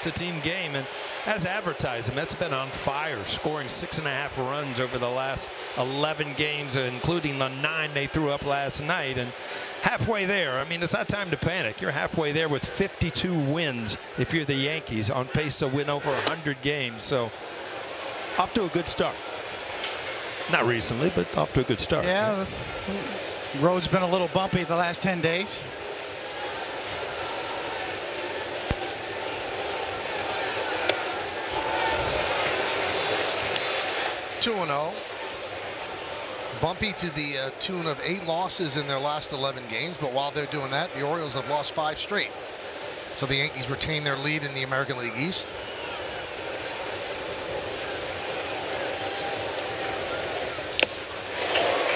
it's a team game, and as advertised, the Mets have been on fire, scoring 6.5 runs over the last 11 games, including the 9 they threw up last night. And halfway there. I mean, it's not time to panic. You're halfway there with 52 wins if you're the Yankees, on pace to win over 100 games. So off to a good start. Not recently, but off to a good start. Yeah, the road's been a little bumpy the last 10 days. Two and 0. Bumpy to the tune of 8 losses in their last 11 games, but while they're doing that, the Orioles have lost 5 straight. So the Yankees retain their lead in the American League East.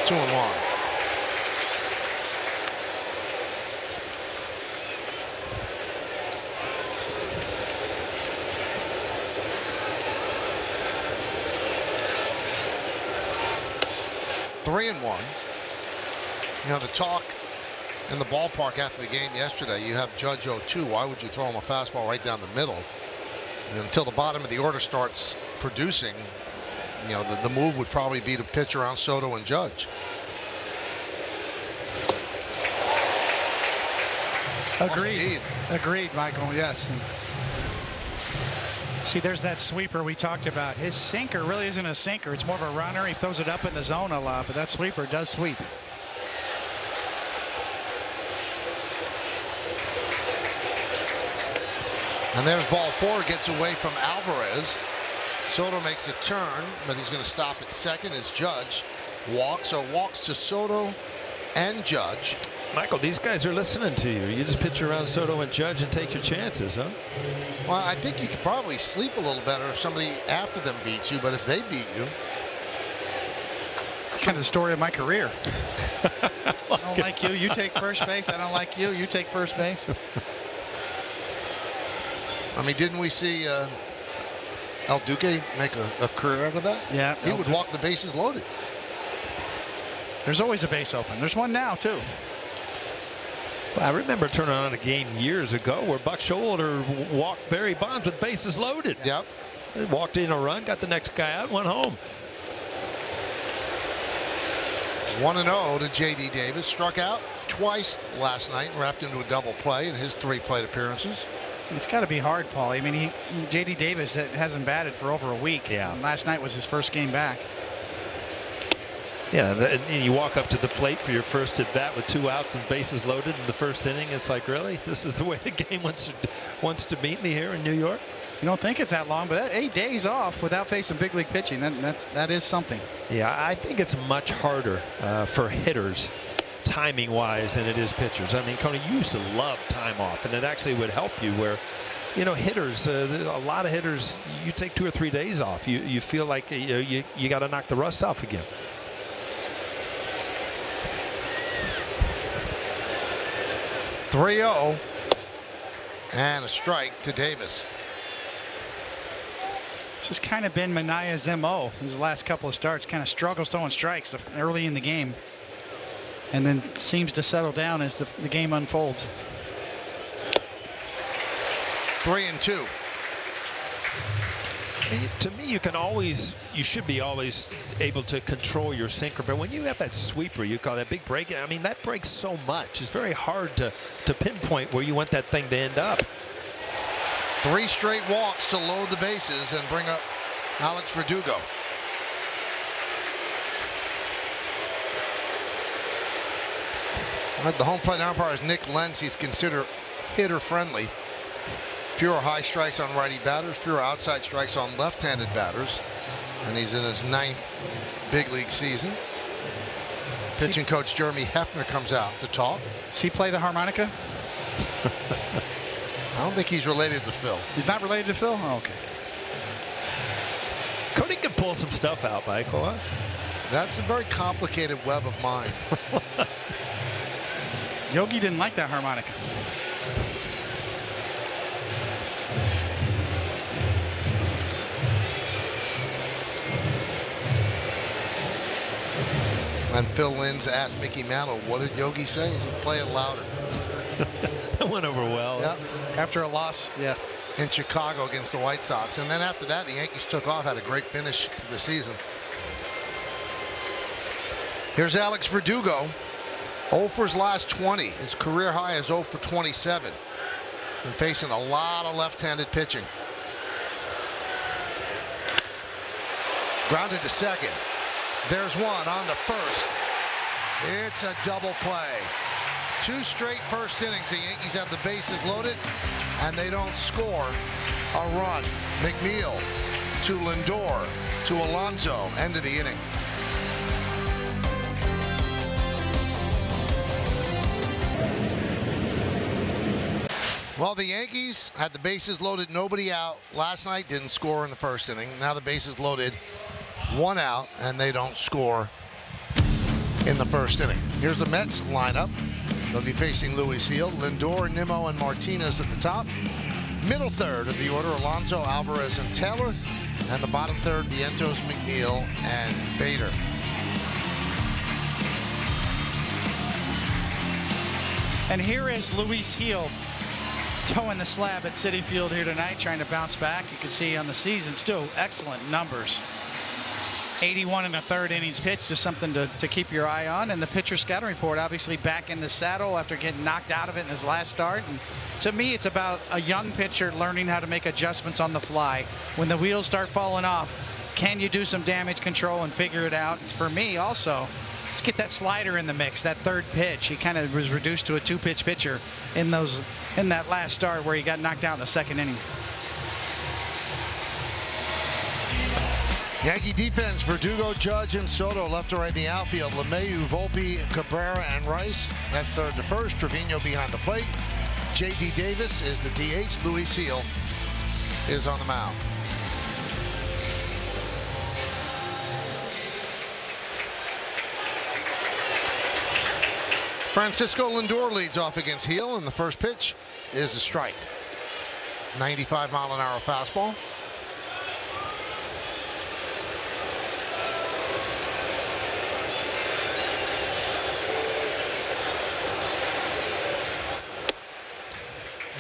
Two and 1. Three and 1. You know, the talk in the ballpark after the game yesterday, you have Judge 0-2. Why would you throw him a fastball right down the middle? And until the bottom of the order starts producing, you know, the move would probably be to pitch around Soto and Judge. Agreed. Agreed, Michael. Yes. See, there's that sweeper we talked about. His sinker really isn't a sinker. It's more of a runner. He throws it up in the zone a lot, but that sweeper does sweep. And there's ball 4. Gets away from Alvarez. Soto makes a turn, but he's going to stop at second as Judge walks. So walks to Soto and Judge. Michael, these guys are listening to you. You just pitch around Soto and Judge and take your chances, huh? Well, I think you could probably sleep a little better if somebody after them beats you, but if they beat you. Kind of the story of my career. I don't like you, you take first base. I don't like you, you take first base. I mean, didn't we see El Duque make a career out of that? Yeah. He would walk the bases loaded. There's always a base open. There's one now, too. Well, I remember turning on a game years ago where Buck Showalter walked Barry Bonds with bases loaded. Yep. They walked in a run, got the next guy out, went home. 1-0 to J.D. Davis. Struck out twice last night and wrapped into a double play in his 3 plate appearances. It's got to be hard, Paul. I mean, J.D. Davis hasn't batted for over a week. Yeah. And last night was his first game back. Yeah, and you walk up to the plate for your first at bat with 2 outs and bases loaded in the first inning. It's like, really? This is the way the game wants to meet me here in New York? You don't think it's that long, but 8 days off without facing big league pitching, that is something. Yeah, I think it's much harder for hitters timing-wise than it is pitchers. I mean, Coney, you used to love time off, and it actually would help you where, you know, hitters, a lot of hitters, you take 2 or 3 days off. You feel like you got to knock the rust off again. 3-0 and a strike to Davis. It's just kind of been Manaya's MO his last couple of starts. Kind of struggles throwing strikes early in the game, and then seems to settle down as the game unfolds. 3-2. I mean, to me, you should be always able to control your sinker, but when you have that sweeper, you call that big break, I mean, that breaks so much. It's very hard to pinpoint where you want that thing to end up. 3 straight walks to load the bases and bring up Alex Verdugo. The home plate umpire is Nick Lenz. He's considered hitter friendly. Fewer high strikes on righty batters, fewer outside strikes on left-handed batters, and he's in his 9th big league season. Pitching coach Jeremy Hefner comes out to talk. Does he play the harmonica? I don't think he's related to Phil. He's not related to Phil? Oh, okay. Cody can pull some stuff out, Michael. Huh? That's a very complicated web of mind. Yogi didn't like that harmonica. And Phil Linz asked Mickey Mantle, what did Yogi say? He said, play it louder. That went over well. Yeah. After a loss, yeah. in Chicago against the White Sox. And then after that, the Yankees took off, had a great finish to the season. Here's Alex Verdugo. 0 for his last 20. His career high is 0 for 27. Been facing a lot of left-handed pitching. Grounded to second. There's one on to first. It's a double play. 2 straight first innings. The Yankees have the bases loaded, and they don't score a run. McNeil to Lindor to Alonso. End of the inning. Well, the Yankees had the bases loaded, nobody out. Last night didn't score in the first inning. Now the bases loaded, 1 out, and they don't score in the first inning. Here's the Mets lineup. They'll be facing Luis Gil, Lindor, Nimmo, and Martinez at the top. Middle third of the order, Alonso, Alvarez, and Taylor. And the bottom third, Vientos, McNeil, and Bader. And here is Luis Gil toeing the slab at Citi Field here tonight, trying to bounce back. You can see on the season still excellent numbers. 81 1/3 innings pitched is something to keep your eye on. And the pitcher scouting report, obviously back in the saddle after getting knocked out of it in his last start. And to me, it's about a young pitcher learning how to make adjustments on the fly. When the wheels start falling off, can you do some damage control and figure it out? For me also, let's get that slider in the mix, that third pitch. He kind of was reduced to a 2-pitch pitcher in that last start where he got knocked out in the second inning. Yankee defense, Verdugo, Judge, and Soto left to right in the outfield. LeMahieu, Volpe, Cabrera, and Rice. That's third to first. Trevino behind the plate. J.D. Davis is the DH. Luis Gil is on the mound. Francisco Lindor leads off against Gil, and the first pitch is a strike. 95-mile-an-hour fastball.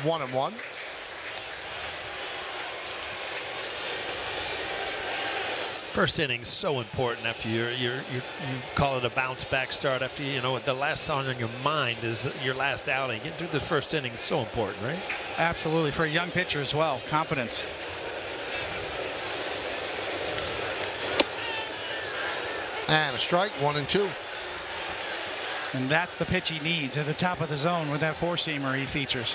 One and one. First inning's so important after you call it a bounce back start after the last song on your mind is your last outing. Getting through the first inning is so important, right? Absolutely, for a young pitcher as well. Confidence. And a strike, 1 and 2. And that's the pitch he needs at the top of the zone with that four-seamer he features.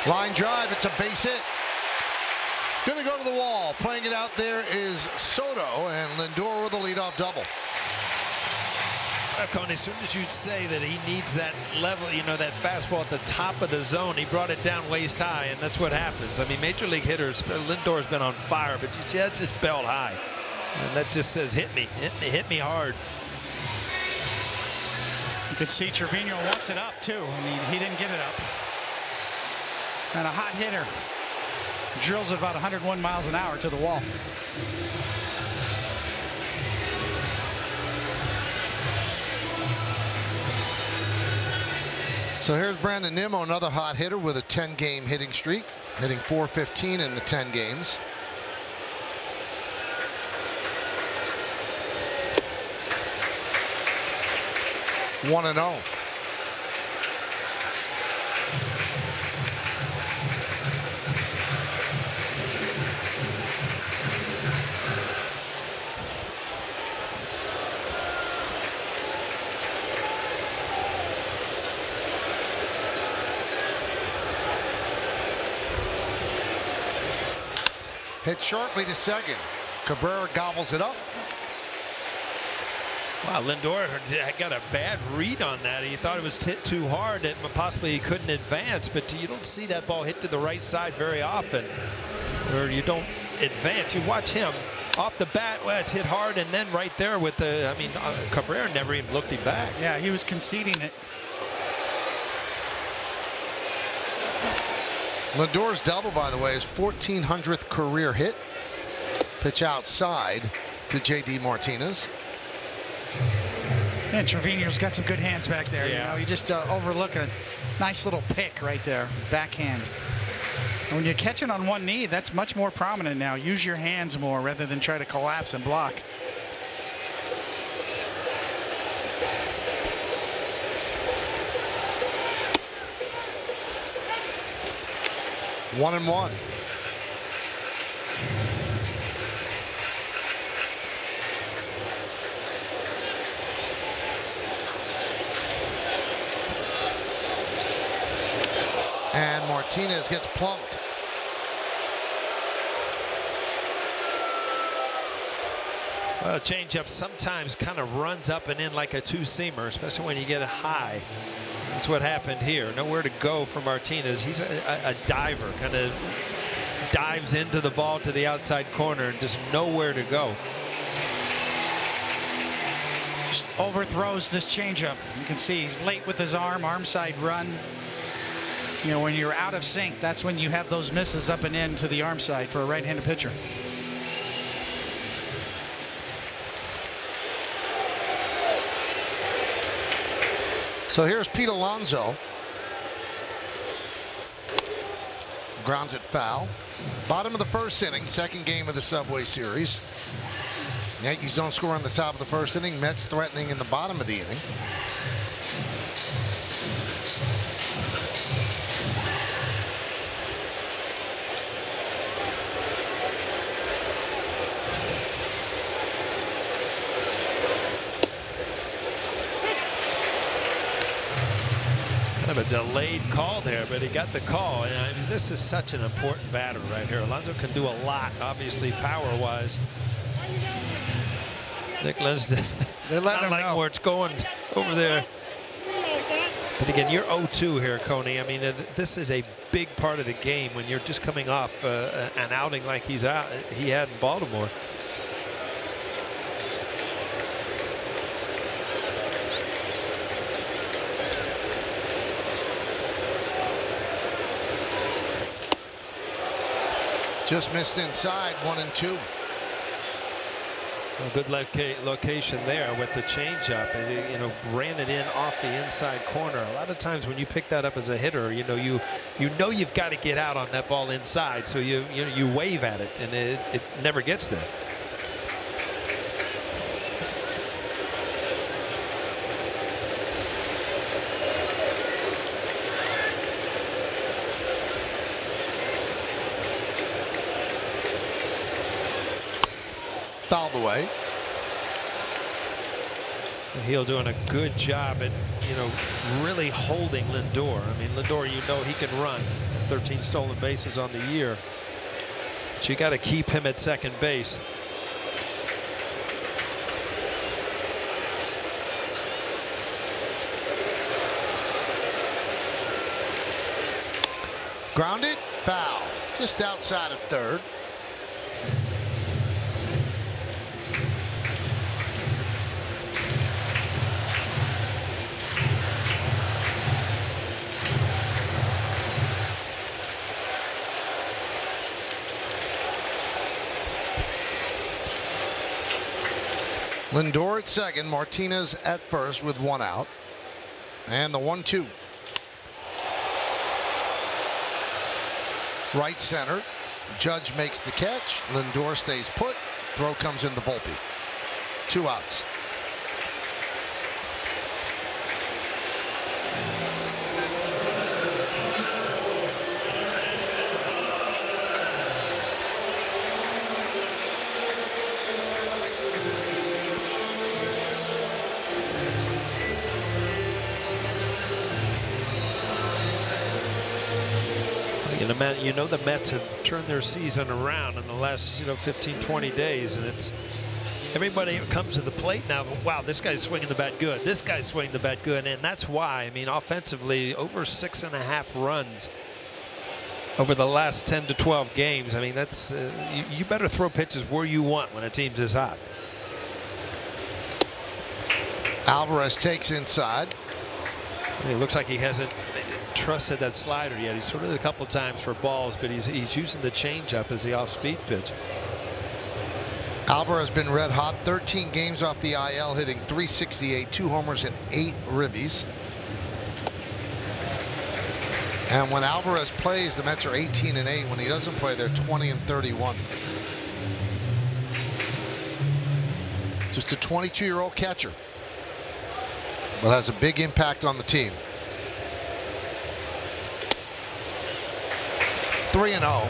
Line drive, it's a base hit. Going to go to the wall. Playing it out there is Soto, and Lindor with a leadoff double. Connie, as soon as you say that he needs that level, that fastball at the top of the zone, he brought it down waist high, and that's what happens. I mean, major league hitters, Lindor's been on fire, but you see that's just belt high. And that just says hit me, hit me hard. You can see Trevino wants it up, too. I mean, he didn't get it up. And a hot hitter drills it about 101 miles an hour to the wall. So here's Brandon Nimmo, another hot hitter with a 10-game hitting streak, hitting .415 in the 10 games. One and 0. Hit sharply to second. Cabrera gobbles it up. Wow, Lindor got a bad read on that. He thought it was hit too hard that possibly he couldn't advance, but you don't see that ball hit to the right side very often, or you don't advance. You watch him off the bat. Well, it's hit hard, and then right there with the, Cabrera never even looked him back. Yeah, he was conceding it. Lindor's double, by the way, is 1,400th career hit. Pitch outside to J.D. Martinez. And Trevino's got some good hands back there. Yeah. You know, you just overlook a nice little pick right there, backhand. And when you're catching on one knee, that's much more prominent now. Use your hands more rather than try to collapse and block. One and one. And Martinez gets plunked. Well, a changeup sometimes kind of runs up and in like a two-seamer, especially when you get a high. That's what happened here. Nowhere to go for Martinez. He's a diver, kind of dives into the ball to the outside corner and just nowhere to go. Just overthrows this changeup. You can see he's late with his arm side run. You know, when you're out of sync, that's when you have those misses up and in to the arm side for a right-handed pitcher. So here's Pete Alonso. Grounds it foul. Bottom of the first inning, second game of the Subway Series. Yankees don't score on the top of the first inning. Mets threatening in the bottom of the inning. Kind of a delayed call there, but he got the call. And I mean, this is such an important batter right here. Alonso can do a lot, obviously, power-wise. Nicholas, They're letting him like know where it's going over there. But again, you're 0-2 here, Coney. I mean, this is a big part of the game when you're just coming off an outing like he had in Baltimore. Just missed inside, 1-2. A good location there with the changeup, and you know, ran it in off the inside corner. A lot of times when you pick that up as a hitter, you know you've got to get out on that ball inside, so you wave at it, and it never gets there. Fouled away. He'll doing a good job at, you know, really holding Lindor. I mean, Lindor, you know, he can run. 13 stolen bases on the year, but you got to keep him at second base. Grounded, foul, just outside of third. Lindor at second, Martinez at first with one out. And the 1-2. Right center. Judge makes the catch. Lindor stays put. Throw comes in the Volpe. 2 outs. You know the Mets have turned their season around in the last 15, 20 days, and it's everybody comes to the plate now. Wow, this guy's swinging the bat good. This guy's swinging the bat good, and that's why. I mean, offensively, over 6.5 runs over the last 10 to 12 games. I mean, that's you better throw pitches where you want when a team's this hot. Alvarez takes inside. It looks like he hasn't trusted that slider yet. He's thrown it a couple times for balls, but he's using the changeup as the off-speed pitch. Alvarez has been red hot. 13 games off the IL, hitting .368, 2 homers and 8 ribbies. And when Alvarez plays, the Mets are 18-8. When he doesn't play, they're 20-31. Just a 22-year-old catcher, but has a big impact on the team. 3-0.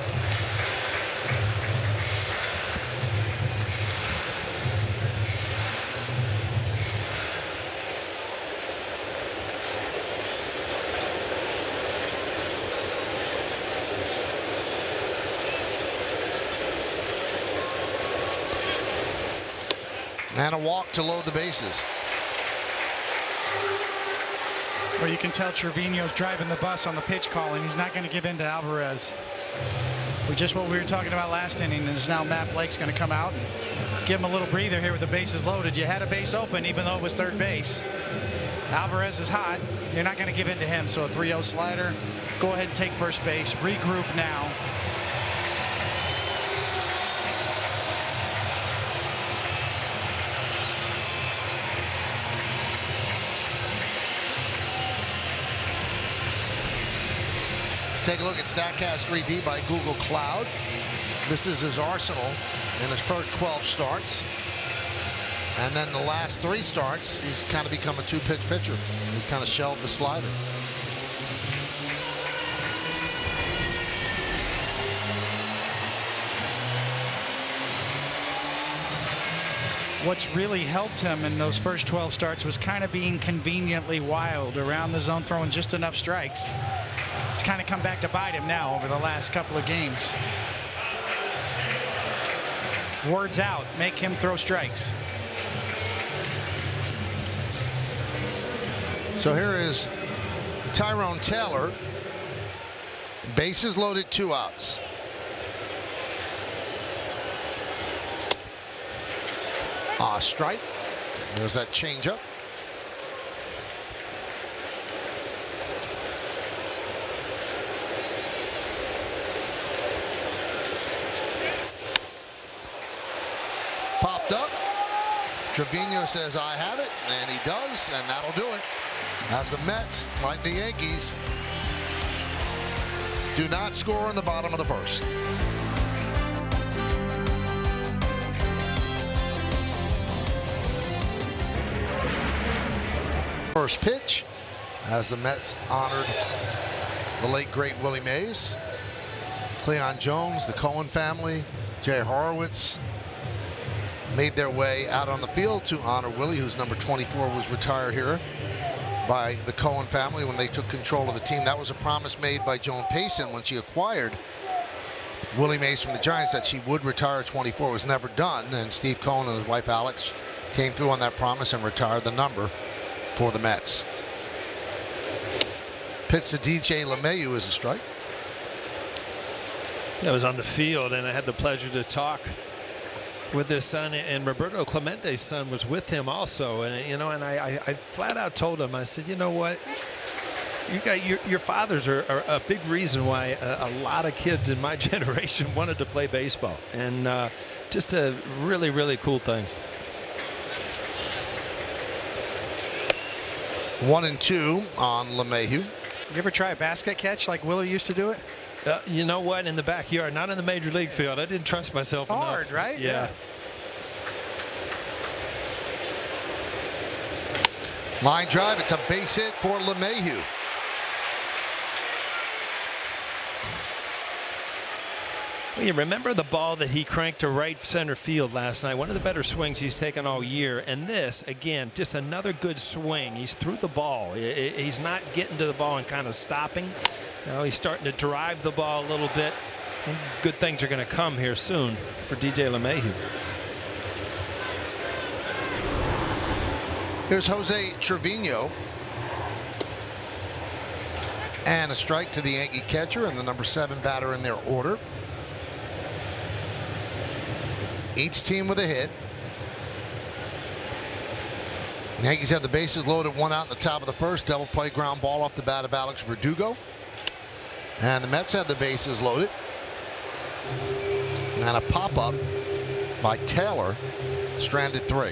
And a walk to load the bases. Well, you can tell Trevino's driving the bus on the pitch calling. He's not going to give in to Alvarez. Just what we were talking about last inning is now Matt Blake's going to come out and give him a little breather here with the bases loaded. You had a base open even though it was third base. Alvarez is hot. You're not going to give in to him. So a 3-0 slider. Go ahead and take first base. Regroup now. Take a look at StatCast 3D by Google Cloud. This is his arsenal in his first 12 starts. And then the last 3 starts, he's kind of become a 2-pitch pitcher. He's kind of shelved the slider. What's really helped him in those first 12 starts was kind of being conveniently wild around the zone, throwing just enough strikes. It's kind of come back to bite him now over the last couple of games. Words out, make him throw strikes. So here is Tyrone Taylor. Bases loaded, 2 outs. Strike. There's that changeup. Popped up. Trevino says, I have it, and he does, and that'll do it. As the Mets, like the Yankees, do not score in the bottom of the first. First pitch, as the Mets honored the late great Willie Mays. Cleon Jones, the Cohen family, Jay Horowitz made their way out on the field to honor Willie, whose number 24 was retired here by the Cohen family when they took control of the team. That was a promise made by Joan Payson when she acquired Willie Mays from the Giants, that she would retire 24. It was never done, and Steve Cohen and his wife Alex came through on that promise and retired the number for the Mets. Pitch to DJ LeMahieu is a strike. I was on the field, and I had the pleasure to talk with his son, and Roberto Clemente's son was with him also. And you know, and I flat out told him, I said, you know what, you got your fathers are a big reason why a lot of kids in my generation wanted to play baseball, and just a really, really cool thing. 1-2 on LeMahieu. You ever try a basket catch like Willie used to do it? You know what? In the backyard, not in the major league field. I didn't trust myself enough. Hard, right? Yeah. Line drive. It's a base hit for LeMahieu. Well, you remember the ball that he cranked to right center field last night? One of the better swings he's taken all year. And this, again, just another good swing. He's through the ball. He's not getting to the ball and kind of stopping. You know, he's starting to drive the ball a little bit. And good things are going to come here soon for DJ LeMahieu. Here's Jose Trevino. And a strike to the Yankee catcher and the number 7 batter in their order. Each team with a hit. The Yankees have the bases loaded, 1 out in the top of the first. Double play ground ball off the bat of Alex Verdugo. And the Mets have the bases loaded. And a pop-up by Taylor. Stranded 3.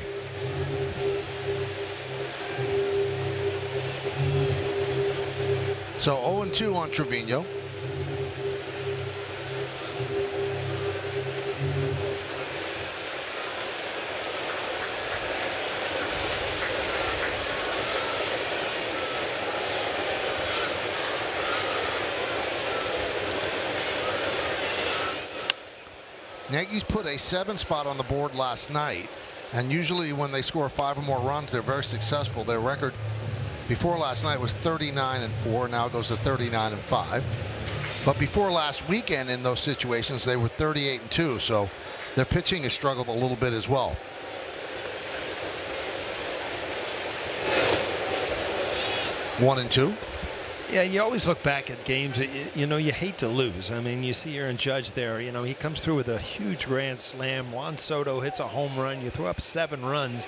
So 0-2 on Trevino. Yankees put a 7 spot on the board last night, and usually when they score 5 or more runs, they're very successful. Their record before last night was 39-4. Now it goes to 39-5. But before last weekend in those situations, they were 38-2. So their pitching has struggled a little bit as well. One and two. Yeah, you always look back at games that, you know, you hate to lose. I mean, you see Aaron Judge there. You know, he comes through with a huge grand slam. Juan Soto hits a home run. You throw up 7 runs.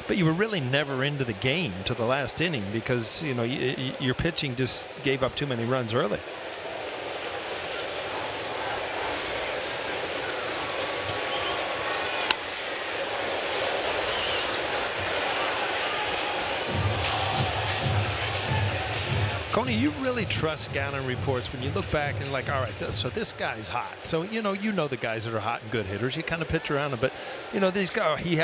But you were really never into the game to the last inning because, you know, your pitching just gave up too many runs early. Coney, you really trust scouting reports when you look back and like, all right, so this guy's hot. So, you know the guys that are hot and good hitters. You kind of pitch around them. But, you know, these guys, he's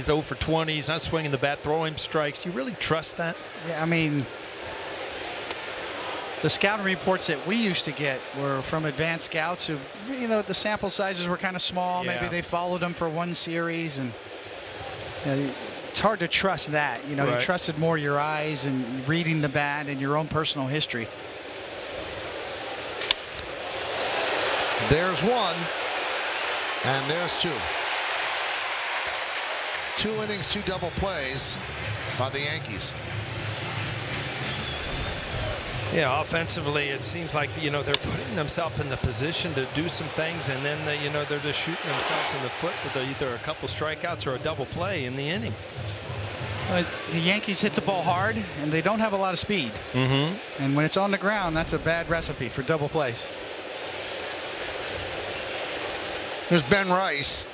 0 for 20. He's not swinging the bat, throwing strikes. Do you really trust that? Yeah, I mean, the scouting reports that we used to get were from advanced scouts who, you know, the sample sizes were kind of small. Yeah. Maybe they followed them for one series. And it's hard to trust that. You know, right. You trusted more your eyes and reading the bat and your own personal history. There's one, and there's 2. 2 innings, 2 double plays by the Yankees. Yeah, offensively, it seems like, you know, they're putting themselves in the position to do some things, and then, you know, they're just shooting themselves in the foot with either a couple strikeouts or a double play in the inning. The Yankees hit the ball hard, and they don't have a lot of speed. Mm-hmm. And when it's on the ground, that's a bad recipe for double plays. Here's Ben Rice.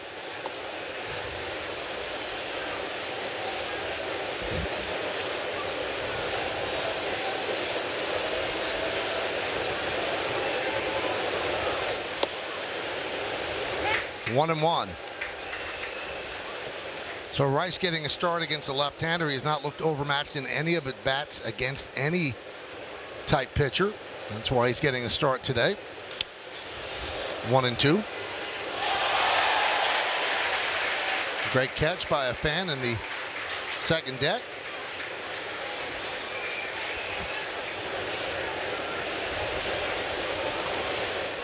One and one. So Rice getting a start against a left-hander. He has not looked overmatched in any of his bats against any type pitcher. That's why he's getting a start today. 1 and 2. Great catch by a fan in the second deck.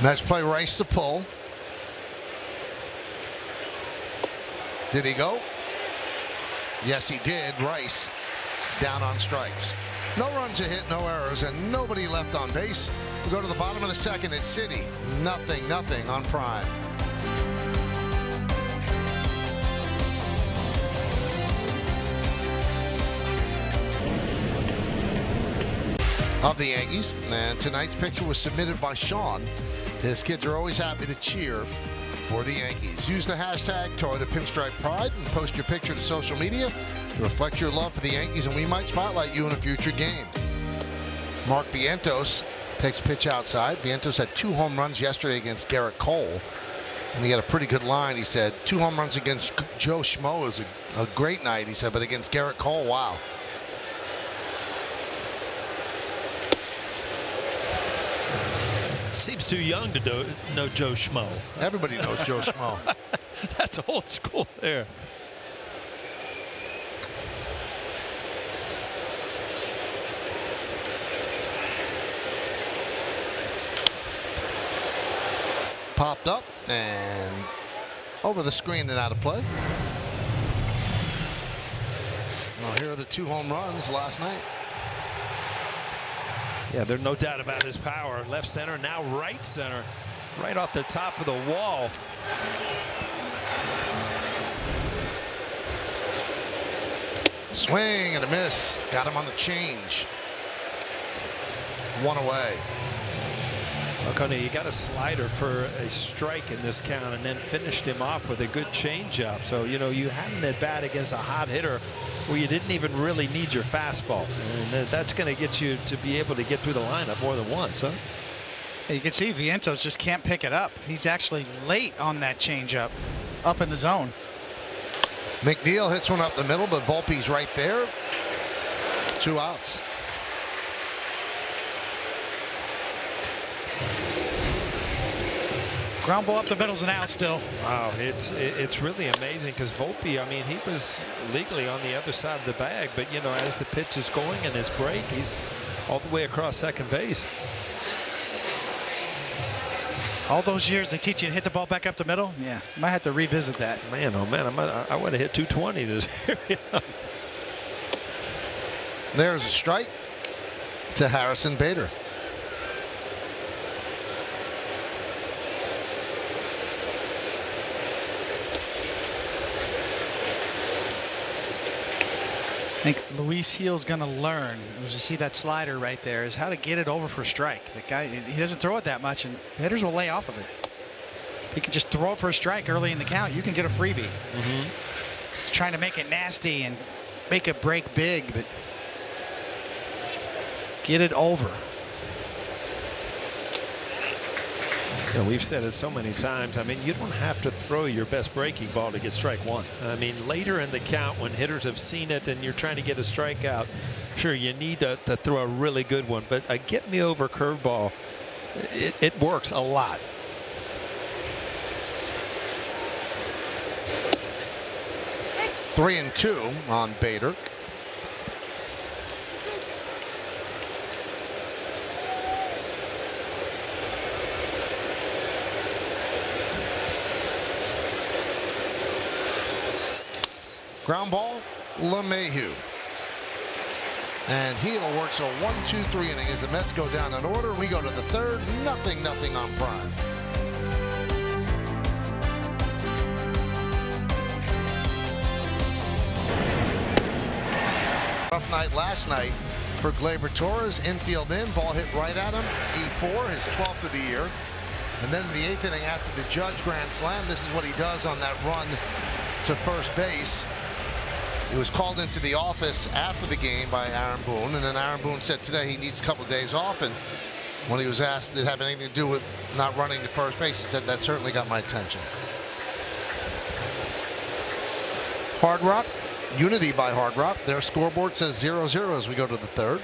Mets play Rice to pull. Did he go? Yes, he did. Rice down on strikes. No runs a hit, no errors, and nobody left on base. We go to the bottom of the second at City. Nothing on Prime. Of the Yankees, and tonight's picture was submitted by Sean. His kids are always happy to cheer for the Yankees. Use the hashtag Toyota Pinstripe Pride and post your picture to social media to reflect your love for the Yankees, and we might spotlight you in a future game. Mark Vientos takes pitch outside. Vientos had 2 home runs yesterday against Garrett Cole, and he had a pretty good line. He said 2 home runs against Joe Schmo is a great night, he said, but against Garrett Cole, wow. Seems too young to know Joe Schmo. Everybody knows Joe Schmo. That's old school there. Popped up and over the screen and out of play. Well, here are the 2 home runs last night. Yeah, there's no doubt about his power. Left center, now right center. Right off the top of the wall. Swing and a miss. Got him on the change. 1 away. Coney, you got a slider for a strike in this count and then finished him off with a good changeup. So, you know, you had an at bat against a hot hitter where you didn't even really need your fastball. And that's going to get you to be able to get through the lineup more than once, huh? You can see Vientos just can't pick it up. He's actually late on that changeup up in the zone. McNeil hits one up the middle, but Volpe's right there. 2 outs. Ground ball up the middle's an out still. Wow, it's really amazing because Volpe, I mean, he was legally on the other side of the bag, but you know, as the pitch is going and his break, he's all the way across second base. All those years they teach you to hit the ball back up the middle. Yeah, might have to revisit that. Man, oh man, I would have hit 220 this year. There's a strike to Harrison Bader. I think Luis Gil's going to learn. You see that slider right there is how to get it over for a strike. The guy, he doesn't throw it that much, and hitters will lay off of it. He can just throw it for a strike early in the count. You can get a freebie. Trying to make it nasty and make it break big, but get it over. You know, we've said it so many times. I mean, you don't have to throw your best breaking ball to get strike one. I mean, later in the count when hitters have seen it and you're trying to get a strikeout, sure, you need to throw a really good one. But a get me over curveball, it works a lot. Three and 2 on Bader. Ground ball, LeMahieu. And Heel works a 1-2-3 inning as the Mets go down in order. We go to the third, 0-0 on Prime. Rough night last night for Gleyber Torres. Infield in, ball hit right at him. E4, his 12th of the year. And then in the 8th inning after the Judge grand slam, this is what he does on that run to first base. He was called into the office after the game by Aaron Boone, and then Aaron Boone said today he needs a couple of days off, and when he was asked did it have anything to do with not running to first base, he said that certainly got my attention. Hard Rock, Unity by Hard Rock. Their scoreboard says 0-0 as we go to the third.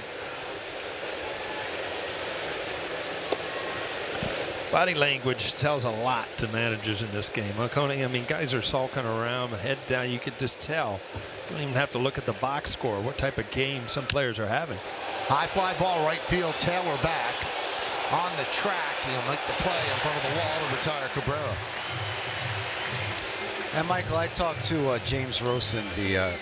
Body language tells a lot to managers in this game. Coney, I mean, guys are sulking around, head down. You could just tell. You don't even have to look at the box score, what type of game some players are having. High fly ball right field, Taylor back on the track. He'll make the play in front of the wall to retire Cabrera. And Michael, I talked to James Rosen, the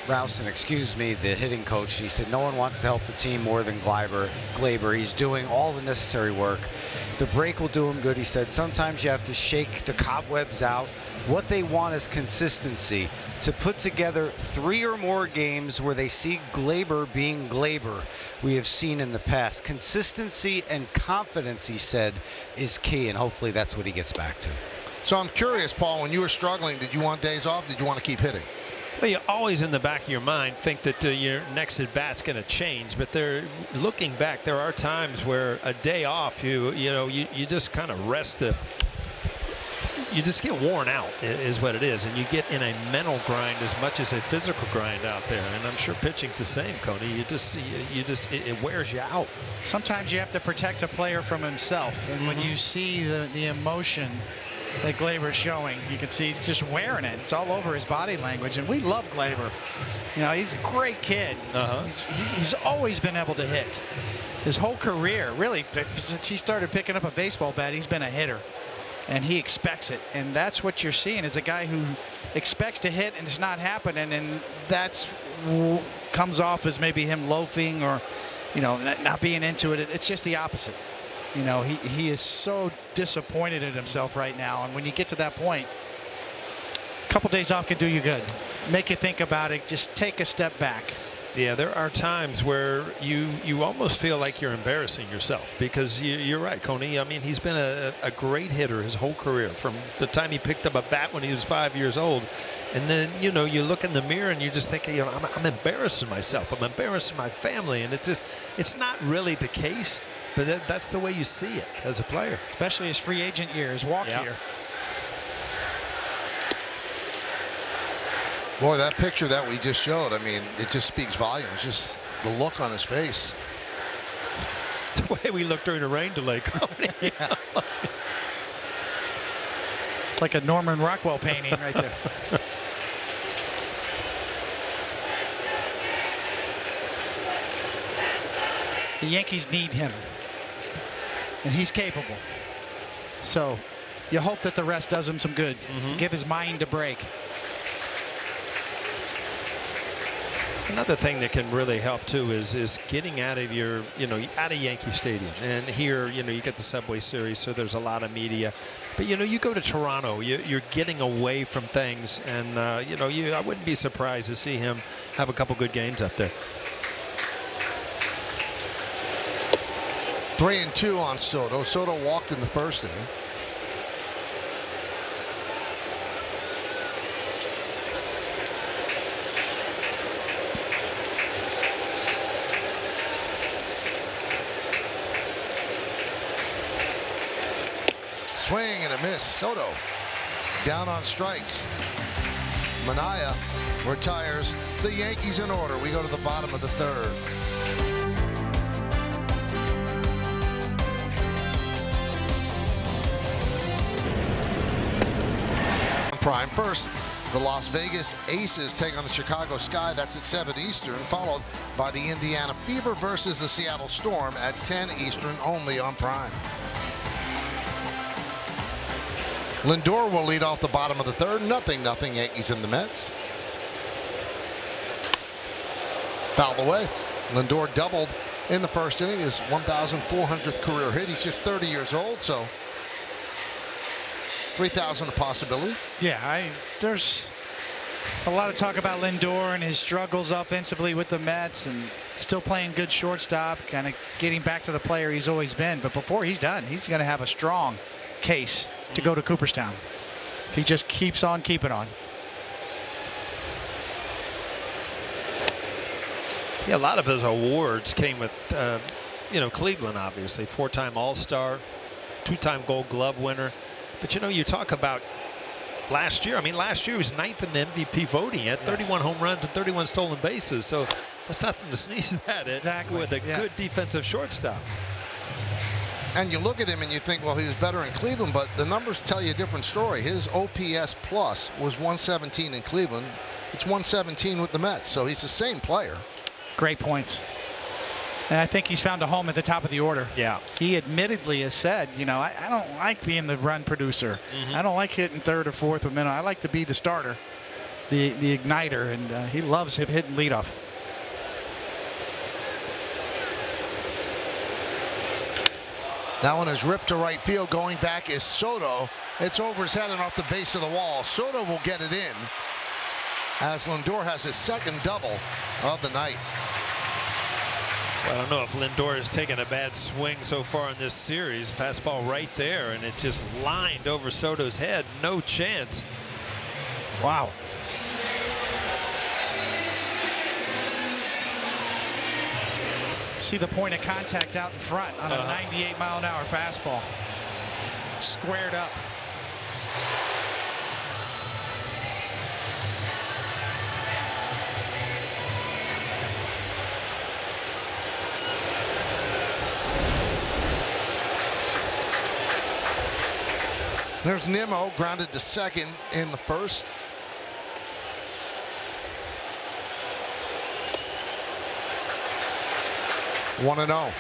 hitting coach. He said no one wants to help the team more than Gleyber. He's doing all the necessary work. The break will do him good. He said sometimes you have to shake the cobwebs out. What they want is consistency, to put together 3 or more games where they see Gleyber being Gleyber we have seen in the past. Consistency and confidence, he said, is key, and hopefully that's what he gets back to. So I'm curious, Paul, when you were struggling, did you want days off? Did you want to keep hitting? Well, you always in the back of your mind think that your next at bat's going to change, but looking back, there are times where a day off, you just kind of rest you just get worn out is what it is, and you get in a mental grind as much as a physical grind out there. And I'm sure pitching's the same, Coney. It wears you out. Sometimes you have to protect a player from himself, and when you see the emotion that Gleyber's showing, you can see he's just wearing it. It's all over his body language, and we love Gleyber. You know, he's a great kid. He's always been able to hit. His whole career, really, since he started picking up a baseball bat, he's been a hitter. And he expects it, and that's what you're seeing is a guy who expects to hit and it's not happening, and that's comes off as maybe him loafing or, you know, not being into it. It's just the opposite. You know, he is so disappointed in himself right now, and when you get to that point, a couple days off can do you good. Make you think about it. Just take a step back. Yeah, there are times where you almost feel like you're embarrassing yourself because you're right, Coney. I mean, he's been a great hitter his whole career from the time he picked up a bat when he was 5 years old. And then, you look in the mirror and you just think, I'm embarrassing myself. I'm embarrassing my family. And it's not really the case, but that's the way you see it as a player. Especially his free agent year, his walk year. Boy, that picture that we just showed, I mean, it just speaks volumes. Just the look on his face. It's the way we look during a rain delay, Coney. Yeah. It's like a Norman Rockwell painting right there. The Yankees need him, and he's capable. So you hope that the rest does him some good. Give his mind a break. Another thing that can really help too is getting out of your, out of Yankee Stadium. And here, you get the Subway Series, so there's a lot of media. But you go to Toronto, you're getting away from things, and I wouldn't be surprised to see him have a couple good games up there. 3-2 on Soto. Soto walked in the first inning. Swing and a miss. Soto down on strikes. Manaea retires. The Yankees in order. We go to the bottom of the third. Prime first. The Las Vegas Aces take on the Chicago Sky. That's at 7 Eastern, followed by the Indiana Fever versus the Seattle Storm at 10 Eastern, only on Prime. Lindor will lead off the bottom of the third. 0-0 Yankees and the Mets. Fouled away. Lindor doubled in the first inning, his 1,400th career hit. He's just 30 years old, so 3,000 a possibility. Yeah, there's a lot of talk about Lindor and his struggles offensively with the Mets and still playing good shortstop, kind of getting back to the player he's always been. But before he's done, he's going to have a strong case to go to Cooperstown if he just keeps on keeping on. Yeah, a lot of his awards came with, Cleveland, obviously. 4-time All-Star, 2-time Gold Glove winner. But, you talk about last year. I mean, last year he was 9th in the MVP voting. He had 31 home runs and 31 stolen bases. So that's nothing to sneeze at it. Exactly. With a good defensive shortstop. And you look at him and you think, well, he was better in Cleveland, but the numbers tell you a different story. His OPS plus was 117 in Cleveland. It's 117 with the Mets, so he's the same player. Great points. And I think he's found a home at the top of the order. Yeah. He admittedly has said, I don't like being the run producer. I don't like hitting third or fourth with minute. I like to be the starter, the igniter, and he loves hitting leadoff. That one is ripped to right field. Going back is Soto. It's over his head and off the base of the wall. Soto will get it in as Lindor has his second double of the night. Well, I don't know if Lindor has taken a bad swing so far in this series. Fastball right there, and it just lined over Soto's head. No chance. Wow. See the point of contact out in front on a 98-mile-an-hour fastball. Squared up. There's Nimmo, grounded to second in the first. One and 0.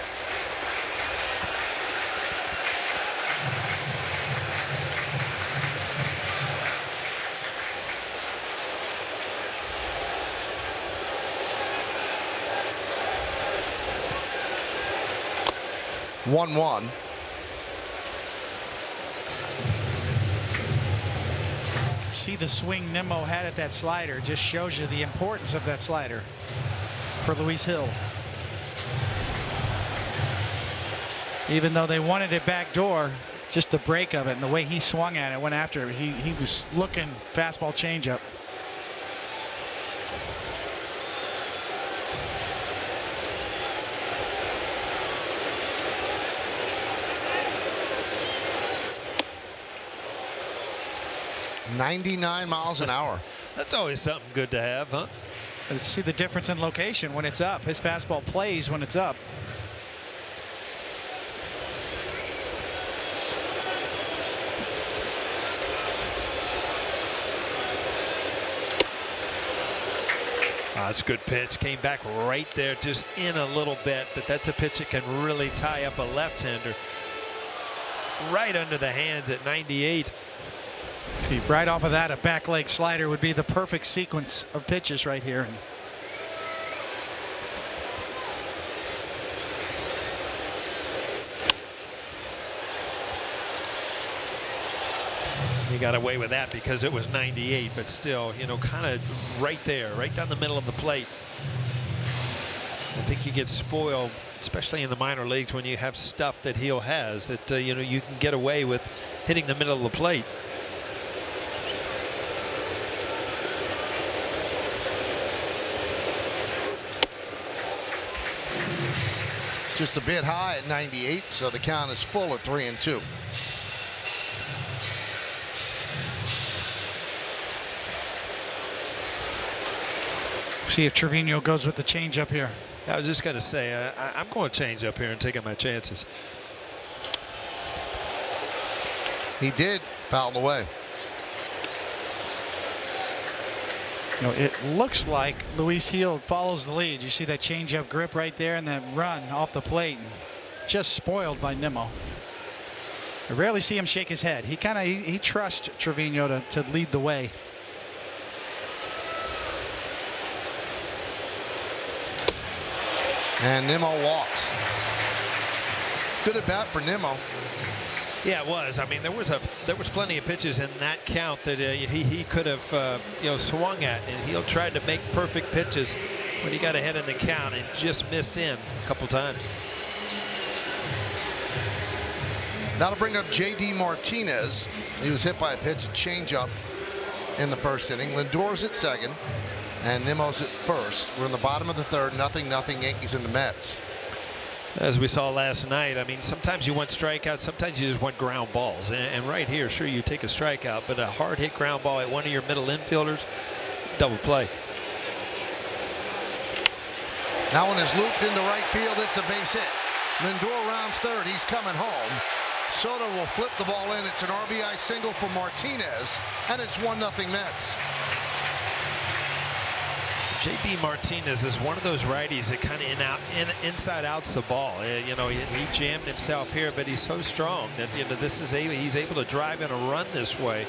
One. See the swing Nimmo had at that slider. Just shows you the importance of that slider. for Luis Hill. Even though they wanted it backdoor, just the break of it and the way he swung at it, went after it. He was looking fastball changeup. .99 miles an hour. That's always something good to have, huh? See the difference in location when it's up. His fastball plays when it's up. That's a good pitch. Came back right there, just in a little bit, but that's a pitch that can really tie up a left-hander. Right under the hands at 98. See, right off of that, a back leg slider would be the perfect sequence of pitches right here. He got away with that because it was 98, but still, you know, kind of right there, right down the middle of the plate. I think you get spoiled, especially in the minor leagues, when you have stuff that Hill has that, you know, you can get away with hitting the middle of the plate. Just a bit high at 98, so the count is full at 3-2. See if Trevino goes with the changeup here. I was just going to say, I'm going to change up here and taking my chances. He did, fouled away. You know, it looks like Luis Hill follows the lead. You see that changeup grip right there and that run off the plate. And just spoiled by Nimmo. I rarely see him shake his head. He trusts Trevino to lead the way. And Nimmo walks. Good at bat for Nimmo. Yeah, it was. I mean, there was plenty of pitches in that count that he could have you know, swung at, and Hill tried to make perfect pitches when he got ahead in the count and just missed in a couple times. That'll bring up J.D. Martinez. He was hit by a pitch, a changeup in the first inning. Lindor's at second, and Nimmo's at first. We're in the bottom of the third. 0-0 Yankees and the Mets. As we saw last night, I mean, sometimes you want strikeouts, sometimes you just want ground balls. And right here, sure, you take a strikeout, but a hard hit ground ball at one of your middle infielders, double play. That one is looped into right field. It's a base hit. Lindor rounds third. He's coming home. Soto will flip the ball in. It's an RBI single for Martinez, and it's 1-0 Mets. J.D. Martinez is one of those righties that kind of inside outs the ball. You know, he jammed himself here, but he's so strong that, you know, he's able to drive in a run this way.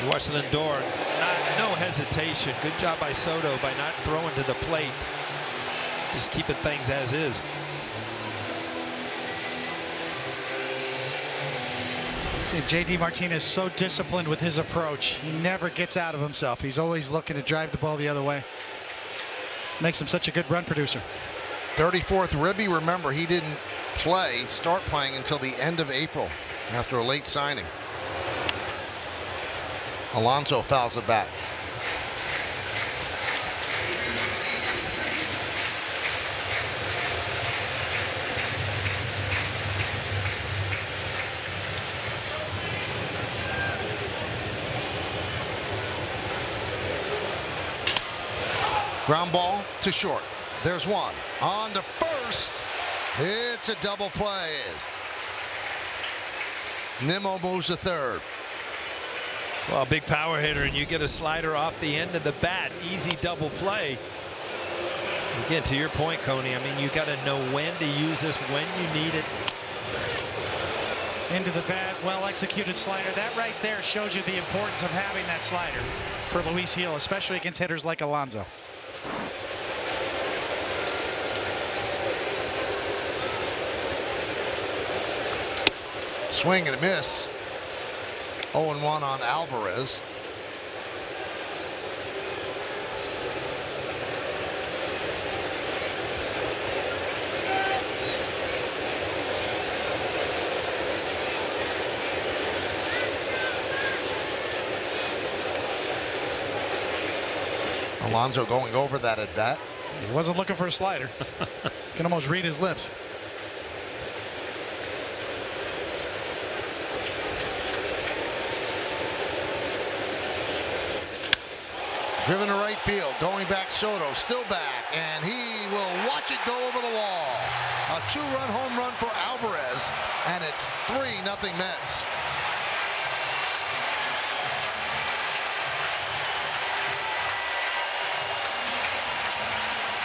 You watch Lindor, no hesitation. Good job by Soto by not throwing to the plate, just keeping things as is. J.D. Martinez so disciplined with his approach. He never gets out of himself. He's always looking to drive the ball the other way. Makes him such a good run producer. 34th ribby. Remember, he didn't start playing until the end of April after a late signing. Alonso fouls it back. Ground ball to short. There's one. On to first. It's a double play. Nimmo moves to third. Well, a big power hitter, and you get a slider off the end of the bat. Easy double play. Again, to your point, Coney, I mean, you got to know when to use this, when you need it. Into the bat, well executed slider. That right there shows you the importance of having that slider for Luis Hill, especially against hitters like Alonso. Swing and a miss. 0-1 on Alvarez. Alonso going over that at bat. He wasn't looking for a slider. Can almost read his lips. Driven to right field, going back Soto, still back, and he will watch it go over the wall. A 2-run home run for Alvarez, and it's 3-0 Mets.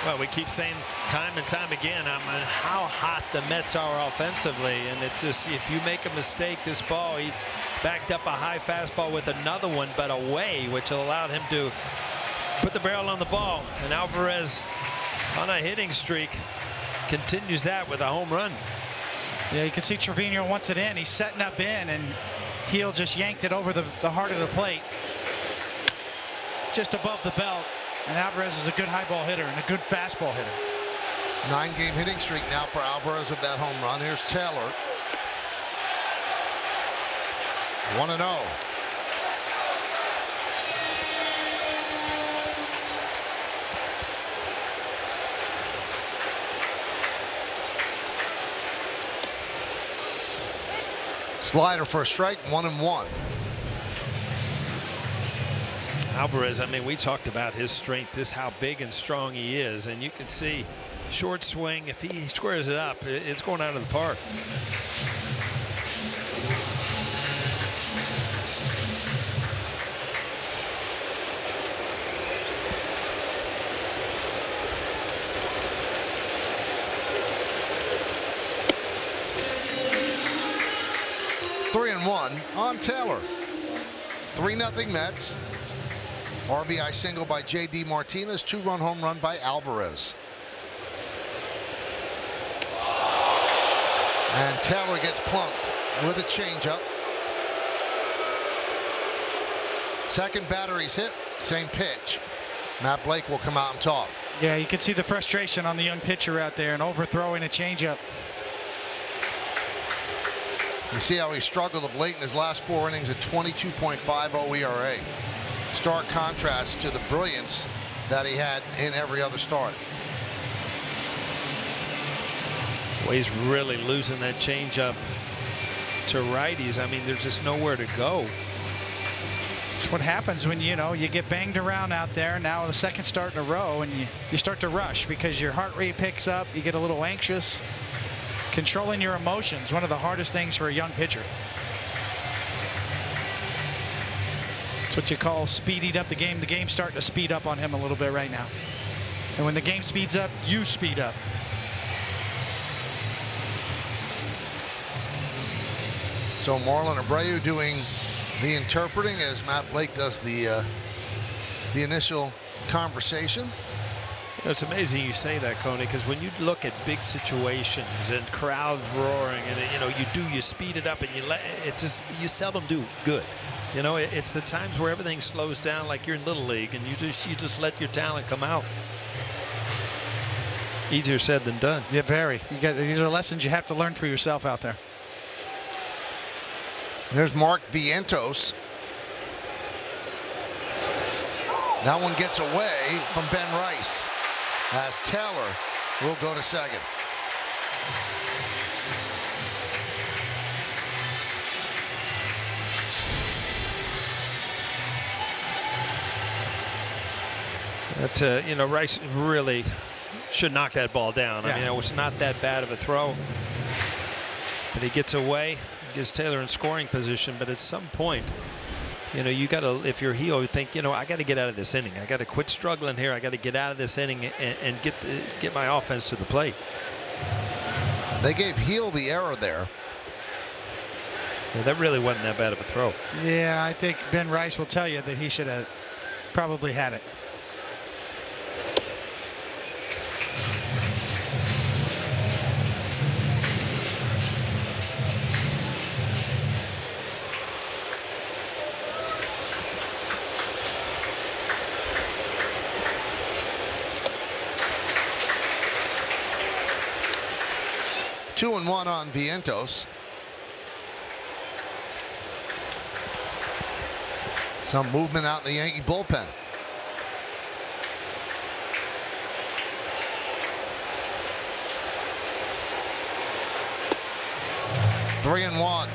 Well, we keep saying time and time again how hot the Mets are offensively, and it's just if you make a mistake, this ball, he backed up a high fastball with another one, but away, which allowed him to put the barrel on the ball. And Alvarez, on a hitting streak, continues that with a home run. Yeah, you can see Trevino wants it in. He's setting up in, and Heel just yanked it over the heart of the plate, just above the belt. And Alvarez is a good high ball hitter and a good fastball hitter. 9-game hitting streak now for Alvarez with that home run. Here's Taylor. 1-0. Slider for a strike, 1-1. Alvarez, I mean, we talked about his strength, this how big and strong he is, and you can see short swing. If he squares it up, it's going out of the park. Three and one on Taylor. 3-0 Mets. RBI single by J.D. Martinez. 2-run home run by Alvarez. And Taylor gets plunked with a changeup. Second battery's hit. Same pitch. Matt Blake will come out and talk. Yeah, you can see the frustration on the young pitcher out there and overthrowing a changeup. You see how he struggled of late in his last 4 innings at 22.50 ERA. Stark contrast to the brilliance that he had in every other start. Well, he's really losing that changeup to righties. I mean, there's just nowhere to go. It's what happens when you get banged around out there. Now the second start in a row, and you start to rush because your heart rate picks up. You get a little anxious. Controlling your emotions, one of the hardest things for a young pitcher. It's what you call speeding up the game. The game's starting to speed up on him a little bit right now. And when the game speeds up, you speed up. So Marlon Abreu doing the interpreting as Matt Blake does the initial conversation. You know, it's amazing you say that, Coney, because when you look at big situations and crowds roaring, and you speed it up, and you seldom do good. You know, it's the times where everything slows down, like you're in Little League, and you just let your talent come out. Easier said than done. Yeah, very. These are lessons you have to learn for yourself out there. There's Mark Vientos. That one gets away from Ben Rice, as Taylor will go to second. That's Rice really should knock that ball down. Yeah. I mean, it was not that bad of a throw, but he gets away, gives Taylor in scoring position. But at some point, you got to, if you're Heel, you think, I got to get out of this inning. I got to quit struggling here. I got to get out of this inning and get my offense to the plate. They gave Heel the error there. Yeah, that really wasn't that bad of a throw. Yeah, I think Ben Rice will tell you that he should have probably had it. Two and one on Vientos. Some movement out in the Yankee bullpen. 3-1.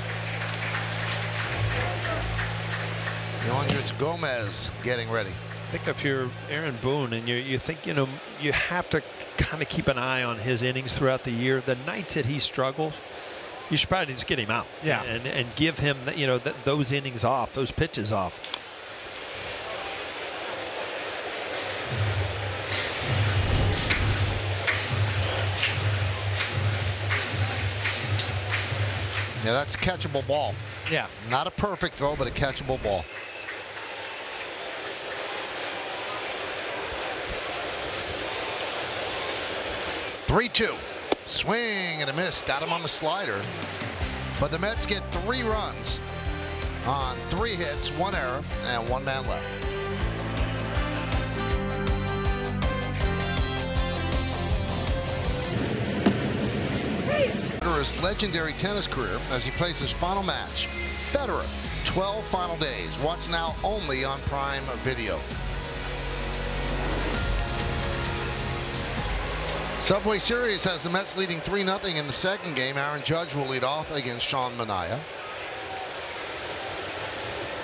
Youngers Gomez getting ready. I think if you're Aaron Boone and you think, you have to kind of keep an eye on his innings throughout the year. The nights that he struggles, you should probably just get him out. Yeah. And give him, those innings off, those pitches off. Yeah, that's a catchable ball. Yeah. Not a perfect throw, but a catchable ball. Three-two. Swing and a miss. Got him on the slider. But the Mets get 3 runs on 3 hits, 1 error, and 1 man left. Federer's legendary tennis career as he plays his final match. Federer, 12 final days. Watch now only on Prime Video. Subway Series has the Mets leading 3-0 in the second game. Aaron Judge will lead off against Sean Manaea.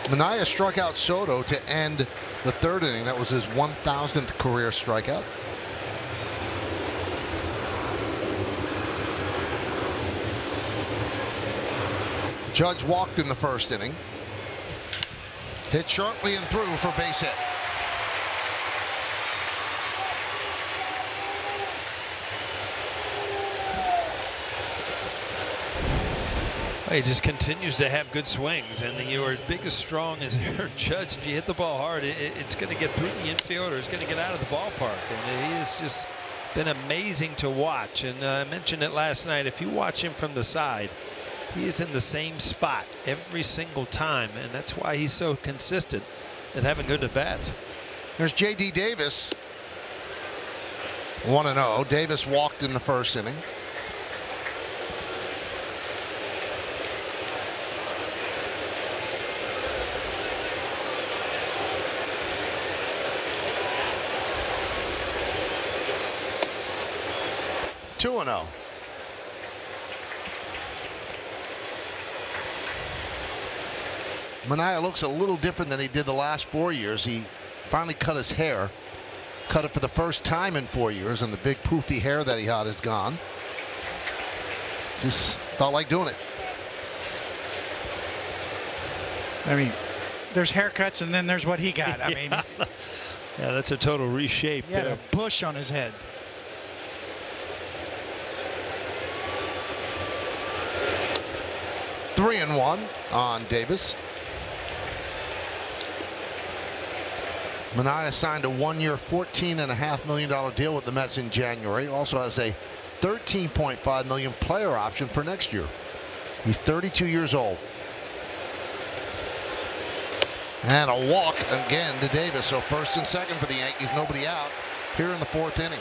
Manaea struck out Soto to end the 3rd inning. That was his 1,000th career strikeout. Judge walked in the 1st inning. Hit sharply and through for base hit. He just continues to have good swings, and you're as big as strong as Aaron Judge. If you hit the ball hard, it's going to get through the infielder. It's going to get out of the ballpark, and he has just been amazing to watch. And I mentioned it last night. If you watch him from the side, he is in the same spot every single time, and that's why he's so consistent at having good at bats. There's J.D. Davis, 1-0. Davis walked in the 1st inning. Two and 0. Manaea looks a little different than he did the last 4 years. He finally cut his hair. Cut it for the first time in 4 years, and the big poofy hair that he had is gone. Just felt like doing it. I mean, there's haircuts and then there's what he got. I mean, yeah, that's a total reshape. He had a bush on his head. Three and 1 on Davis. Manaea signed a 1-year, $14.5 million deal with the Mets in January. Also has a $13.5 million player option for next year. He's 32 years old. And a walk again to Davis. So 1st and 2nd for the Yankees. Nobody out here in the 4th inning.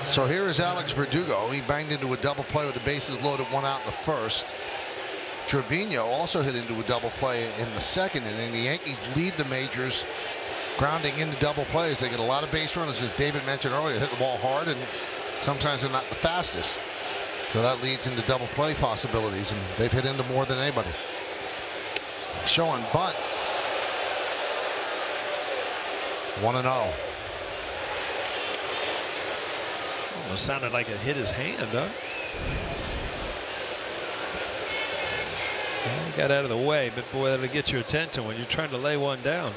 So here is Alex Verdugo. He banged into a double play with the bases loaded, 1 out in the 1st. Trevino also hit into a double play in the 2nd inning. The Yankees lead the majors grounding into double plays. They get a lot of base runners, as David mentioned earlier. They hit the ball hard, and sometimes they're not the fastest. So that leads into double play possibilities, and they've hit into more than anybody. Showing bunt. 1-0. Almost sounded like it hit his hand, huh? Yeah, he got out of the way, but boy, that'll get your attention when you're trying to lay one down.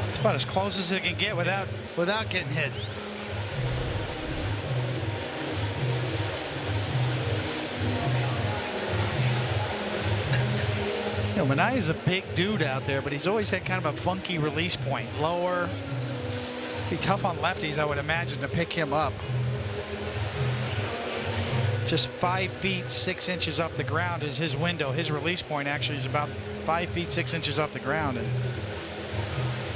It's about as close as it can get without getting hit. You know, Manaea's a big dude out there, but he's always had kind of a funky release point. Lower. Be tough on lefties, I would imagine, to pick him up. Just 5 feet 6 inches off the ground is his window. His release point actually is about 5 feet 6 inches off the ground, and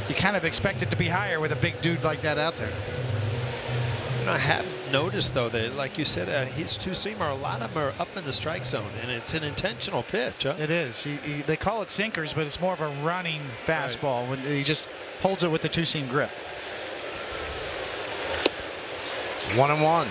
you kind of expect it to be higher with a big dude like that out there. I have notice, though, that, like you said, his two-seamer, a lot of them are up in the strike zone, and it's an intentional pitch. Huh? It is. They call it sinkers, but it's more of a running fastball when he just holds it with the two-seam grip. 1-1.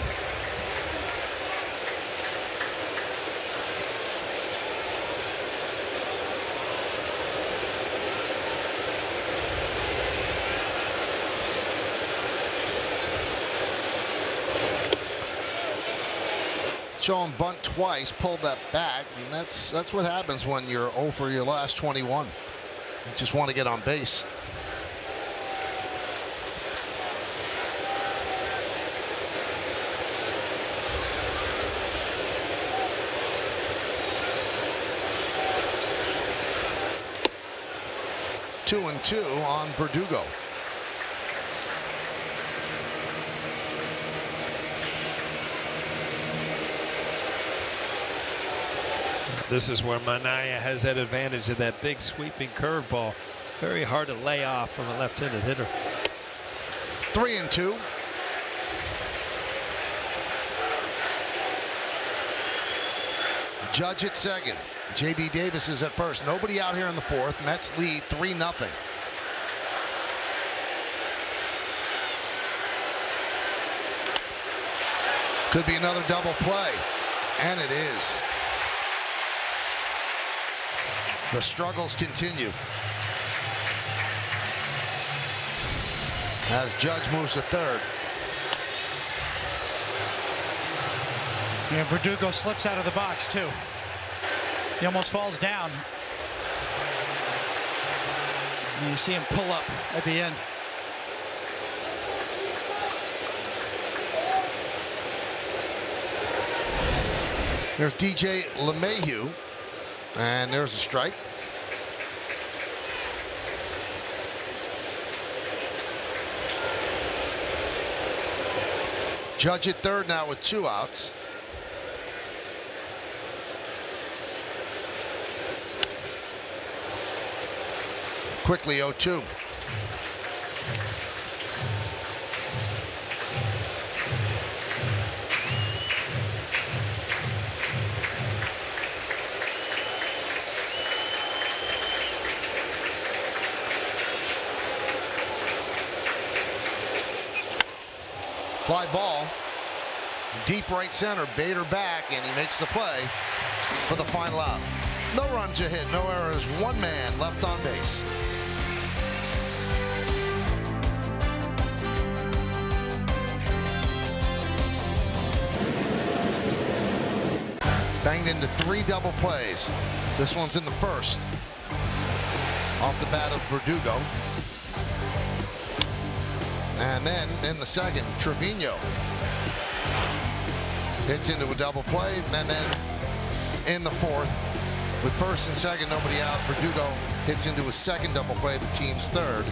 Show him bunt twice, pulled that back, and that's what happens when you're 0 for your last 21. You just want to get on base. Two and two on Verdugo. This is where Minaya has that advantage of that big sweeping curveball. Very hard to lay off from a left-handed hitter. 3-2. Judge at second. J.D. Davis is at first. Nobody out here in the fourth. Mets lead 3-0. Could be another double play. And it is. The struggles continue as Judge moves to third. Yeah, Verdugo slips out of the box too. He almost falls down. And you see him pull up at the end. There's DJ LeMahieu. And there's a strike. Judge at third now with 2 outs. Quickly 0-2. Fly ball, deep right center, Bader back, and he makes the play for the final out. No runs a hit, no errors, 1 man left on base. Banged into 3 double plays. This one's in the first. Off the bat of Verdugo. And then in the second, Trevino hits into a double play. And then in the fourth, with first and second, nobody out, Verdugo hits into a second double play, the team's third.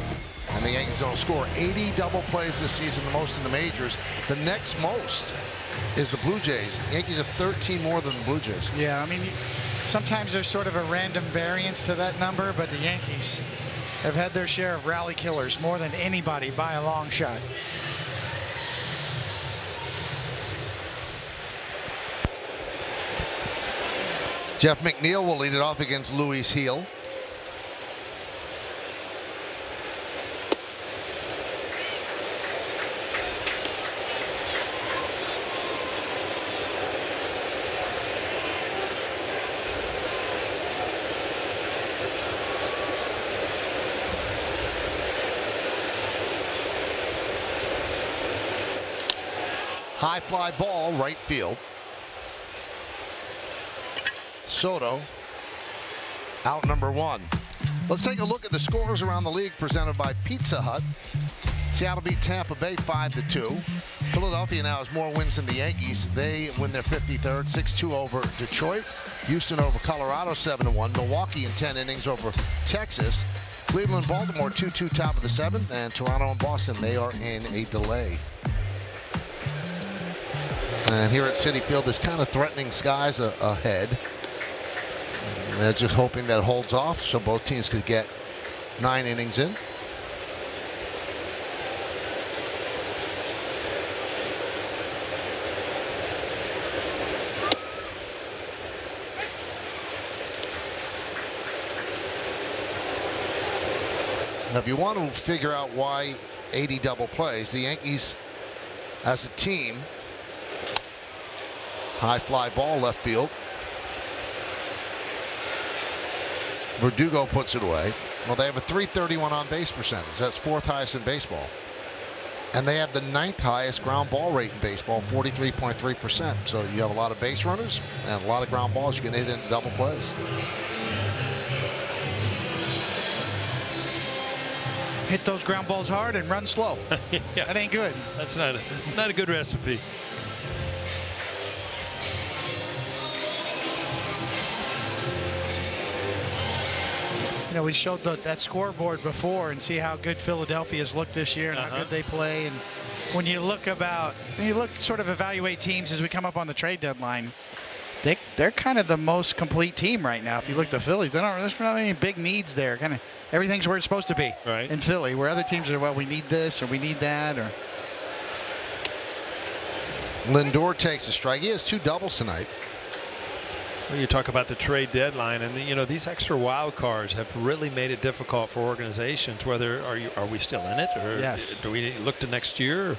And the Yankees don't score. 80 double plays this season, the most in the majors. The next most is the Blue Jays. Yankees have 13 more than the Blue Jays. Yeah, I mean, sometimes there's sort of a random variance to that number, but the Yankees have had their share of rally killers more than anybody by a long shot. Jeff McNeil will lead it off against Luis Gil. High fly ball, right field. Soto, out number 1. Let's take a look at the scores around the league presented by Pizza Hut. Seattle beat Tampa Bay 5-2. Philadelphia now has more wins than the Yankees. They win their 53rd, 6-2 over Detroit. Houston over Colorado 7-1. Milwaukee in 10 innings over Texas. Cleveland, Baltimore 2-2 top of the 7th. And Toronto and Boston, they are in a delay. And here at Citi Field, there's kind of threatening skies ahead. And they're just hoping that it holds off so both teams could get 9 innings in. Now, if you want to figure out why 80 double plays, the Yankees as a team, high fly ball left field. Verdugo puts it away. Well, they have a .331 on base percentage. That's 4th highest in baseball. And they have the 9th highest ground ball rate in baseball, 43.3%. So you have a lot of base runners and a lot of ground balls you can hit into double plays. Hit those ground balls hard and run slow. Yeah. That ain't good. That's not a good recipe. You know, we showed that scoreboard before and see how good Philadelphia's looked this year and how good they play. And when you look sort of evaluate teams as we come up on the trade deadline, they're kind of the most complete team right now. If you look at the Phillies, there's not any big needs there. Kind of everything's where it's supposed to be in Philly, where other teams are, well, we need this or we need that. Or Lindor takes a strike. He has 2 doubles tonight. Well, you talk about the trade deadline, and these extra wild cards have really made it difficult for organizations. Whether are we still in it, or do we look to next year?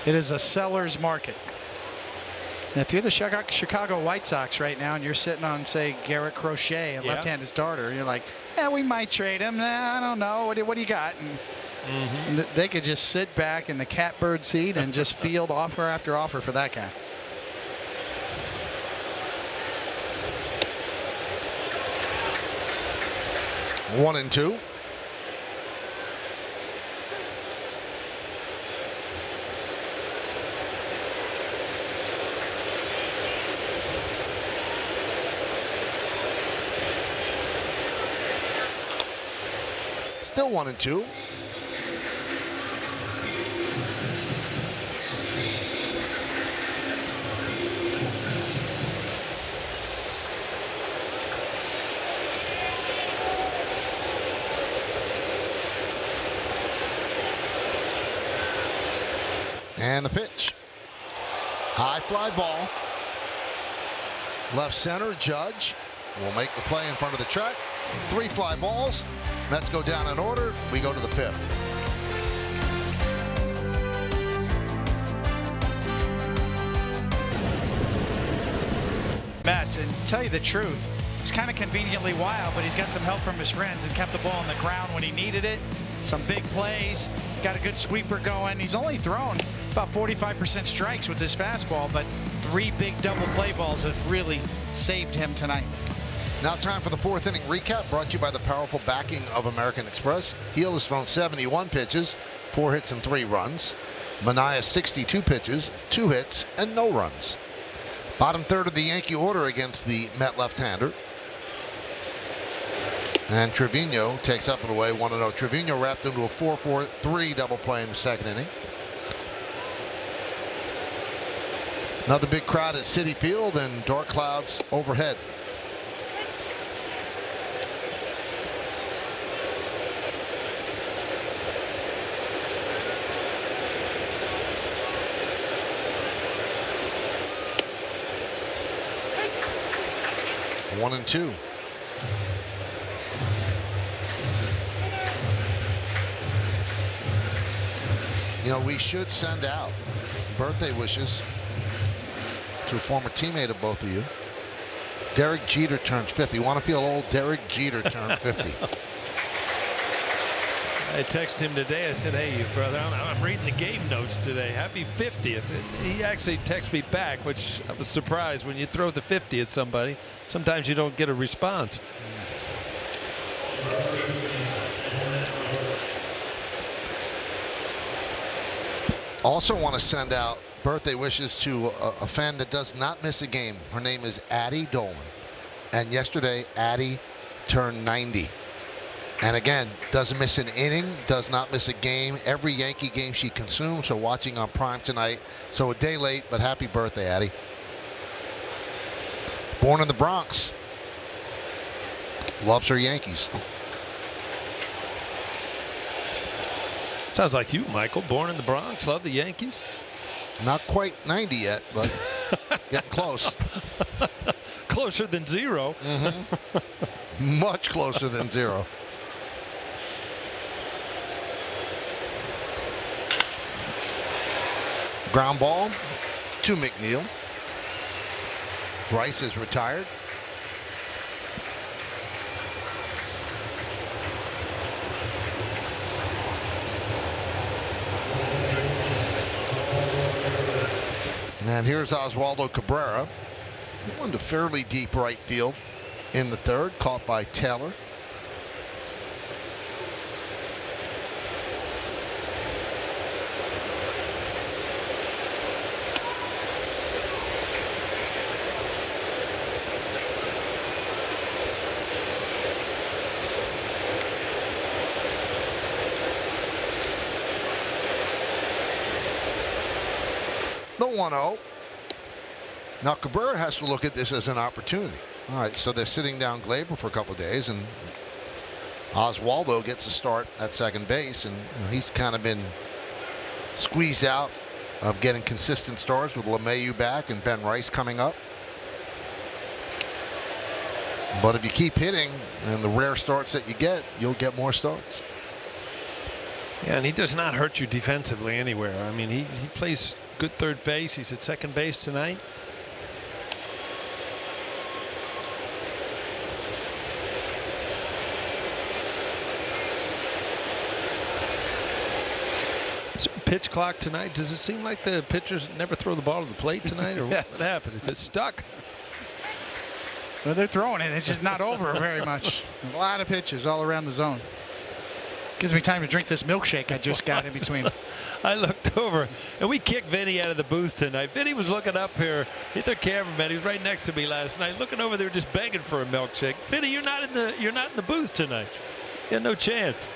It is a seller's market. And if you're the Chicago White Sox right now and you're sitting on, say, Garrett Crochet, a left-handed starter, you're like, we might trade him. Nah, I don't know. What do you got? And they could just sit back in the catbird seat and just field offer after offer for that guy. One and two. Still 1-2. And the pitch. High fly ball. Left center, Judge will make the play in front of the track. 3 fly balls. Mets go down in order. We go to the 5th. Mets, and tell you the truth, it's kind of conveniently wild, but he's got some help from his friends and kept the ball on the ground when he needed it. Some big plays, got a good sweeper going. He's only thrown about 45% strikes with his fastball, but 3 big double play balls have really saved him tonight. Now time for the 4th inning recap, brought to you by the powerful backing of American Express. Heel has thrown 71 pitches, 4 hits and 3 runs. Manaea 62 pitches, 2 hits and no runs. Bottom third of the Yankee order against the Met left-hander. And Trevino takes up and away 1-0. Trevino wrapped into a 4-4-3 double play in the 2nd inning. Another big crowd at Citi Field and dark clouds overhead. One and two. You know, we should send out birthday wishes to a former teammate of both of you. Derek Jeter turns 50. You want to feel old? Derek Jeter turned 50. I texted him today. I said, hey, brother, I'm reading the game notes today. Happy 50th. He actually texted me back, which I was surprised. When you throw the 50 at somebody, sometimes you don't get a response. Also want to send out birthday wishes to a fan that does not miss a game. Her name is Addie Dolan. And yesterday, Addie turned 90. And again, doesn't miss an inning, does not miss a game. Every Yankee game she consumes, so watching on Prime tonight. So a day late, but happy birthday, Addie. Born in the Bronx. Loves her Yankees. Sounds like you, Michael. Born in the Bronx, love the Yankees. Not quite 90 yet, but getting close. Closer than 0. Mm-hmm. Much closer than 0. Ground ball to McNeil. Rice is retired. And here's Oswaldo Cabrera. He went to fairly deep right field in the third, caught by Taylor. The 1-0. Now Cabrera has to look at this as an opportunity. All right, so they're sitting down Gleyber for a couple of days, and Oswaldo gets a start at second base, and he's kind of been squeezed out of getting consistent starts with LeMahieu back and Ben Rice coming up. But if you keep hitting and the rare starts that you get, you'll get more starts. Yeah, and he does not hurt you defensively anywhere. I mean, he plays good third base. He's at second base tonight. Is there a pitch clock tonight? Does it seem like the pitchers never throw the ball to the plate tonight, or Yes. what happened? Is it stuck? Well, they're throwing it. It's just not over very much. A lot of pitches all around the zone. Gives me time to drink this milkshake I just got in between. I looked over, and we kicked Vinny out of the booth tonight. Vinny was looking up here. He's their cameraman. He was right next to me last night, looking over there, just begging for a milkshake. Vinny, you're not in the booth tonight. You had no chance.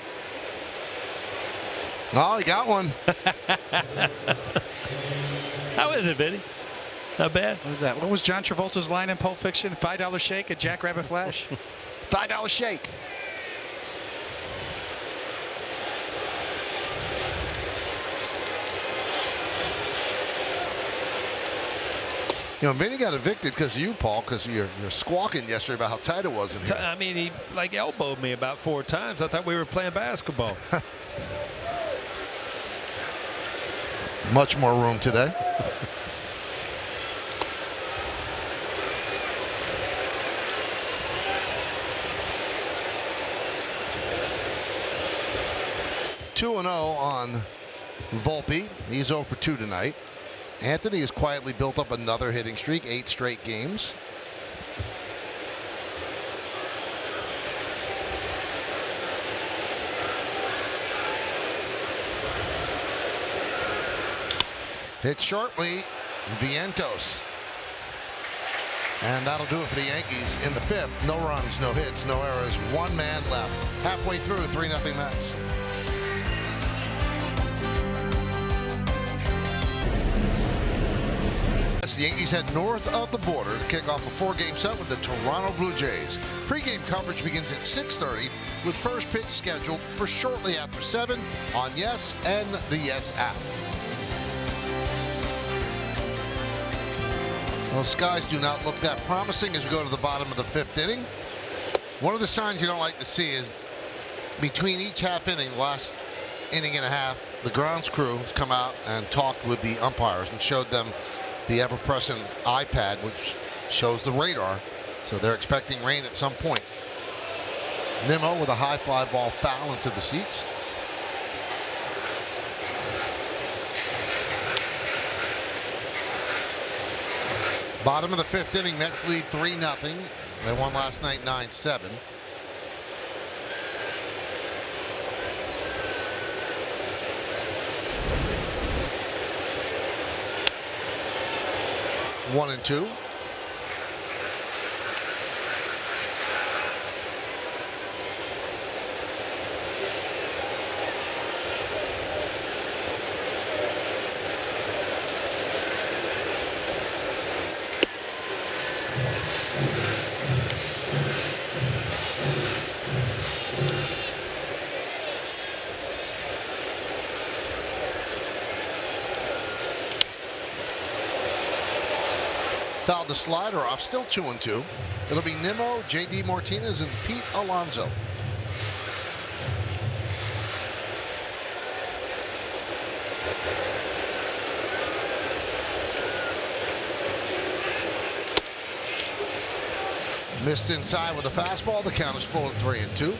Oh, he got one. How is it, Vinny? Not bad. What was that? What was John Travolta's line in Pulp Fiction? $5 shake at Jackrabbit Flash? $5 shake. You know, Vinny got evicted because of you, Paul, because you're squawking yesterday about how tight it was in here. I mean, he like elbowed me about 4 times. I thought we were playing basketball. Much more room today. Two and 0 on Volpe. He's 0 for 2 tonight. Anthony has quietly built up another hitting streak, 8 straight games. Hit sharply, Vientos. And that'll do it for the Yankees in the 5th. No runs, no hits, no errors. 1 man left. Halfway through, 3-0 Mets. The Yankees head north of the border to kick off a 4-game set with the Toronto Blue Jays. Pre-game coverage begins at 6:30 with first pitch scheduled for shortly after 7 on Yes and the Yes app. Well, skies do not look that promising as we go to the bottom of the 5th inning. One of the signs you don't like to see is between each half inning, last inning and a half, the grounds crew has come out and talked with the umpires and showed them the ever-present iPad, which shows the radar. So they're expecting rain at some point. Nimmo with a high fly ball foul into the seats. Bottom of the 5th inning, Mets lead 3-0. They won last night 9-7. One and 2. Fouled the slider off, still 2 and 2. It'll be Nimmo, J.D. Martinez, and Pete Alonso. Missed inside with a fastball. The count is full at 3-2.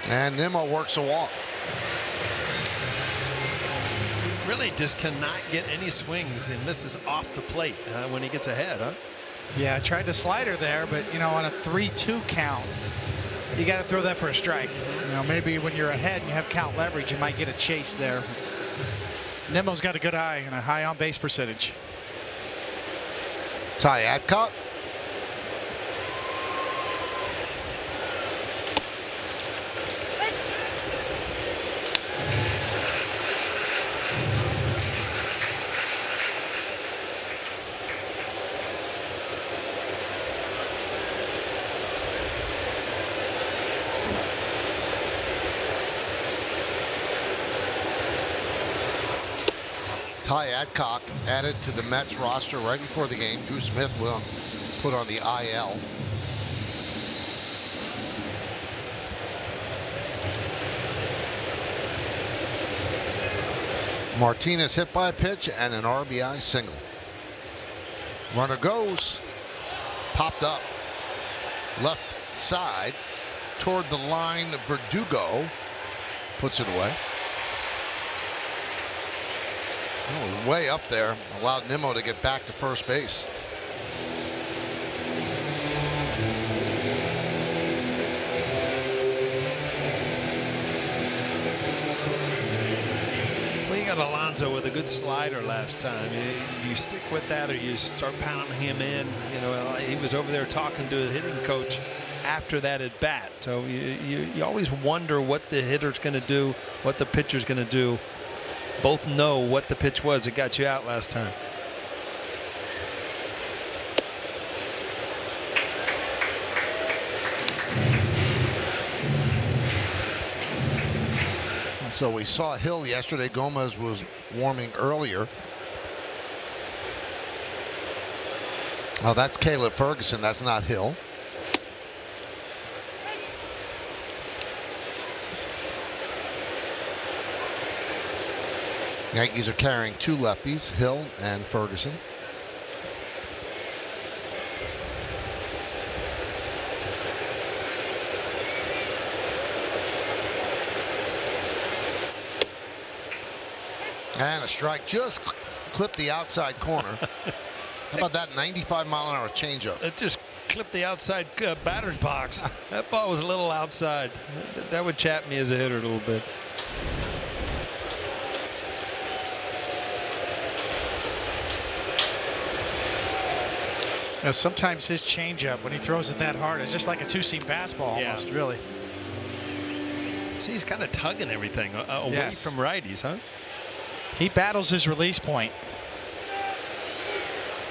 And Nimmo works a walk. Really just cannot get any swings and misses off the plate when he gets ahead, huh? Yeah, I tried the slider there, but on a 3-2 count, you got to throw that for a strike. Maybe when you're ahead and you have count leverage, you might get a chase there. Nimmo's got a good eye and a high on base percentage. Ty Adcock. Ty Adcock added to the Mets roster right before the game. Drew Smith will put on the IL. Martinez hit by a pitch and an RBI single. Runner goes. Popped up. Left side toward the line. Verdugo puts it away. Oh, way up there, allowed Nimmo to get back to first base. Well, you got Alonso with a good slider last time. You stick with that or you start pounding him in. He was over there talking to his hitting coach after that at bat. So you always wonder what the hitter's going to do, what the pitcher's going to do. Both know what the pitch was that got you out last time. So we saw Hill yesterday. Gomez was warming earlier. Oh, that's Caleb Ferguson. That's not Hill. Yankees are carrying two lefties, Hill and Ferguson. And a strike, just clipped the outside corner. How about that 95-mile-an-hour changeup? It just clipped the outside batter's box. That ball was a little outside. That would chap me as a hitter a little bit. Sometimes his changeup, when he throws it that hard, it's just like a two-seam fastball almost, really. See, he's kind of tugging everything away from righties, huh? He battles his release point.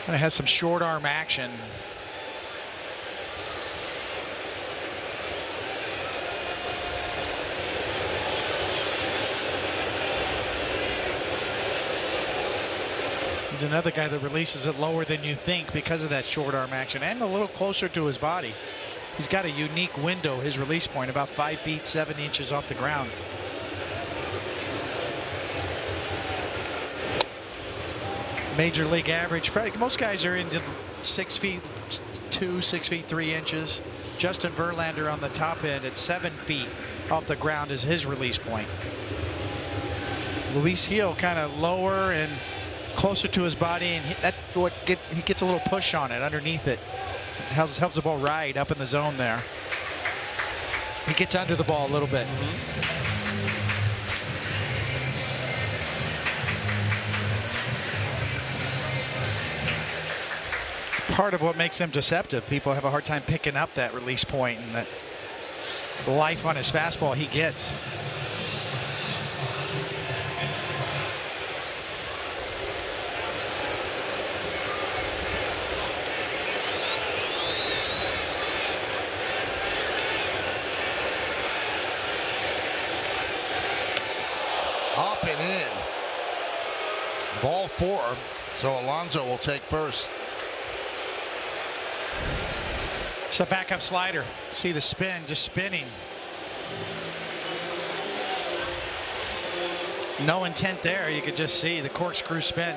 And it has some short arm action. He's another guy that releases it lower than you think because of that short arm action and a little closer to his body. He's got a unique window, his release point, about 5 feet 7 inches off the ground. Major league average, probably most guys are into 6 feet 2, 6 feet 3 inches. Justin Verlander on the top end at 7 feet off the ground is his release point. Luis Gil kind of lower and closer to his body, and that's what he gets a little push on it underneath it. Helps the ball ride up in the zone there. He gets under the ball a little bit. It's part of what makes him deceptive. People have a hard time picking up that release point and that life on his fastball he gets. Up and in. Ball 4. So Alonso will take first. It's a backup slider. See the spin, just spinning. No intent there. You could just see the corkscrew spin.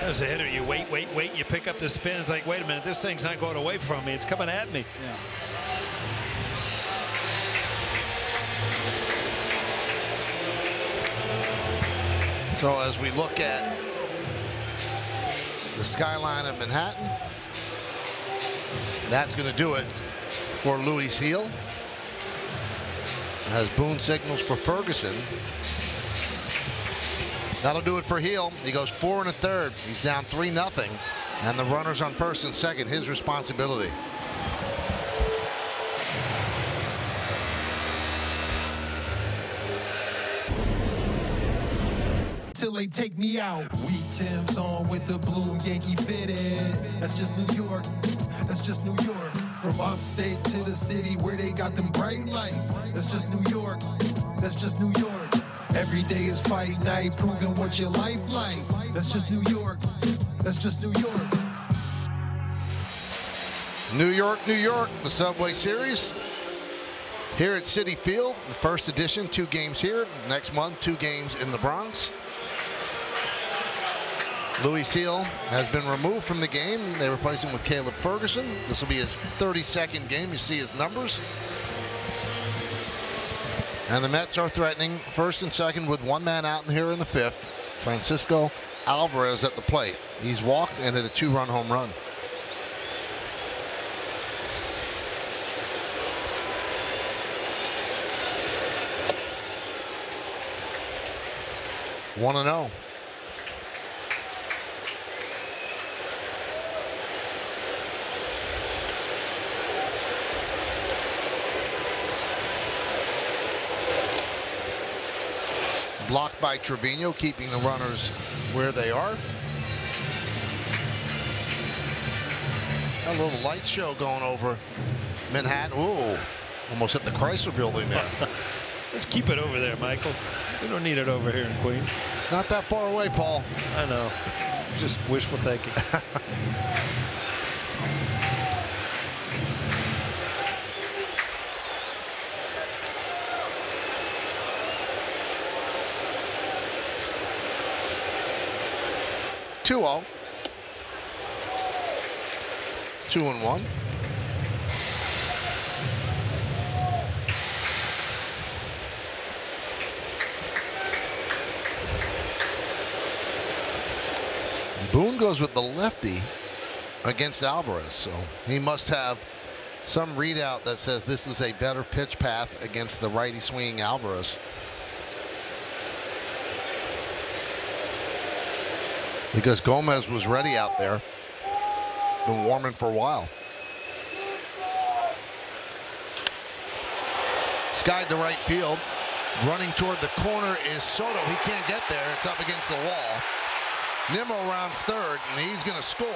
As a hitter, you wait, you pick up the spin. It's like, wait a minute, this thing's not going away from me. It's coming at me. Yeah. So as we look at the skyline of Manhattan, that's going to do it for Luis Heel. As Boone signals for Ferguson. That'll do it for Heel. He goes 4 1/3. He's down 3-0. And the runners on first and second, his responsibility. Till they take me out. Wheat Tim's on with the blue Yankee fitted. That's just New York. That's just New York. From upstate to the city where they got them bright lights. That's just New York. That's just New York. Every day is fight night, proving what your life like. That's just New York. That's just New York. New York, New York, the Subway Series. Here at Citi Field, the first edition, 2 games here. Next month, 2 games in the Bronx. Luis Heel has been removed from the game. They replace him with Caleb Ferguson. This will be his 32nd game. You see his numbers. And the Mets are threatening first and second with 1 man out here in the 5th. Francisco Alvarez at the plate. He's walked and hit a 2-run home run. One and 0. Blocked by Trevino, keeping the runners where they are. A little light show going over Manhattan. Ooh, almost hit the Chrysler Building there. Let's keep it over there, Michael. We don't need it over here in Queens. Not that far away, Paul. I know. Just wishful thinking. 2-0. 2-1. Boone goes with the lefty against Alvarez, so he must have some readout that says this is a better pitch path against the righty swinging Alvarez. Because Gomez was ready out there. Been warming for a while. Skied to right field. Running toward the corner is Soto. He can't get there. It's up against the wall. Nimmo rounds third, and he's going to score.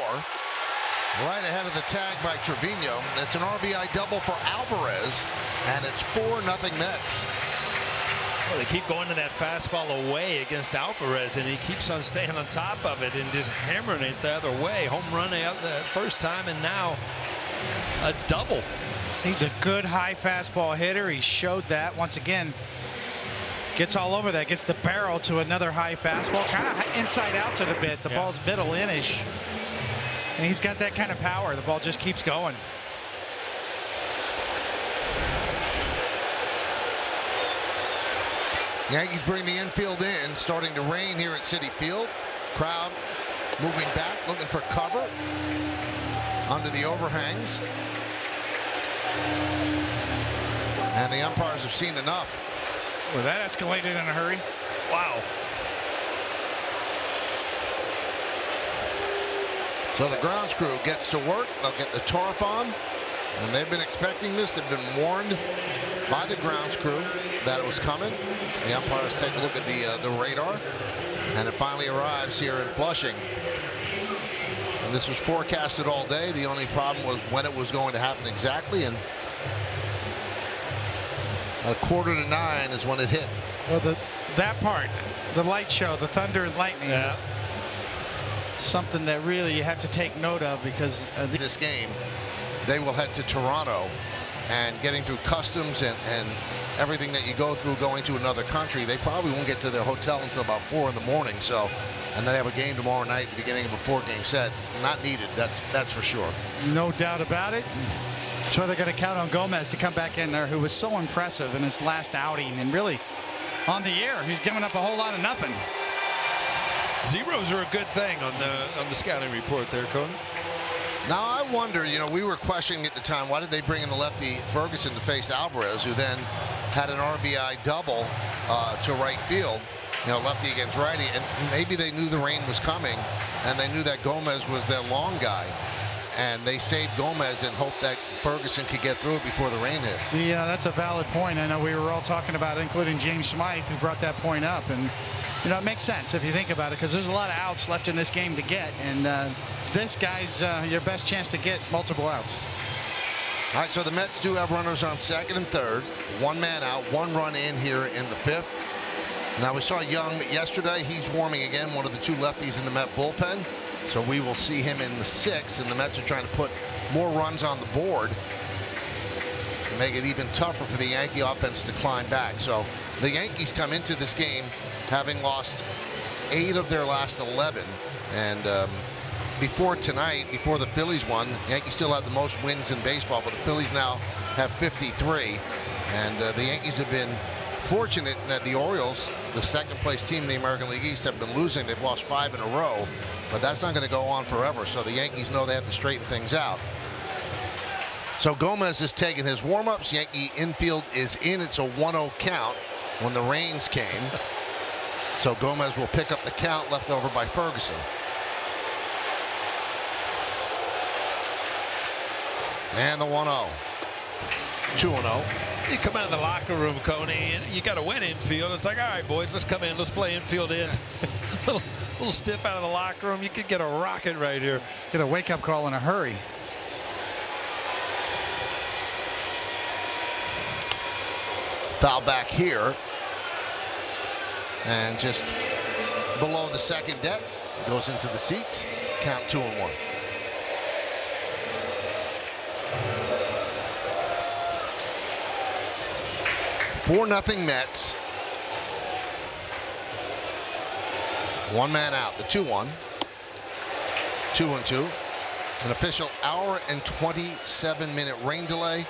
Right ahead of the tag by Trevino. It's an RBI double for Alvarez, and it's 4-0 Mets. Well, they keep going to that fastball away against Alvarez, and he keeps on staying on top of it and just hammering it the other way. Home run out the first time, and now a double. He's a good high fastball hitter. He showed that once again. Gets all over that, gets the barrel to another high fastball, kind of inside outs it a bit. The ball's middle-in-ish. And he's got that kind of power. The ball just keeps going. Yankees bring the infield in, starting to rain here at Citi Field. Crowd moving back, looking for cover under the overhangs. And the umpires have seen enough. Well, that escalated in a hurry. Wow. So the grounds crew gets to work. They'll get the tarp on. And they've been expecting this. They've been warned by the grounds crew that it was coming. The umpires take a look at the radar. And it finally arrives here in Flushing. And this was forecasted all day. The only problem was when it was going to happen exactly. And at 8:45 is when it hit. Well, that part, the light show, the thunder and lightning, is something that really you have to take note of, because this game, they will head to Toronto, and getting through customs and everything that you go through going to another country, they probably won't get to their hotel until about 4 in the morning. So, and then have a game tomorrow night at the beginning of a 4-game set. Not needed, that's for sure. No doubt about it. So they're going to count on Gomez to come back in there, who was so impressive in his last outing, and really on the air, he's giving up a whole lot of nothing. Zeros are a good thing on the scouting report there, Cody. Now I wonder, we were questioning at the time, why did they bring in the lefty Ferguson to face Alvarez, who then had an RBI double to right field, lefty against righty, and maybe they knew the rain was coming, and they knew that Gomez was their long guy, and they saved Gomez and hoped that Ferguson could get through it before the rain hit. Yeah, that's a valid point. I know we were all talking about it, including James Smythe, who brought that point up, and it makes sense if you think about it, because there's a lot of outs left in this game to get, and this guy's your best chance to get multiple outs. All right, so the Mets do have runners on second and third. 1 man out, 1 run in here in the 5th. Now we saw Young yesterday. He's warming again, one of the 2 lefties in the Met bullpen. So we will see him in the 6th, and the Mets are trying to put more runs on the board to make it even tougher for the Yankee offense to climb back. So the Yankees come into this game having lost 8 of their last 11, and before tonight, before the Phillies won, the Yankees still have the most wins in baseball, but the Phillies now have 53, and the Yankees have been fortunate in that the Orioles, the second-place team in the American League East, have been losing. They've lost 5 in a row, but that's not going to go on forever, so the Yankees know they have to straighten things out. So Gomez is taking his warm-ups. Yankee infield is in. It's a 1-0 count when the rains came. So Gomez will pick up the count left over by Ferguson. And the 1-0. 2-0. You come out of the locker room, Coney, and you got to win infield. It's like, all right, boys, let's come in. Let's play infield in. little stiff out of the locker room. You could get a rocket right here. Get a wake-up call in a hurry. Foul back here. And just below the second deck. Goes into the seats. Count 2-1. Four nothing Mets. 1 man out. The 2-1. 2-2. An official hour and 27-minute rain delay.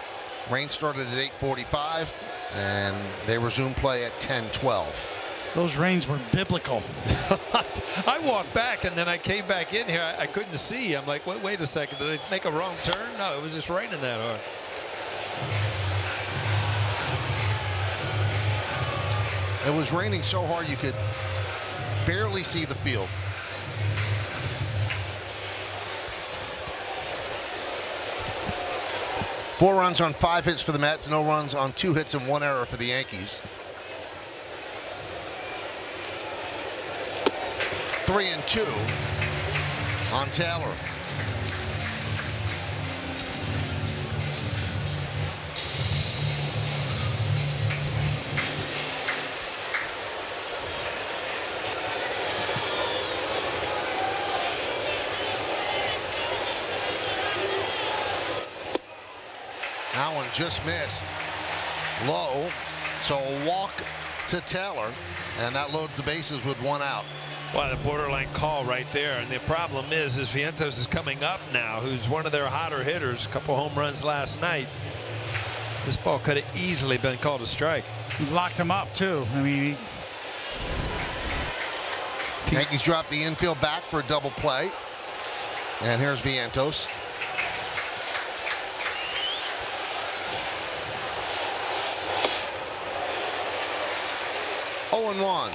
Rain started at 8:45, and they resumed play at 10:12. Those rains were biblical. I walked back, and then I came back in here. I couldn't see. I'm like, wait a second. Did I make a wrong turn? No, it was just raining that hard. It was raining so hard you could barely see the field. Four runs on 5 hits for the Mets. No runs on 2 hits and 1 error for the Yankees. 3-2 on Taylor. That one just missed. Low. So a walk to Taylor, and that loads the bases with 1 out. Well, the borderline call right there. And the problem is Vientos is coming up now, who's one of their hotter hitters. A couple home runs last night. This ball could have easily been called a strike. He locked him up, too. I mean, Yankees drop the infield back for a double play. And here's Vientos. Oh, and 1.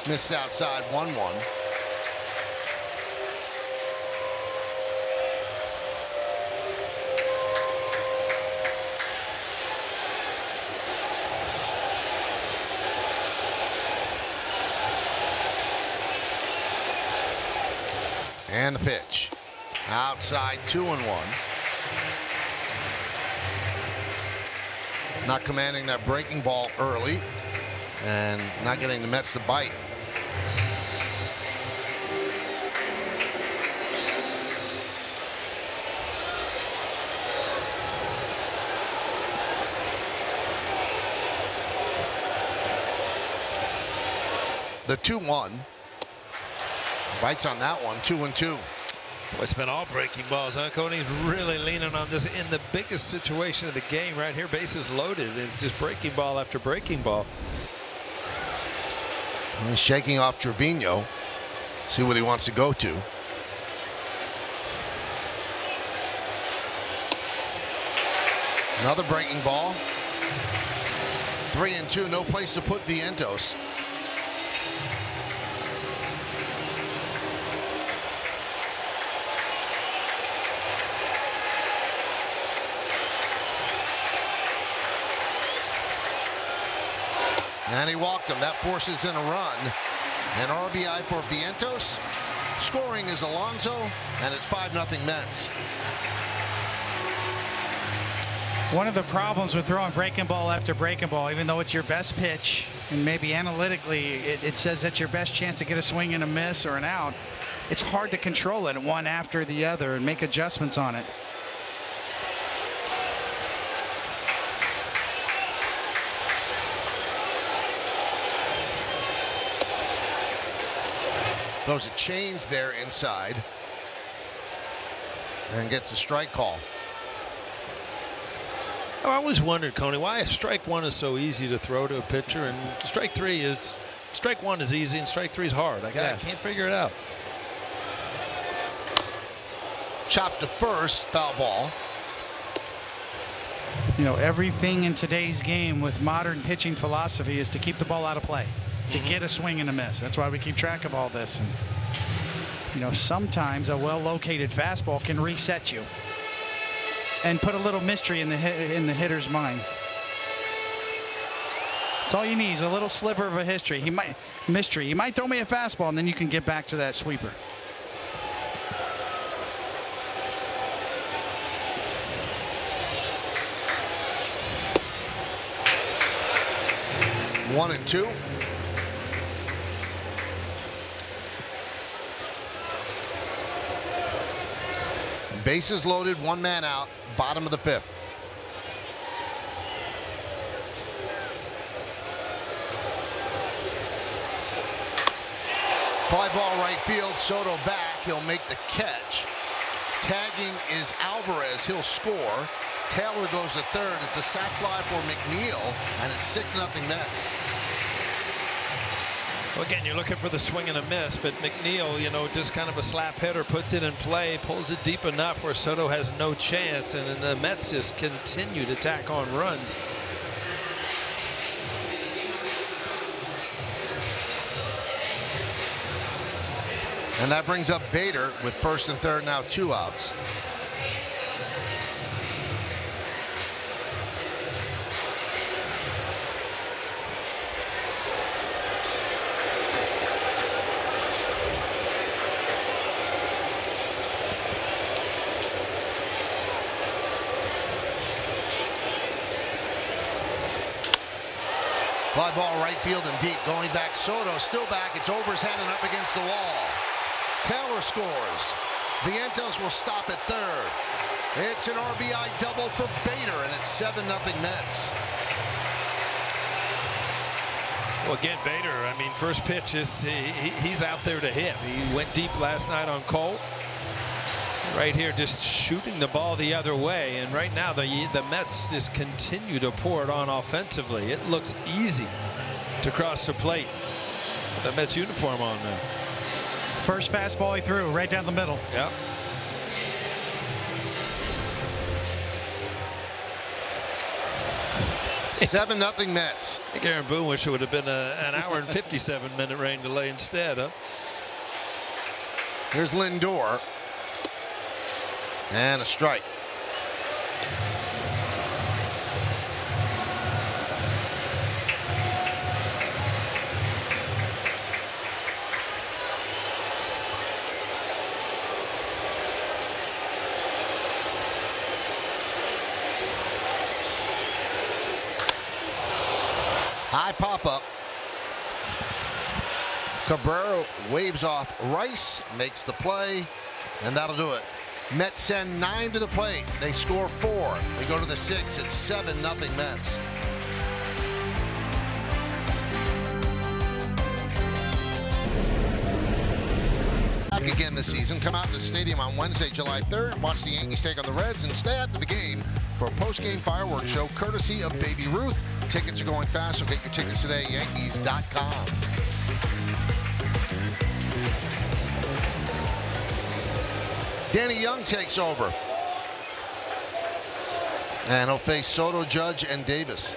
Missed outside 1-1. And the pitch. Outside 2-1. not commanding that breaking ball early and not getting the Mets to bite. The 2-1. Bites on that one, 2-2. Well, it's been all breaking balls, huh? Coney's really leaning on this in the biggest situation of the game right here. Bases loaded. It's just breaking ball after breaking ball. He's shaking off Trevino. See what he wants to go to. Another breaking ball. 3-2. No place to put Vientos. And he walked him. That forces in a run. An RBI for Vientos. Scoring is Alonso, and it's 5-0 Mets. One of the problems with throwing breaking ball after breaking ball, even though it's your best pitch, and maybe analytically it says that's your best chance to get a swing and a miss or an out, it's hard to control it one after the other and make adjustments on it. Throws a change there inside and gets a strike call. I always wondered, Coney, why strike one is so easy to throw to a pitcher and strike one is easy and strike three is hard. I can't figure it out. Chopped to first, foul ball. You know, everything in today's game with modern pitching philosophy is to keep the ball out of play, to get a swing and a miss. That's why we keep track of all this. And, you know, sometimes a well-located fastball can reset you and put a little mystery in the hitter's mind. That's all you need is a little sliver of a mystery. He might throw me a fastball, and then you can get back to that sweeper. One and two. Bases loaded, one man out, bottom of the fifth. Fly ball right field, Soto back, he'll make the catch. Tagging is Alvarez, he'll score. Taylor goes to third, it's a sac fly for McNeil, and it's 6-0 Mets. Well, again, you're looking for the swing and a miss, but McNeil, you know, just kind of a slap hitter, puts it in play, pulls it deep enough where Soto has no chance, and then the Mets just continue to tack on runs. And that brings up Bader with first and third, now 2 outs. Fly ball right field and deep, going back. Soto still back. It's over his head and up against the wall. Taylor scores. Vientos will stop at third. It's an RBI double for Bader, and it's 7-0 Mets. Well, again, Bader, I mean, first pitch is he's out there to hit. He went deep last night on Cole. Right here, just shooting the ball the other way, and right now the Mets just continue to pour it on offensively. It looks easy to cross the plate. The Mets uniform on now. First fastball he threw right down the middle. Yep. Seven 7-0 Mets. I think Aaron Boone wish it would have been an hour and 57-minute rain delay instead, huh? Here's Lindor. And a strike. High pop-up. Cabrera waves off Rice, makes the play, and that'll do it. Mets send 9 to the plate. They score 4. We go to the 6th. It's 7-0 Mets. Back again this season. Come out to the stadium on Wednesday, July 3rd. Watch the Yankees take on the Reds and stay after the game for a post-game fireworks show courtesy of Baby Ruth. Tickets are going fast, so get your tickets today, Yankees.com. Danny Young takes over. And he'll face Soto, Judge, and Davis.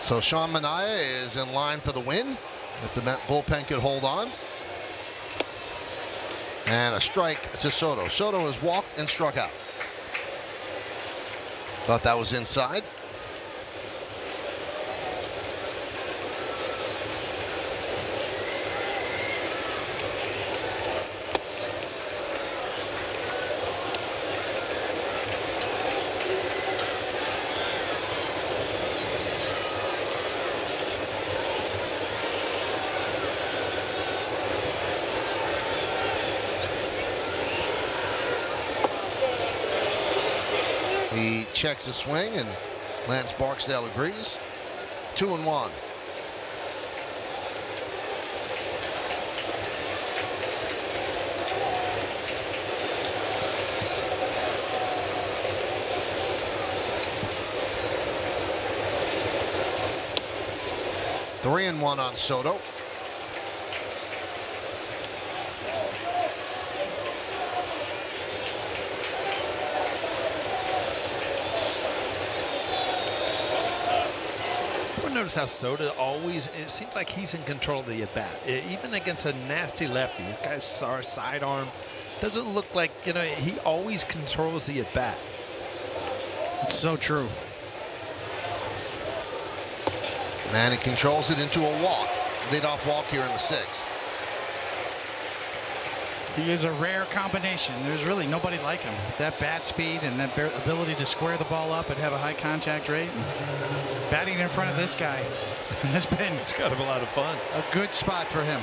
So Sean Manaea is in line for the win. If the bullpen could hold on. And a strike to Soto. Soto has walked and struck out. Thought that was inside. He checks the swing, and Lance Barksdale agrees. 2-1. Three and one on Soto. Notice how Soto always, it seems like he's in control of the at-bat. Even against a nasty lefty, this guy's sidearm doesn't look like, you know, he always controls the at-bat. It's so true. And he controls it into a walk. Leadoff walk here in the 6th. He is a rare combination. There's really nobody like him. That bat speed and that ability to square the ball up and have a high contact rate. Batting in front of this guy has been, it's got to be a lot of fun. A good spot for him.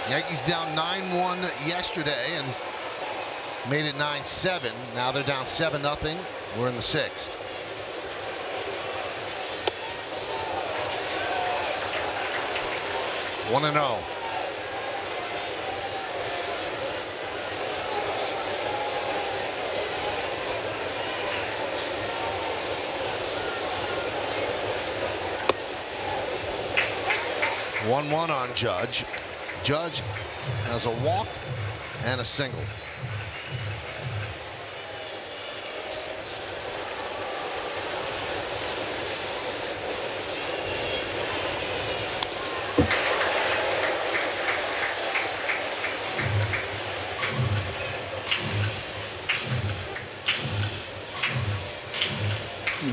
Yankees down 9-1 yesterday and made it 9-7. Now they're down 7-0. We're in the 6th. One and 0. One on Judge. Judge has a walk and a single.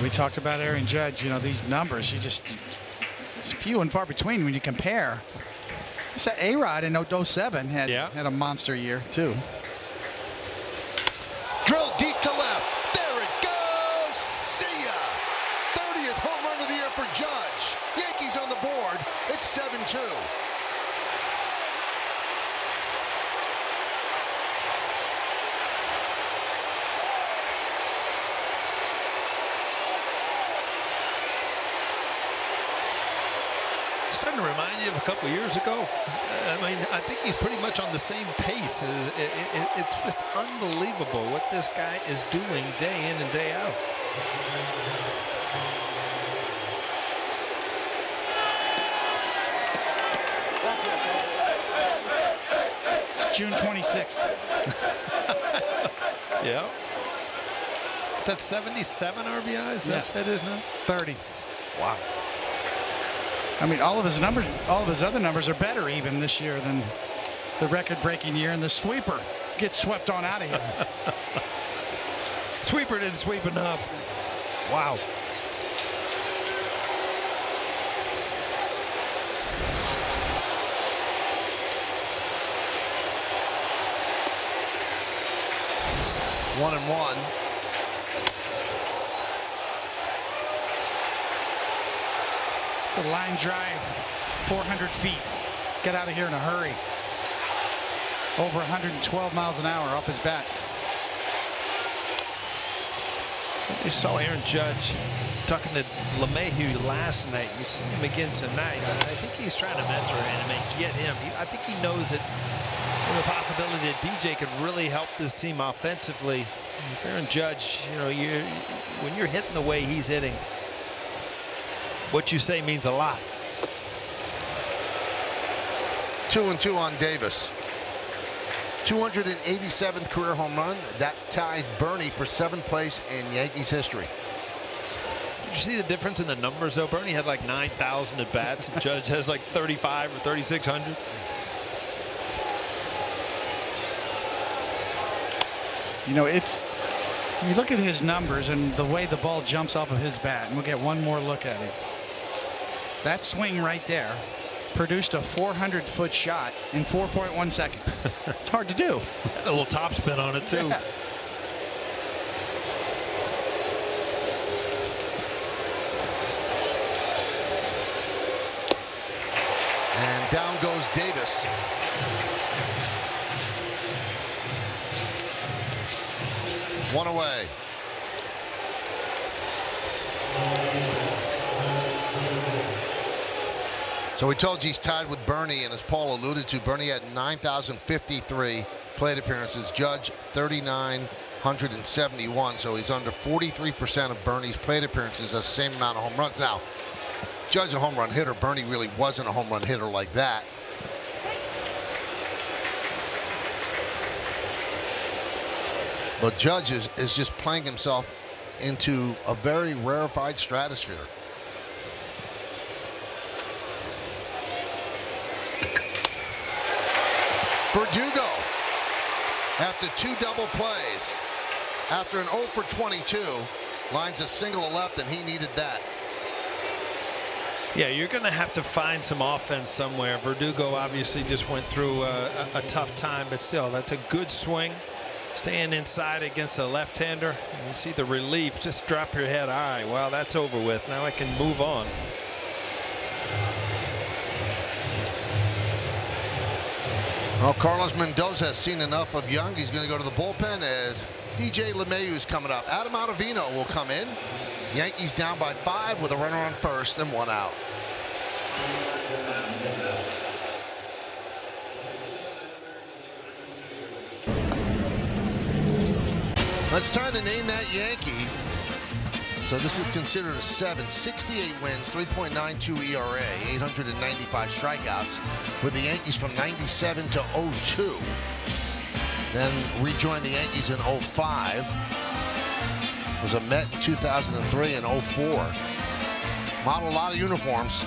We talked about Aaron Judge. You know, these numbers, it's few and far between when you compare. It's that A-Rod in 07 had a monster year too. Drilled deep to left. There it goes. See ya. 30th home run of the year for Judge. Yankees on the board. It's 7-2. Starting to remind you of a couple years ago. I mean, I think he's pretty much on the same pace. It's just unbelievable what this guy is doing day in and day out. It's June 26th. Yeah. That's 77 RBIs. Yeah. That is now 30. Wow. I mean, all of his numbers, all of his other numbers are better even this year than the record-breaking year. And the sweeper gets swept on out of here. Sweeper didn't sweep enough. Wow. A line drive, 400 feet. Get out of here in a hurry. Over 112 miles an hour off his bat. You saw Aaron Judge talking to LeMahieu last night. You see him again tonight. I think he's trying to mentor him and get him. I think he knows that there's a possibility that DJ could really help this team offensively. If Aaron Judge, when you're hitting the way he's hitting, what you say means a lot. 2-2 on Davis. 287th career home run. That ties Bernie for 7th place in Yankees history. Did you see the difference in the numbers, though? Bernie had like 9,000 at bats. And Judge has like 35 or 3,600. You look at his numbers and the way the ball jumps off of his bat, and we'll get one more look at it. That swing right there produced a 400-foot shot in 4.1 seconds. It's hard to do. Had a little top spin on it, too. Yeah. And down goes Davis. One away. So we told you he's tied with Bernie, and as Paul alluded to, Bernie had 9,053 plate appearances. Judge 3,971. So he's under 43% of Bernie's plate appearances. That's the same amount of home runs. Now, Judge a home run hitter. Bernie really wasn't a home run hitter like that. But Judge is just playing himself into a very rarefied stratosphere. Verdugo, after 2 double plays, after an 0 for 22, lines a single to left, and he needed that. Yeah, you're going to have to find some offense somewhere. Verdugo obviously just went through a tough time, but still, that's a good swing. Staying inside against a left-hander. And you see the relief. Just drop your head. All right, well, that's over with. Now I can move on. Well, Carlos Mendoza has seen enough of Young. He's going to go to the bullpen as DJ LeMahieu is coming up. Adam Ottavino will come in. Yankees down by 5 with a runner on first and 1 out. It's time to name that Yankee. So this is considered a 7. 68 wins, 3.92 ERA, 895 strikeouts with the Yankees from 97 to 02. Then rejoined the Yankees in 05. Was a Met in 2003 and 04. Modeled a lot of uniforms.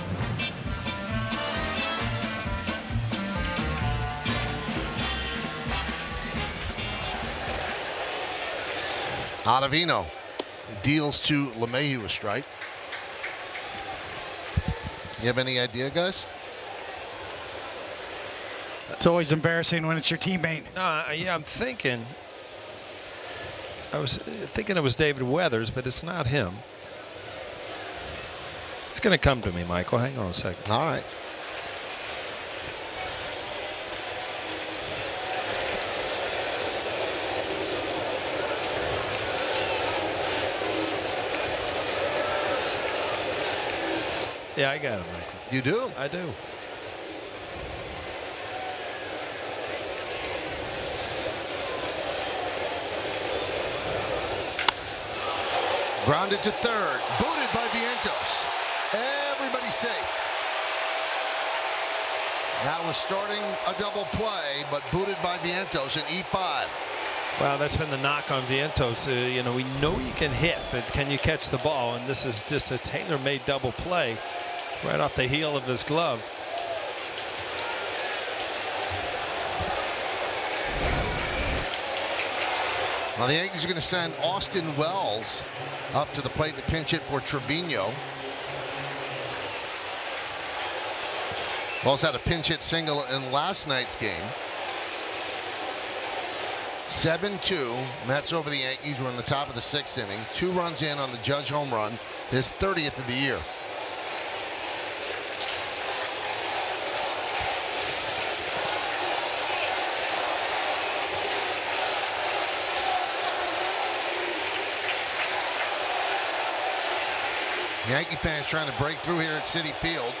Ottavino deals to LeMahieu a strike. You have any idea, guys? It's always embarrassing when it's your teammate. Yeah, I'm thinking. I was thinking it was David Weathers, but it's not him. It's going to come to me, Michael. Hang on a second. All right. Yeah, I got it, Michael. You do? I do. Grounded to third. Booted by Vientos. Everybody safe. That was starting a double play, but booted by Vientos in E5. Well, that's been the knock on Vientos. We know you can hit, but can you catch the ball? And this is just a tailor-made double play right off the heel of his glove. Now the Yankees are going to send Austin Wells up to the plate to pinch hit for Trevino. Wells had a pinch hit single in last night's game. 7-2. Mets over the Yankees. We're in the top of the 6th inning. 2 runs in on the Judge home run. His 30th of the year. Yankee fans trying to break through here at Citi Field.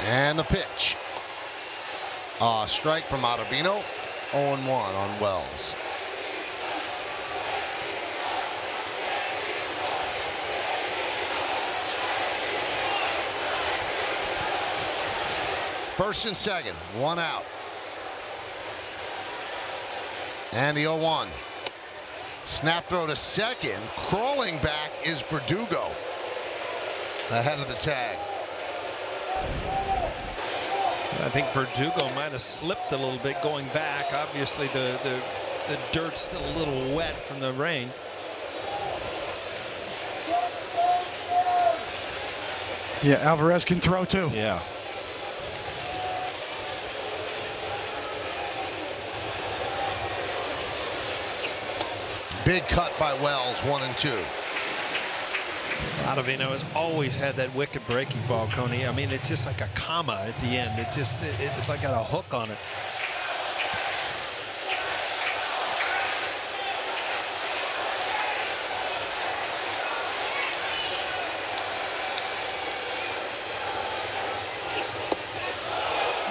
And the pitch. Strike from Ottavino. 0-1 on Wells. First and second, one out. And the 0-1. Snap throw to second. Crawling back is Verdugo. Ahead of the tag. I think Verdugo might have slipped a little bit going back. Obviously, the dirt's still a little wet from the rain. Yeah, Alvarez can throw too. Yeah. Big cut by Wells, 1-2. Ottavino has always had that wicked breaking ball, Coney. I mean, it's just like a comma at the end. It's like got a hook on it.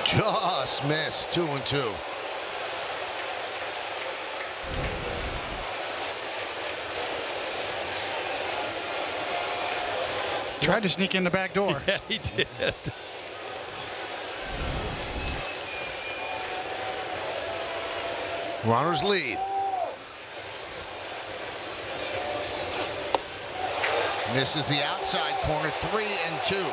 Just missed, 2-2. Tried to sneak in the back door. Yeah, he did. Runners lead. Misses the outside corner, 3-2.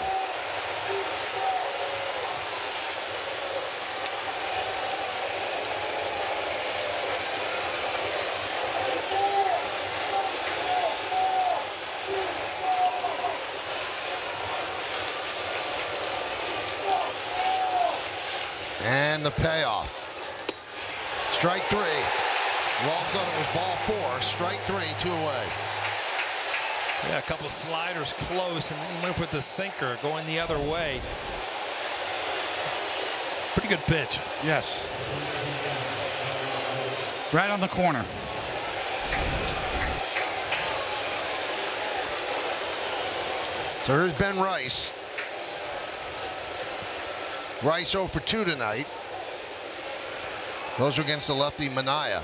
And the payoff. Strike three. Wells thought it was ball 4. Strike 3, 2 away. Yeah, a couple sliders close and then went with the sinker going the other way. Pretty good pitch. Yes. Right on the corner. So here's Ben Rice. Rice 0 for 2 tonight. Those are against the lefty Manaea.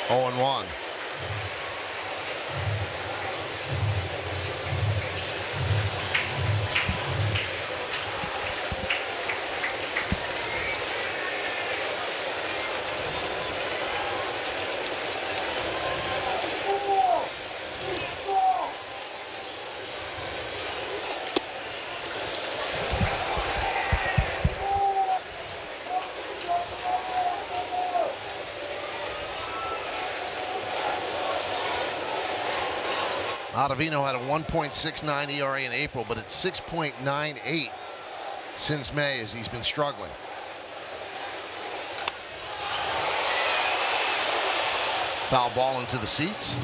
0-1. Ottavino had a 1.69 ERA in April, but it's 6.98 since May as he's been struggling. Foul ball into the seats.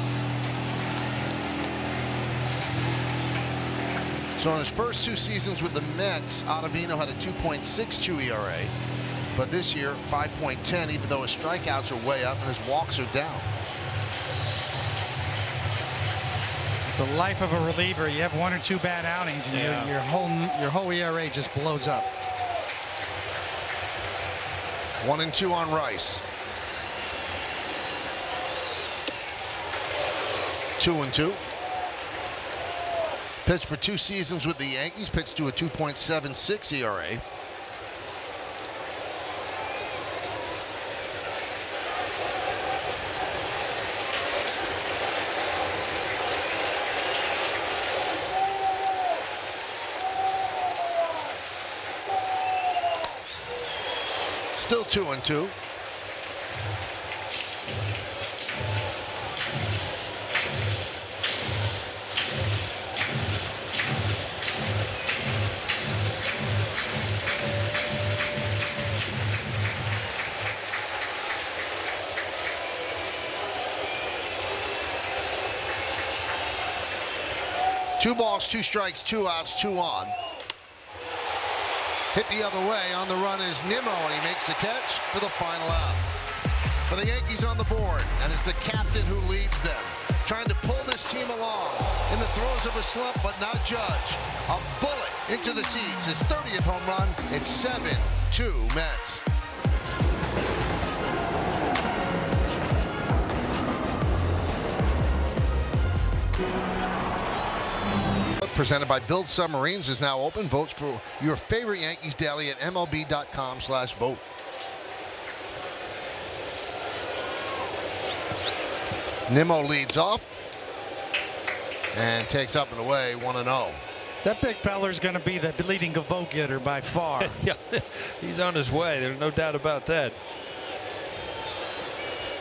So in his first 2 seasons with the Mets, Ottavino had a 2.62 ERA, but this year 5.10, even though his strikeouts are way up and his walks are down. The life of a reliever. You have 1 or 2 bad outings, and your whole ERA just blows up. 1-2 on Rice. 2-2. Pitched for 2 seasons with the Yankees. Pitched to a 2.76 ERA. Still 2-2. 2 balls, 2 strikes, 2 outs, 2 on. Hit the other way. On the run is Nimmo, and he makes the catch for the final out. For the Yankees on the board, and it's the captain who leads them, trying to pull this team along in the throes of a slump, but not Judge. A bullet into the seats. His 30th home run. It's 7-2 Mets. Presented by Build Submarines is now open. Votes for your favorite Yankees daily at MLB.com/vote. Nimmo leads off and takes up and away 1-0. That big feller's going to be the leading vote getter by far. Yeah, he's on his way. There's no doubt about that.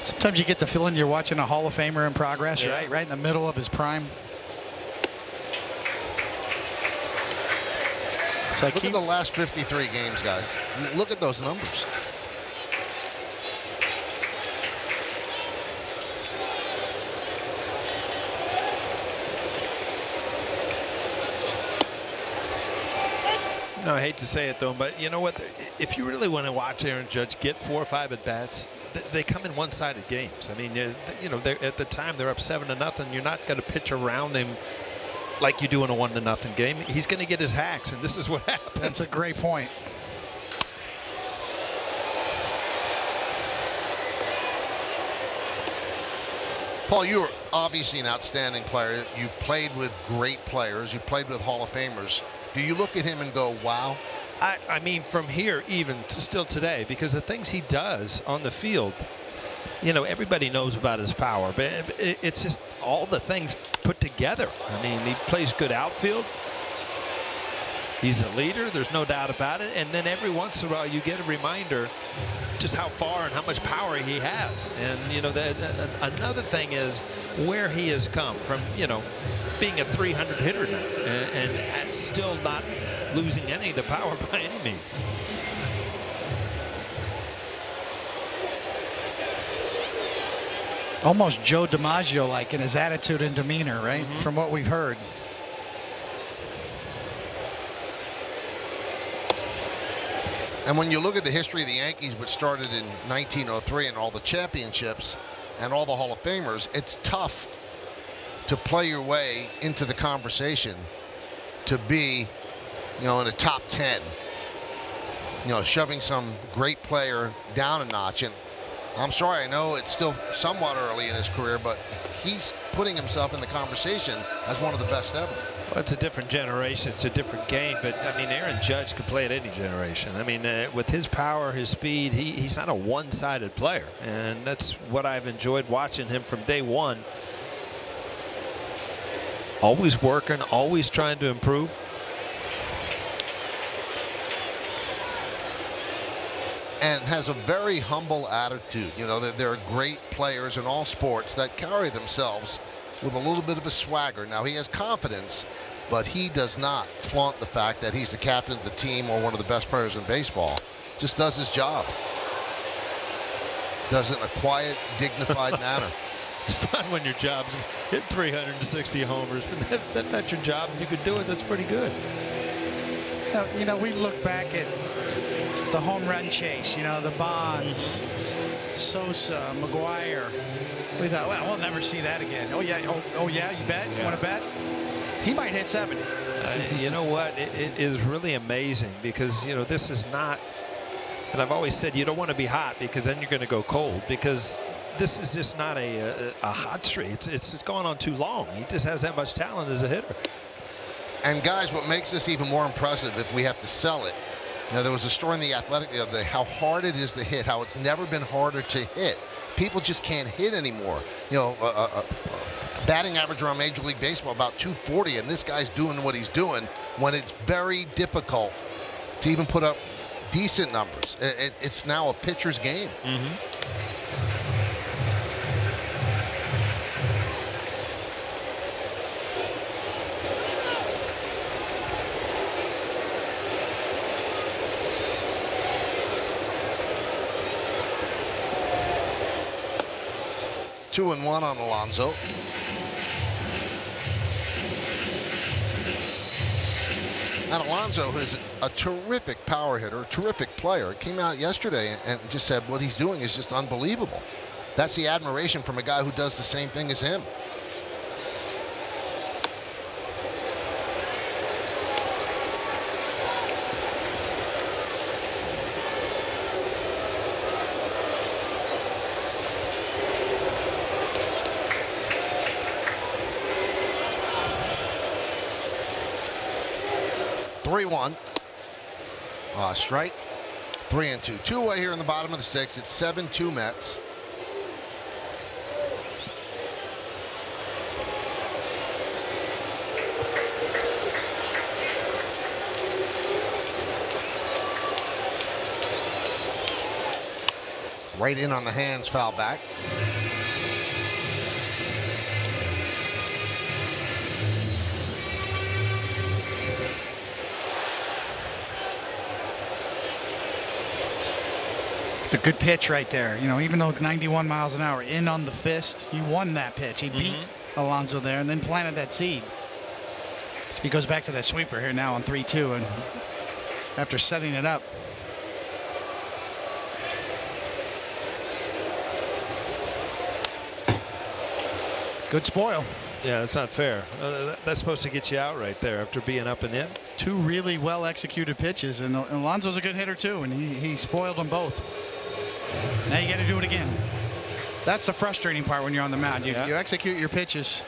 Sometimes you get the feeling you're watching a Hall of Famer in progress, Yeah. right in the middle of his prime. It's like Look at the last 53 games, guys. Look at those numbers. No, I hate to say it, though, but you know what? If you really want to watch Aaron Judge get 4 or 5 at-bats, they come in one-sided games. I mean, you know, at the time they're up 7-0. You're not going to pitch around him like you do in a 1-0 game. He's going to get his hacks, and this is what happens. That's a great point. Paul, you are obviously an outstanding player. You played with great players. You played with Hall of Famers. Do you look at him and go, wow? I mean, from here even to still today, because the things he does on the field, you know, everybody knows about his power, but it's just all the things put together. I mean, he plays good outfield. He's a leader. There's no doubt about it. And then every once in a while you get a reminder just how far and how much power he has. And, you know, another thing is where he has come from, you know, being a 300 hitter now and still not losing any of the power by any means. Almost Joe DiMaggio-like in his attitude and demeanor, right? From what we've heard. And when you look at the history of the Yankees, which started in 1903 and all the championships and all the Hall of Famers, it's tough to play your way into the conversation to be, you know, in the top 10. You know, shoving some great player down a notch. And I'm sorry, I know it's still somewhat early in his career, but he's putting himself in the conversation as one of the best ever. Well, it's a different generation. It's a different game. But, I mean, Aaron Judge could play at any generation. I mean, with his power, his speed, he's not a one-sided player. And that's what I've enjoyed watching him from day one. Always working, always trying to improve. And has a very humble attitude. You know, there are great players in all sports that carry themselves with a little bit of a swagger. Now, he has confidence, but he does not flaunt the fact that he's the captain of the team or one of the best players in baseball. Just does his job. Does it in a quiet, dignified manner. It's fun when your job's hit 360 homers. That's not your job. If you could do it, that's pretty good. You know, we look back at the home run chase, you know, the Bonds, Sosa, McGuire. We thought, well, we'll never see that again. Oh, yeah. Oh yeah, you bet? You want to bet? He might hit 70. You know what? It is really amazing because, you know, this is not, and I've always said you don't want to be hot because then you're going to go cold, because this is just not a hot streak. It's gone on too long. He just has that much talent as a hitter. And, guys, what makes this even more impressive if we have to sell it, you know, there was a story in The Athletic the other day how hard it is to hit, how it's never been harder to hit. People just can't hit anymore. You know, batting average around Major League Baseball about 240, and this guy's doing what he's doing when it's very difficult to even put up decent numbers. It's now a pitcher's game. Mm-hmm. 2-1 on Alonso. And Alonso is a terrific power hitter, a terrific player. Came out yesterday and just said what he's doing is just unbelievable. That's the admiration from a guy who does the same thing as him. Strike. 3-2. Two-away here in the bottom of the sixth. It's 7-2 Mets. Right in on the hands, foul back. The good pitch right there. You know, even though it's 91 miles an hour in on the fist, he won that pitch. He beat Alonso there and then planted that seed. So he goes back to that sweeper here now on 3-2, and after setting it up. Good spoil. Yeah, that's not fair. That's supposed to get you out right there after being up and in. Two really well executed pitches, and Alonso's a good hitter too, and he spoiled them both. Now you got to do it again. That's the frustrating part when you're on the mound. You execute your pitches.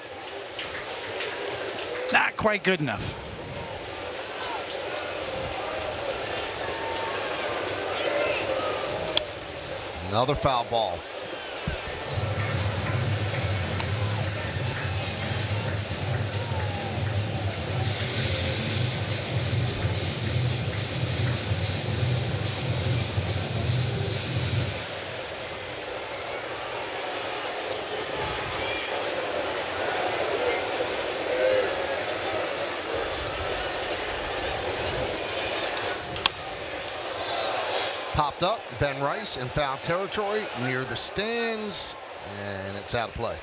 Not quite good enough. Another foul ball. Popped up, Ben Rice in foul territory near the stands, and it's out of play.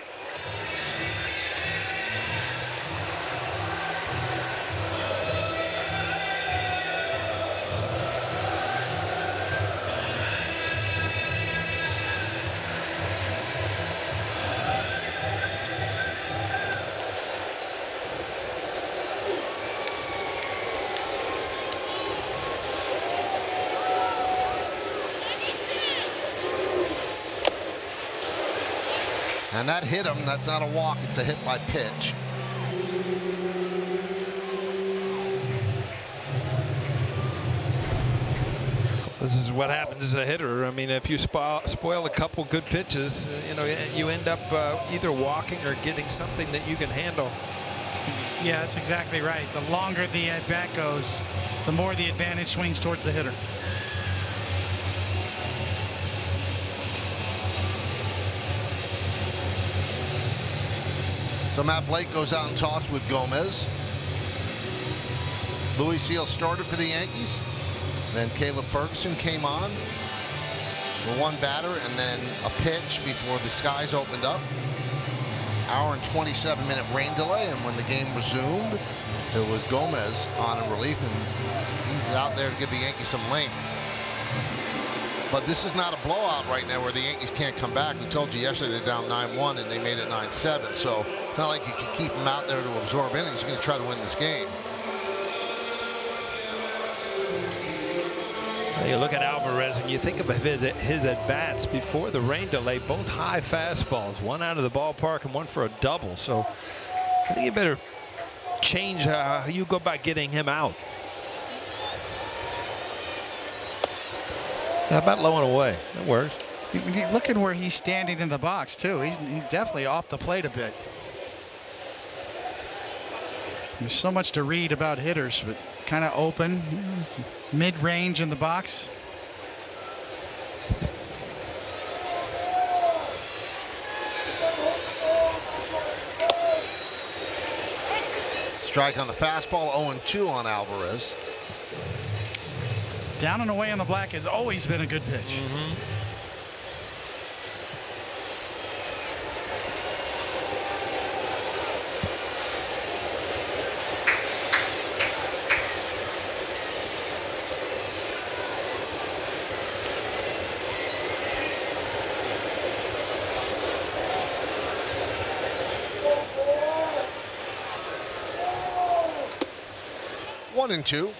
And that hit him. That's not a walk. It's a hit by pitch. This is what happens as a hitter. I mean, if you spoil a couple good pitches, you end up either walking or getting something that you can handle. Yeah, that's exactly right. The longer the at-bat goes, the more the advantage swings towards the hitter. So Matt Blake goes out and talks with Gomez. Louis Seal started for the Yankees. Then Caleb Ferguson came on for one batter and then a pitch before the skies opened up. Hour and 27-minute rain delay, and when the game resumed, it was Gomez on in relief, and he's out there to give the Yankees some length. But this is not a blowout right now where the Yankees can't come back. We told you yesterday they're down 9-1 and they made it 9-7. So it's not like you can keep them out there to absorb innings. You're going to try to win this game. You look at Alvarez and you think of his at-bats before the rain delay, both high fastballs, one out of the ballpark and one for a double. So I think you better change how you go about getting him out. How about low and away? That works. Look at where he's standing in the box, too. He's definitely off the plate a bit. There's so much to read about hitters, but kind of open, mid-range in the box. Strike on the fastball, 0-2 on Alvarez. Down and away on the black has always been a good pitch. 1-2.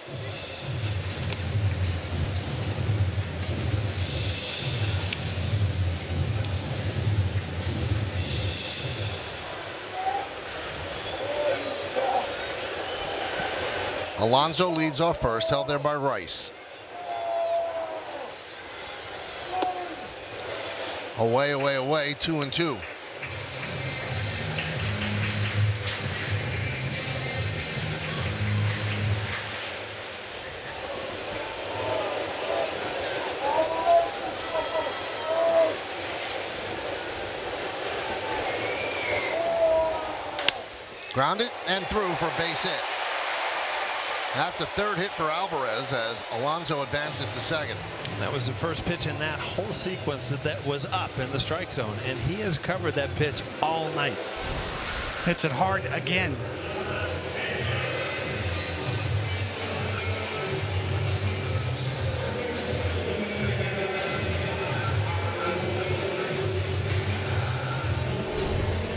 Alonso leads off first, held there by Rice. Away, away, away, 2-2. Grounded and through for a base hit. That's the third hit for Alvarez as Alonso advances to second. That was the first pitch in that whole sequence that was up in the strike zone, and he has covered that pitch all night. Hits it hard again.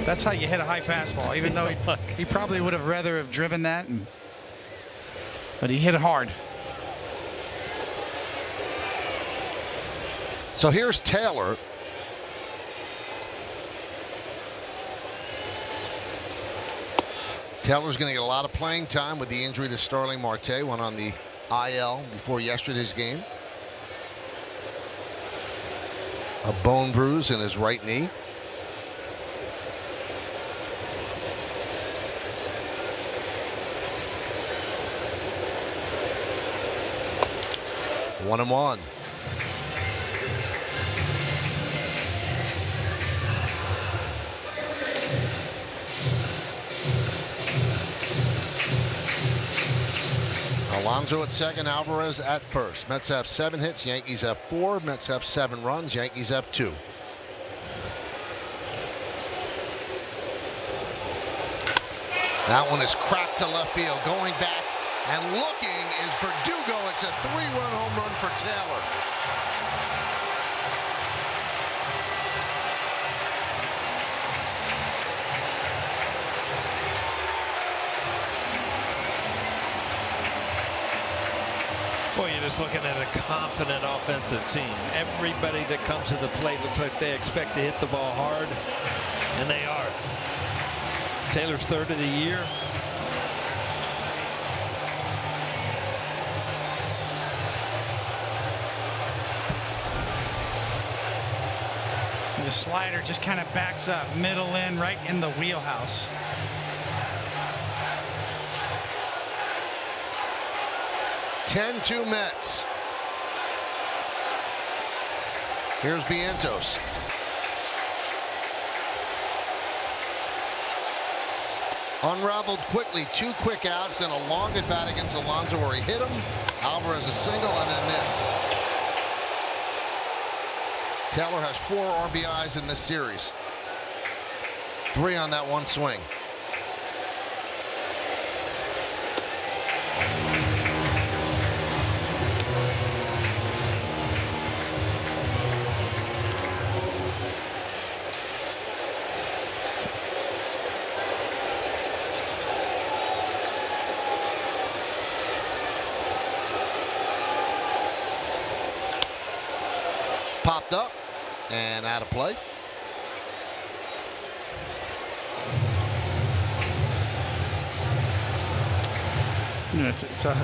That's how you hit a high fastball, even though he probably would have rather have driven that, but he hit it hard. So here's Taylor. Taylor's going to get a lot of playing time with the injury to Starling Marte, went on the IL before yesterday's game. A bone bruise in his right knee. One and one. Alonso at second, Alvarez at first. Mets have 7 hits, Yankees have 4. Mets have 7 runs, Yankees have 2. That one is cracked to left field. Going back and looking is Verdugo. It's a 3-run home run for Taylor. Boy, you're just looking at a confident offensive team. Everybody that comes to the plate looks like they expect to hit the ball hard, and they are. Taylor's third of the year. The slider just kind of backs up, middle in, right in the wheelhouse. (10-2) Mets. Here's Vientos. Unraveled quickly, 2 quick outs, then a long at bat against Alonso where he hit him. Alvarez a single, and then this. Taylor has 4 RBIs in this series. 3 on that one swing. Popped up and out of play. You know, it's a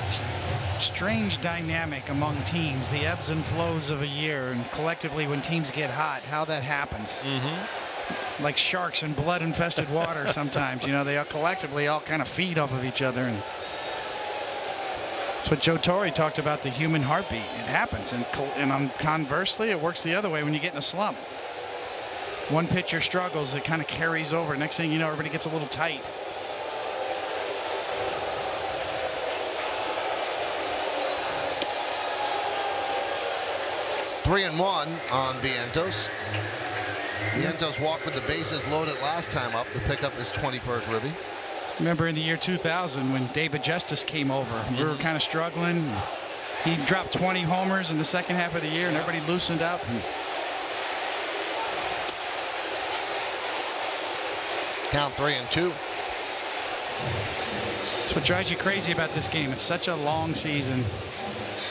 strange dynamic among teams, the ebbs and flows of a year, and collectively when teams get hot, how that happens. Like sharks in blood-infested water sometimes. You know, they all collectively all kind of feed off of each other. And that's what Joe Torre talked about, the human heartbeat. It happens, and conversely, it works the other way when you get in a slump. One pitcher struggles, it kind of carries over. Next thing you know, everybody gets a little tight. Three and one on Vientos. Vientos walked with the bases loaded last time up to pick up his 21st ribby. Remember in the year 2000 when David Justice came over, we were kind of struggling. He dropped 20 homers in the second half of the year, and everybody loosened up. Count 3-2. That's what drives you crazy about this game. It's such a long season.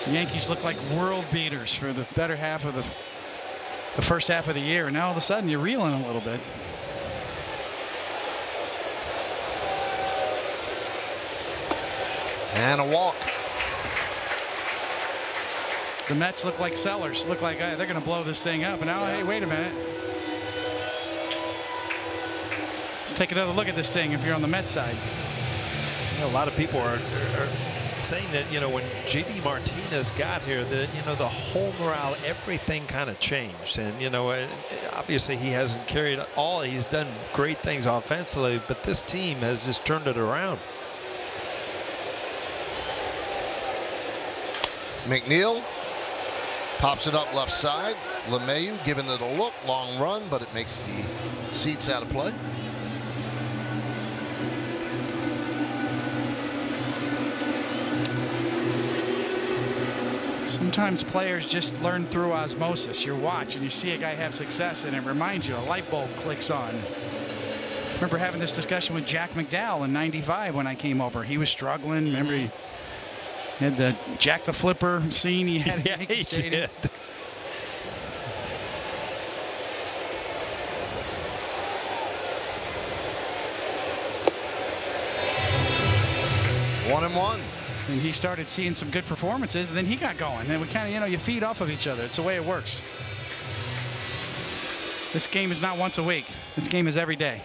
The Yankees look like world beaters for the better half of the first half of the year, and now all of a sudden you're reeling a little bit. And a walk. The Mets look like sellers. Look like they're going to blow this thing up. And now, hey, wait a minute. Let's take another look at this thing if you're on the Mets side. A lot of people are saying that, when JD Martinez got here, that, the whole morale, everything kind of changed. And, obviously he hasn't carried all. He's done great things offensively, but this team has just turned it around. McNeil pops it up left side. LeMahieu giving it a look. Long run, but it makes the seats out of play. Sometimes players just learn through osmosis. You watch and you see a guy have success and it reminds you, a light bulb clicks on. I remember having this discussion with Jack McDowell in '95 when I came over. He was struggling. Remember he had the Jack the Flipper scene he had at Yankee Stadium. Did. One and one. And he started seeing some good performances, and then he got going. And we kind of, you feed off of each other. It's the way it works. This game is not once a week. This game is every day.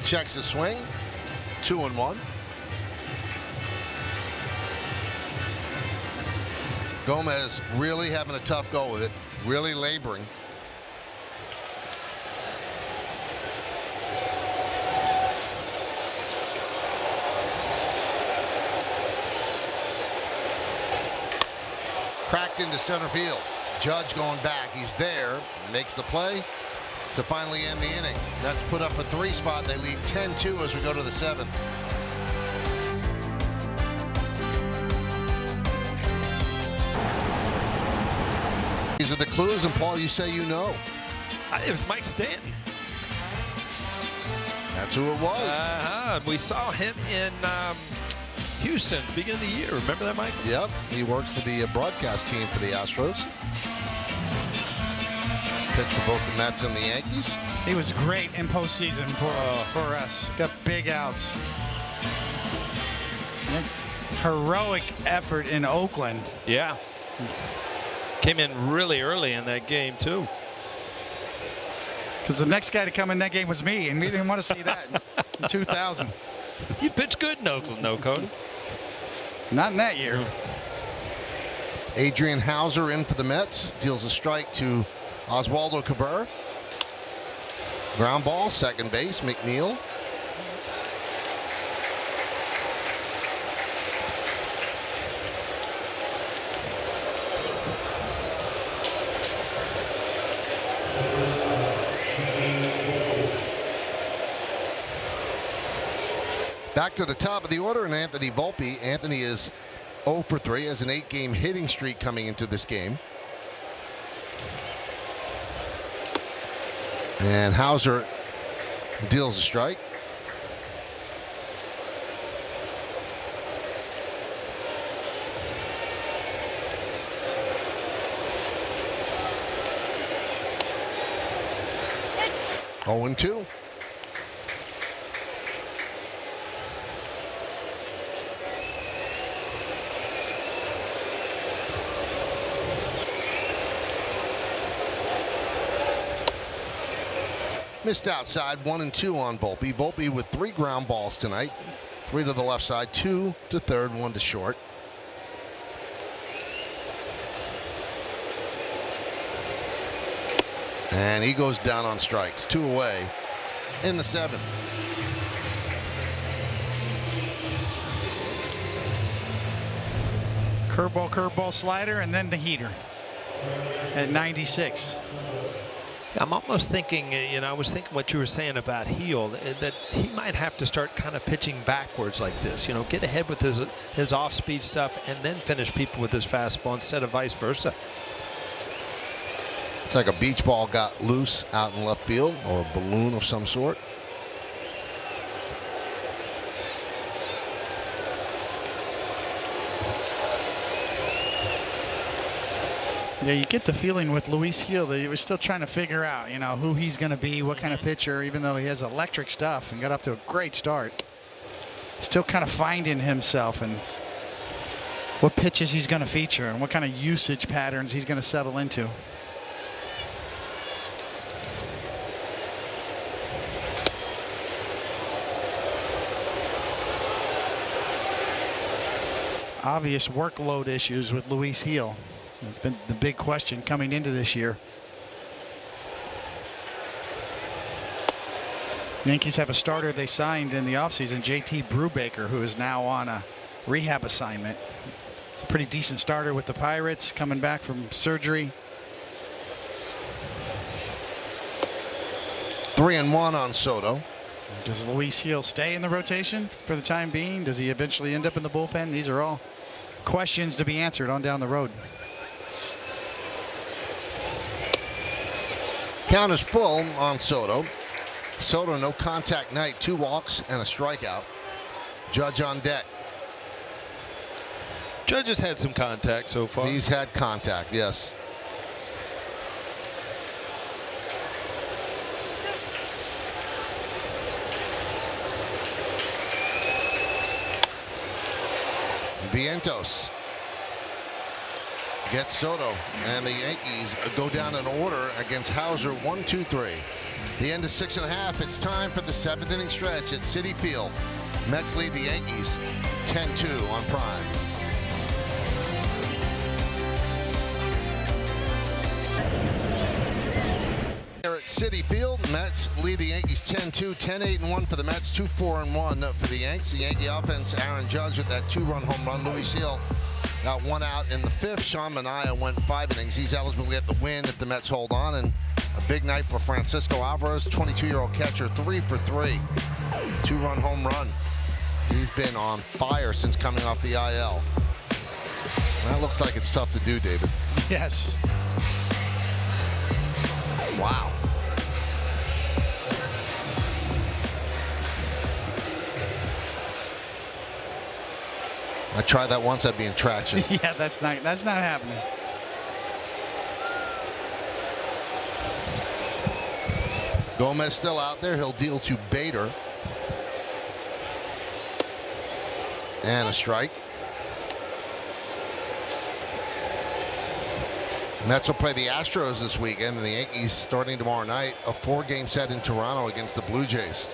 Checks the swing. 2-1. Gomez really having a tough go with it, really laboring. Cracked into center field. Judge going back. He's there, makes the play to finally end the inning. That's put up a 3 spot. They lead 10-2 as we go to the 7th. These are the clues, and Paul, you say you know. It was Mike Stanton. That's who it was. We saw him in Houston beginning of the year. Remember that, Mike? Yep, he works for the broadcast team for the Astros. Pitched for both the Mets and the Yankees. He was great in postseason for us. Got big outs. Heroic effort in Oakland. Yeah. Came in really early in that game, too. Because the next guy to come in that game was me, and we didn't want to see that in 2000. You pitched good in Oakland, no, Cody? Not in that year. Adrian Hauser in for the Mets. Deals a strike to Oswaldo Cabrera. Ground ball, second base, McNeil. Back to the top of the order, and Anthony Volpe. Anthony is 0 for 3, has an 8-game hitting streak coming into this game. And Hauser deals a strike. Oh, and 2. Missed outside, 1 and 2 on Volpe. Volpe with 3 ground balls tonight. 3 to the left side, 2 to third, 1 to short. And he goes down on strikes. 2 away in the 7th. Curveball, slider, and then the heater at 96. I'm almost thinking, I was thinking what you were saying about Heel, that he might have to start kind of pitching backwards like this. Get ahead with his off-speed stuff and then finish people with his fastball instead of vice versa. It's like a beach ball got loose out in left field, or a balloon of some sort. Yeah, you get the feeling with Luis Gil that he was still trying to figure out, who he's going to be, what kind of pitcher, even though he has electric stuff and got up to a great start. Still kind of finding himself and what pitches he's going to feature and what kind of usage patterns he's going to settle into. Obvious workload issues with Luis Gil. It's been the big question coming into this year. Yankees have a starter they signed in the offseason, JT Brubaker, who is now on a rehab assignment. It's a pretty decent starter with the Pirates, coming back from surgery. 3-1 on Soto. Does Luis Gil stay in the rotation for the time being? Does he eventually end up in the bullpen? These are all questions to be answered on down the road. Count is full on Soto. Soto, no contact night, 2 walks and a strikeout. Judge on deck. Judge has had some contact so far. He's had contact, yes. Vientos gets Soto, and the Yankees go down in order against Hauser, 1-2-3. The end of 6.5. It's time for the 7th inning stretch at Citi Field. Mets lead the Yankees 10-2 on Prime. Here at Citi Field, Mets lead the Yankees 10-2, 10-8-1 for the Mets, 2-4-1 for the Yanks. The Yankee offense, Aaron Judge with that 2-run home run. Luis Gil got 1 out in the 5th. Sean Manaea went 5 innings. He's eligible to get the win if the Mets hold on. And a big night for Francisco Alvarez, 22-year-old catcher, 3 for 3. 2-run home run. He's been on fire since coming off the IL. That looks like it's tough to do, David. Yes. Wow. I tried that once, I'd be in traction. Yeah, that's not happening. Gomez still out there. He'll deal to Bader. And a strike. Mets will play the Astros this weekend, and the Yankees starting tomorrow night. A 4-game set in Toronto against the Blue Jays.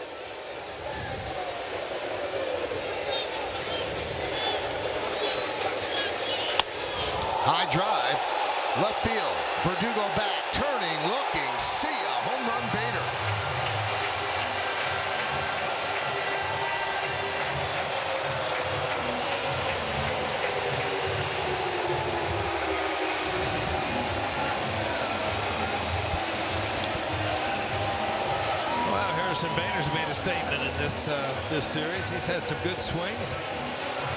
High drive, left field. Verdugo back, turning, looking, see ya. Home run, Bader. Well, Harrison Bader's made a statement in this series. He's had some good swings,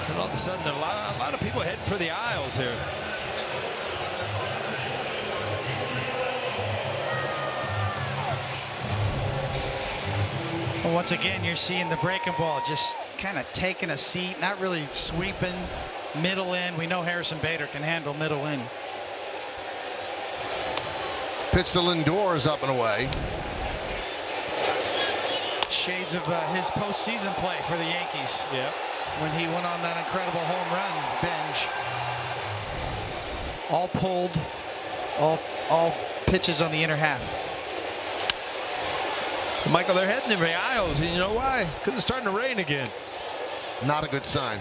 and all of a sudden, a lot of people heading for the aisles here. Well, once again, you're seeing the breaking ball just kind of taking a seat, not really sweeping middle in. We know Harrison Bader can handle middle in. Pitch to Lindor is up and away. Shades of his postseason play for the Yankees. Yeah. When he went on that incredible home run binge. All pulled, all pitches on the inner half. Michael, they're heading in the aisles, and you know why? Because it's starting to rain again. Not a good sign.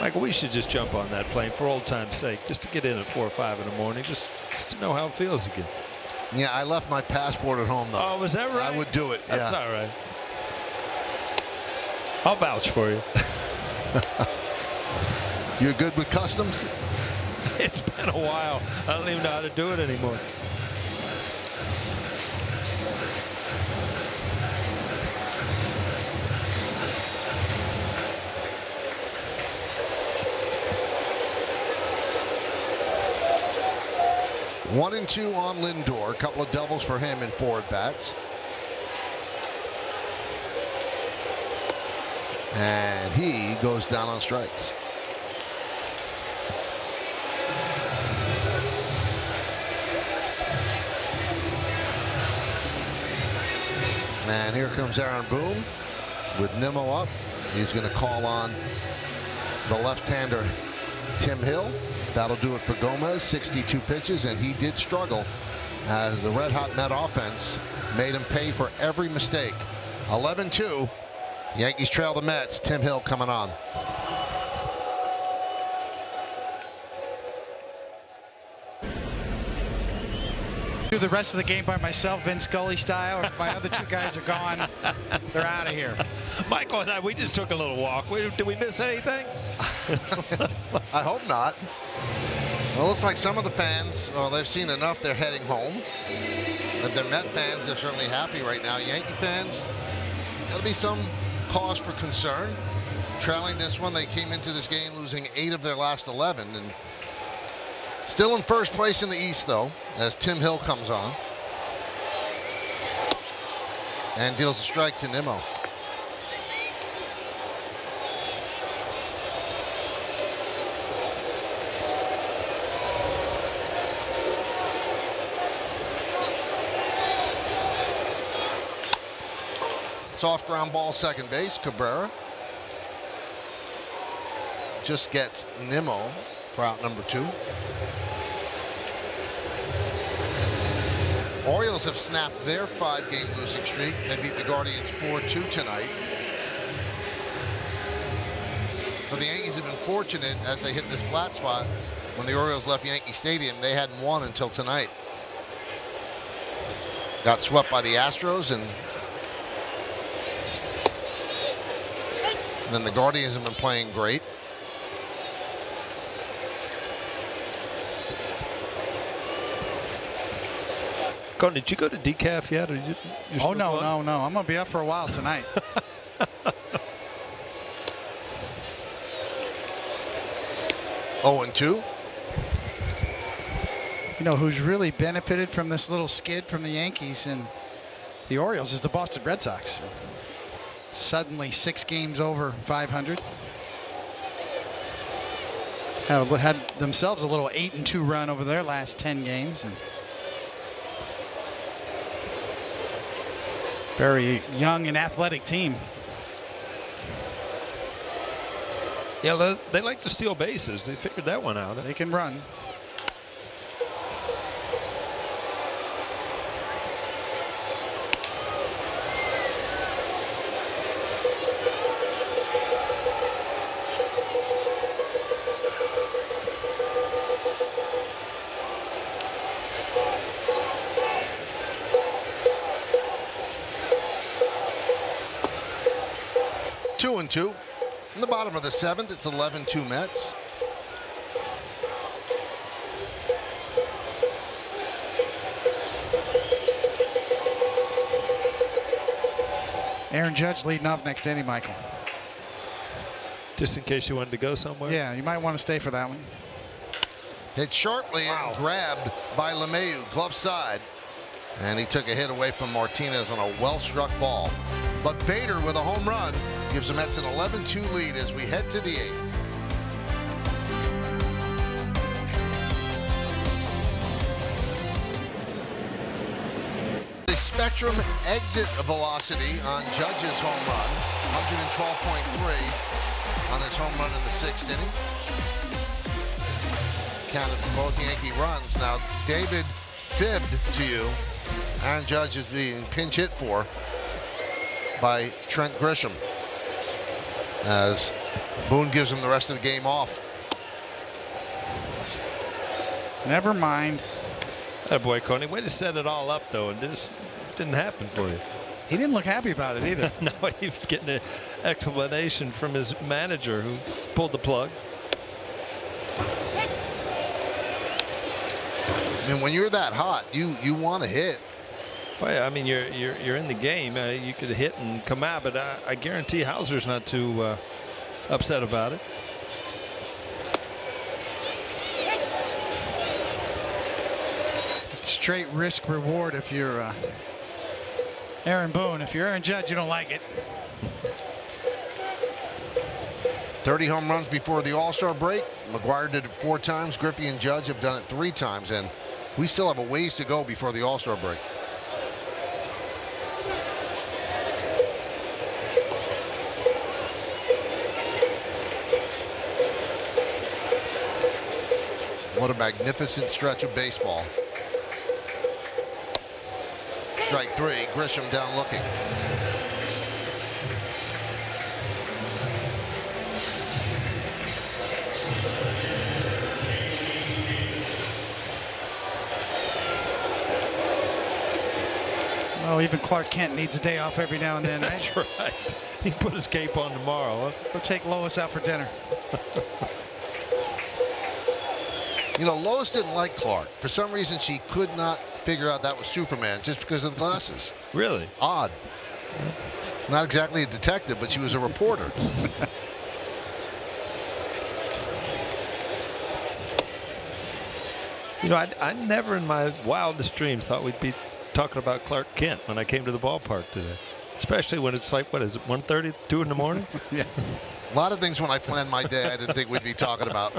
Michael, we should just jump on that plane for old time's sake, just to get in at 4 or 5 in the morning, just to know how it feels again. Yeah, I left my passport at home, though. Oh, was that right? I would do it. That's yeah. all right. I'll vouch for you. You're good with customs? It's been a while. I don't even know how to do it anymore. One and two on Lindor. A couple of doubles for him in 4 at-bats. And he goes down on strikes. And here comes Aaron Boone with Nimmo up. He's going to call on the left-hander Tim Hill. That'll do it for Gomez. 62 pitches, and he did struggle as the red-hot Met offense made him pay for every mistake. 11-2. Yankees trail the Mets. Tim Hill coming on. Do the rest of the game by myself, Vince Scully style. If my other 2 guys are gone, they're out of here. Michael and I, we just took a little walk. Did we miss anything? I hope not. Well, it looks like some of the fans, they've seen enough. They're heading home. But the Met fans, they're certainly happy right now. Yankee fans, there'll be some cause for concern. Trailing this one, they came into this game losing 8 of their last 11. And still in first place in the East, though, as Tim Hill comes on. And deals a strike to Nimmo. Soft ground ball, second base. Cabrera just gets Nimmo for out number 2. Orioles have snapped their 5-game losing streak. They beat the Guardians 4-2 tonight. So the Yankees have been fortunate as they hit this flat spot. When the Orioles left Yankee Stadium, they hadn't won until tonight. Got swept by the Astros, and then the Guardians have been playing great. Gordon, did you go to decaf yet? Or you Oh, no. I'm going to be up for a while tonight. Oh, and 2. You know who's really benefited from this little skid from the Yankees and the Orioles is the Boston Red Sox. Suddenly 6 games over 500. Had themselves a little 8-2 run over their last 10 games. And very young and athletic team. Yeah, they like to steal bases. They figured that one out. They can run. Two and 2. In the bottom of the 7th, it's 11-2 Mets. Aaron Judge leading off next inning, Michael. Just in case you wanted to go somewhere? Yeah, you might want to stay for that one. Hit sharply and grabbed by LeMahieu, glove side. And he took a hit away from Martinez on a well-struck ball. But Bader with a home run gives the Mets an 11-2 lead as we head to the 8th. The Spectrum exit velocity on Judge's home run, 112.3 on his home run in the 6th inning. Counted for both Yankee runs. Now, David fibbed to you. Aaron Judge is being pinch hit for by Trent Grisham as Boone gives him the rest of the game off. Never mind. That boy, Coney. Way to set it all up, though, and this didn't happen for you. He didn't look happy about it either. No, he was getting an explanation from his manager who pulled the plug. I mean, when you're that hot, you want to hit. Well, I mean, you're in the game. You could hit and come out, but I guarantee Hauser's not too upset about it. Straight risk reward if you're Aaron Boone. If you're Aaron Judge, you don't like it. 30 home runs before the All-Star break. McGuire did it 4 times. Griffey and Judge have done it 3 times, and we still have a ways to go before the All-Star break. What a magnificent stretch of baseball. Strike 3, Grisham down looking. Oh, even Clark Kent needs a day off every now and then, right? That's right. He put his cape on tomorrow. Huh? Go take Lois out for dinner. You know, Lois didn't like Clark. For some reason, she could not figure out that was Superman just because of the glasses. Really? Odd. Not exactly a detective, but she was a reporter. You know, I never in my wildest dreams thought we'd be talking about Clark Kent when I came to the ballpark today. Especially when it's like, what is it, 1:30, 2 in the morning? Yeah. A lot of things when I planned my day I didn't think we'd be talking about.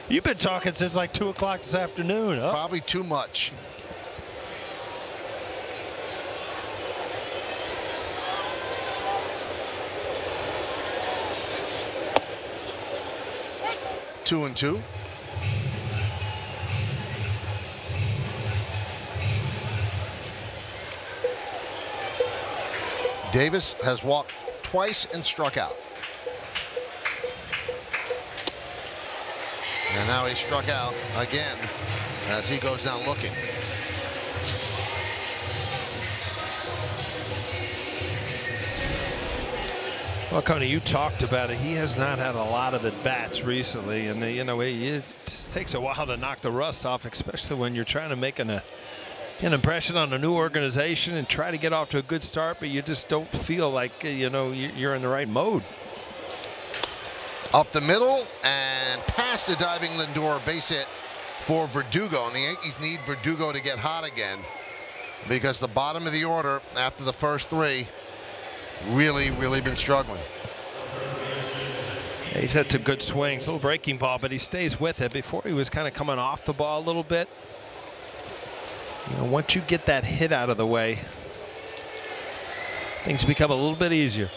You've been talking since like 2 o'clock this afternoon. Huh? Probably too much. Two and two. Davis has walked twice and struck out. And now he struck out again as he goes down looking. Well, Coney, you talked about it. He has not had a lot of at-bats recently, and you know, it just takes a while to knock the rust off, especially when you're trying to make an impression on a new organization and try to get off to a good start, but you just don't feel like you know, you're in the right mode. Up the middle and past the diving Lindor, base hit for Verdugo. And the Yankees need Verdugo to get hot again because the bottom of the order after the first 3 really been struggling. Yeah, he's had some good swings, a little breaking ball, but he stays with it. Before he was kind of coming off the ball a little bit. You know, once you get that hit out of the way, things become a little bit easier.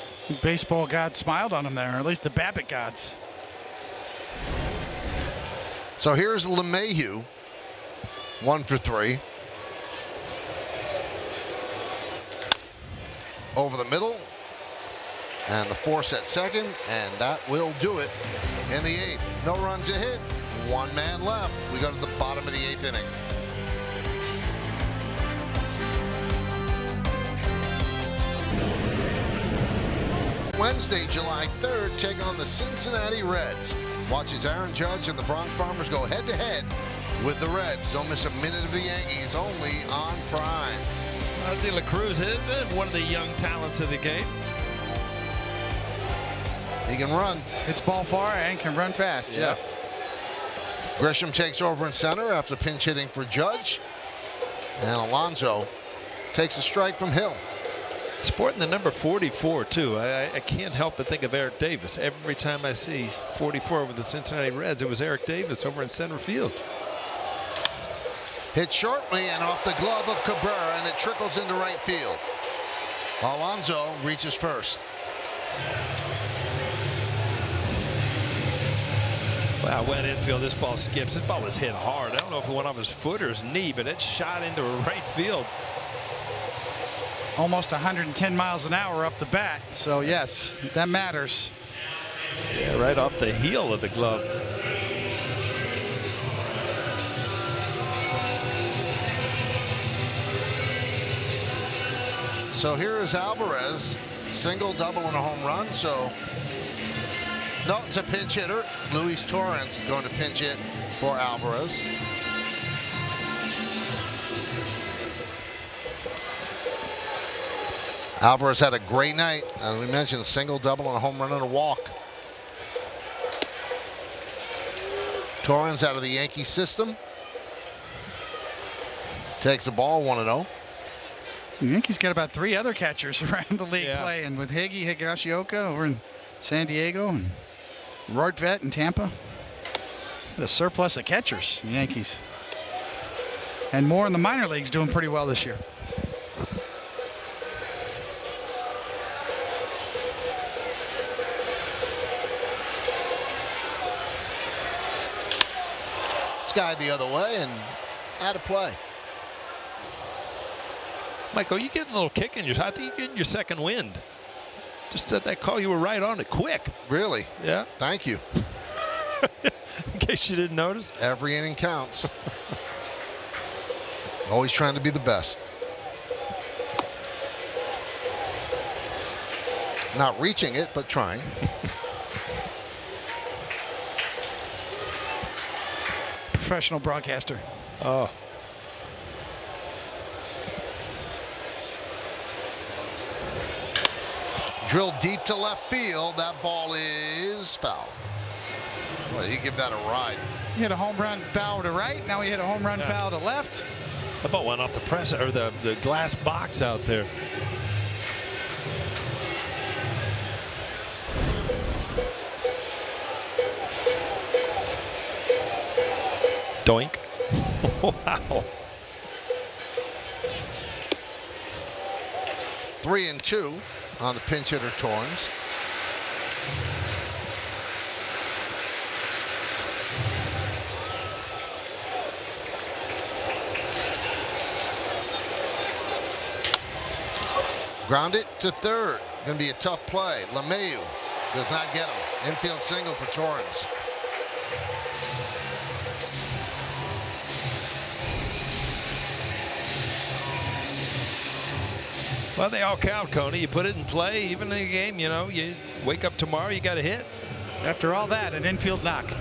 Baseball gods smiled on him there, or at least the Babbitt gods. So here's LeMahieu, 1 for 3. Over the middle, and the force at second, and that will do it in the 8th. No runs a hit, 1 man left. We go to the bottom of the 8th inning. Wednesday, July 3rd, take on the Cincinnati Reds. Watch as Aaron Judge and the Bronx Bombers go head-to-head with the Reds. Don't miss a minute of the Yankees, only on Prime. De La Cruz is one of the young talents of the game. He can run. Hits ball far and can run fast, yes. Grisham takes over in center after pinch hitting for Judge. And Alonso takes a strike from Hill. Sporting the number 44, too. I can't help but think of Eric Davis. Every time I see 44 over the Cincinnati Reds, it was Eric Davis over in center field. Hit shortly and off the glove of Cabrera, and it trickles into right field. Alonso reaches first. Wow, went infield. This ball skips. This ball was hit hard. I don't know if it went off his foot or his knee, but it shot into right field. Almost 110 miles an hour up the bat. So, yes, that matters. Yeah, right off the heel of the glove. So here is Alvarez, single, double, and a home run. So, no, it's a pinch hitter. Luis Torrens is going to pinch hit for Alvarez. Alvarez had a great night. As we mentioned, a single, double, and a home run and a walk. Torrens out of the Yankee system. Takes the ball 1-0. The Yankees got about 3 other catchers around the league playing with Higashioka over in San Diego and Rortvedt in Tampa. Got a surplus of catchers, the Yankees. And more in the minor leagues doing pretty well this year. Skied the other way and out of play. Michael, you getting a little kick in your. I think you're getting your second wind. Just that call, you were right on it, quick. Really? Yeah. Thank you. In case you didn't notice. Every inning counts. Always trying to be the best. Not reaching it, but trying. Professional broadcaster. Oh. Drilled deep to left field. That ball is foul. Well, he give that a ride. He hit a home run foul to right. Now he hit a home run foul to left. The ball went off the press or the glass box out there. Doink. Wow. 3-2 on the pinch hitter Torrens. Ground it to third. Going to be a tough play. LeMahieu does not get him. Infield single for Torrens. Well, they all count, Coney. You put it in play, even in the game, you know, you wake up tomorrow, you got a hit. After all that, an infield knock.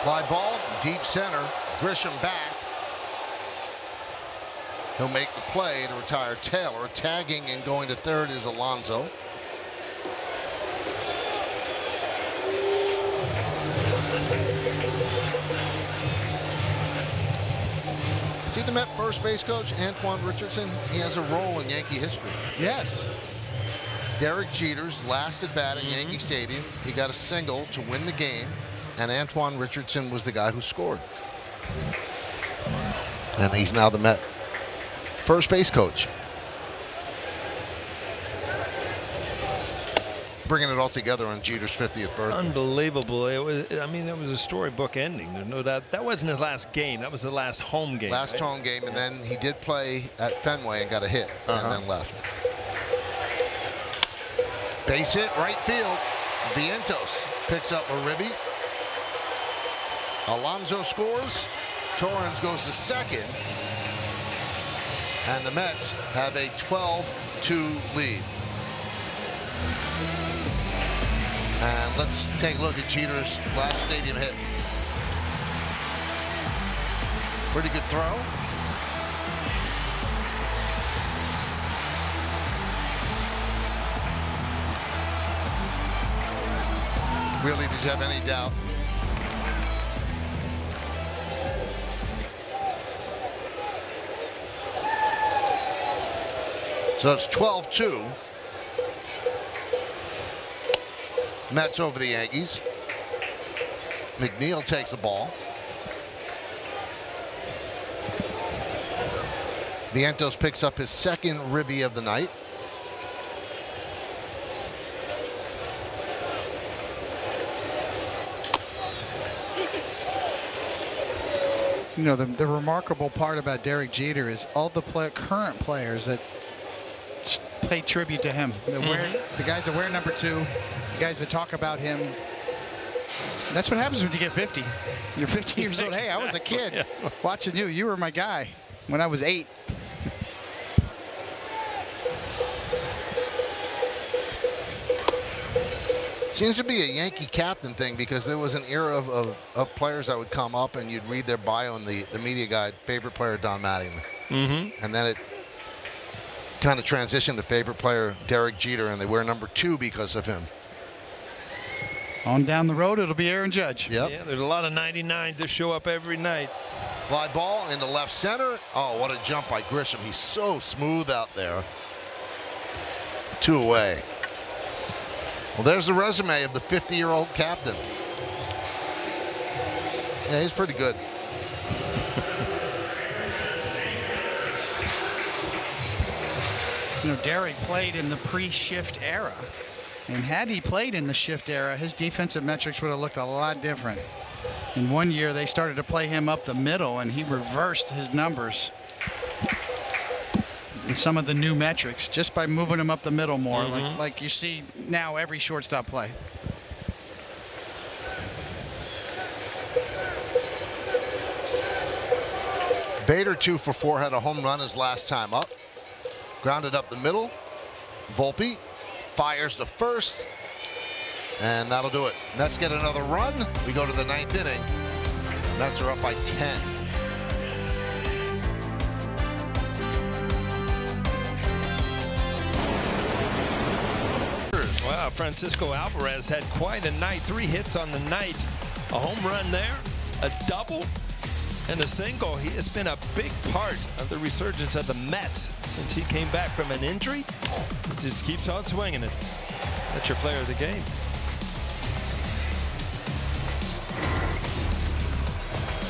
Fly ball, deep center. Grisham back. He'll make the play to retire Taylor. Tagging and going to third is Alonso. See the Met first base coach, Antoine Richardson? He has a role in Yankee history. Yes. Derek Jeter's last at bat at Yankee Stadium. He got a single to win the game. And Antoine Richardson was the guy who scored. And he's now the Met first base coach. Bringing it all together on Jeter's 50th birthday. Unbelievable. It was, I mean, that was a storybook ending. There's no doubt. That wasn't his last game. That was the last home game. Last right? home game, and then he did play at Fenway and got a hit and then left. Base hit, right field. Vientos picks up a ribby. Alonso scores. Torrens goes to second. And the Mets have a 12-2 lead. And let's take a look at Jeter's last stadium hit. Pretty good throw. Really, did you have any doubt? So it's 12-2. Mets over the Yankees. McNeil takes the ball. Vientos picks up his second ribby of the night. You know, the remarkable part about Derek Jeter is all the current players that pay tribute to him. The guys that wear number 2, the guys that talk about him. That's what happens when you get 50. You're 50 years old. Hey, I was a kid watching you. You were my guy when I was 8. Seems to be a Yankee captain thing, because there was an era of players that would come up and you'd read their bio in the media guide, favorite player Don Mattingly. And then it kind of transitioned to favorite player Derek Jeter, and they wear number 2 because of him. On down the road, it'll be Aaron Judge. Yep. Yeah, there's a lot of 99s that show up every night. Fly ball into left center. Oh, what a jump by Grisham. He's so smooth out there. 2 away. Well, there's the resume of the 50-year-old captain. Yeah, he's pretty good. You know, Derek played in the pre-shift era. And had he played in the shift era, his defensive metrics would have looked a lot different. In one year, they started to play him up the middle, and he reversed his numbers in some of the new metrics just by moving him up the middle more, like you see now every shortstop play. Bader 2 for 4, had a home run his last time up. Grounded up the middle. Volpe fires to first, and that'll do it. Mets get another run. We go to the 9th inning. Mets are up by 10. Wow, Francisco Alvarez had quite a night. 3 hits on the night. A home run there, a double, and a single. He has been a big part of the resurgence of the Mets since he came back from an injury. He just keeps on swinging it. That's your player of the game.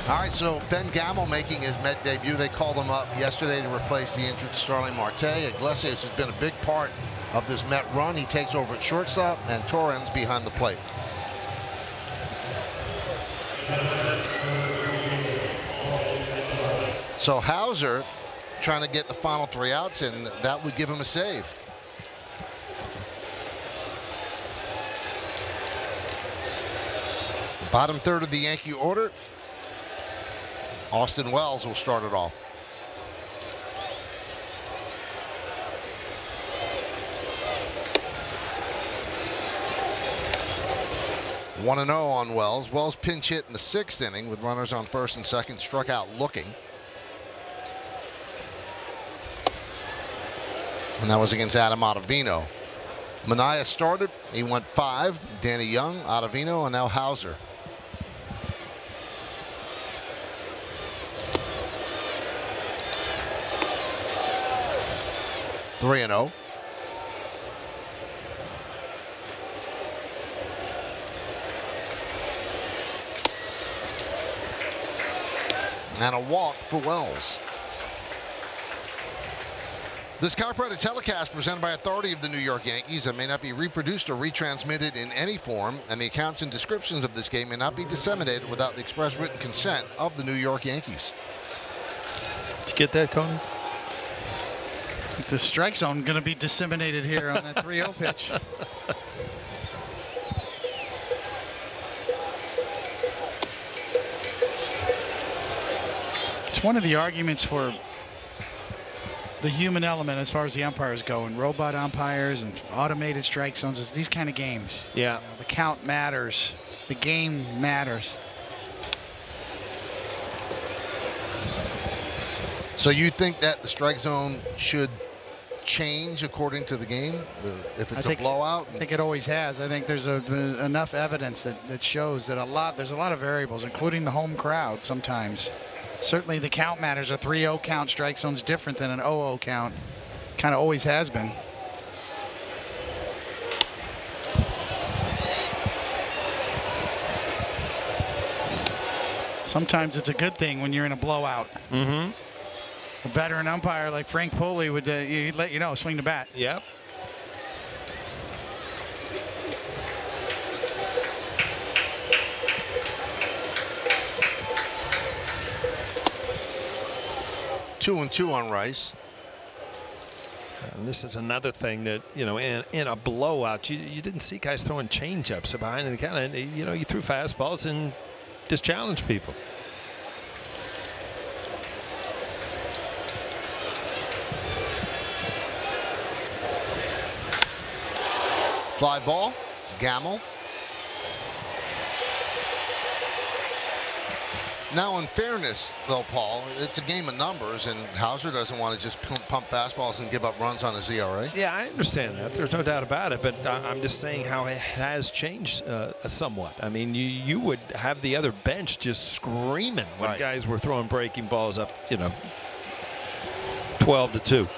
All right, so Ben Gamel making his Met debut. They called him up yesterday to replace the injured Starling Marte. Iglesias has been a big part of this Met run. He takes over at shortstop, and Torrens behind the plate. So Hauser trying to get the final 3 outs, and that would give him a save. Bottom third of the Yankee order. Austin Wells will start it off. One and 0 on Wells. Wells pinch hit in the 6th inning with runners on first and second, struck out looking. And that was against Adam Ottavino. Manaea started. He went 5. Danny Young, Ottavino, and now Hauser. Three and 0. And a walk for Wells. This chiropractic telecast presented by authority of the New York Yankees and may not be reproduced or retransmitted in any form, and the accounts and descriptions of this game may not be disseminated without the express written consent of the New York Yankees. Did you get that, Connie? The strike zone going to be disseminated here on that 3-0 pitch. It's one of the arguments for the human element as far as the umpires go, and robot umpires and automated strike zones. It's these kind of games. Yeah. You know, the count matters. The game matters. So you think that the strike zone should change according to the game, if it's a blowout? I think it always has. I think there's enough evidence that shows that there's a lot of variables, including the home crowd sometimes. Certainly the count matters. A 3-0 count strike zone's different than an 0-0 count. Kind of always has been. Sometimes it's a good thing when you're in a blowout. Mm-hmm. A veteran umpire like Frank Pulley would he'd let you know, swing the bat. Yep. 2-2 on Rice. And this is another thing that, in a blowout, you didn't see guys throwing changeups behind, and kind of, you threw fastballs and just challenged people. Fly ball, Gamble. Now, in fairness, though, Paul, it's a game of numbers, and Hauser doesn't want to just pump fastballs and give up runs on his ERA. Yeah, I understand that. There's no doubt about it, but I'm just saying how it has changed somewhat. I mean, you would have the other bench just screaming when guys were throwing breaking balls up, 12-2.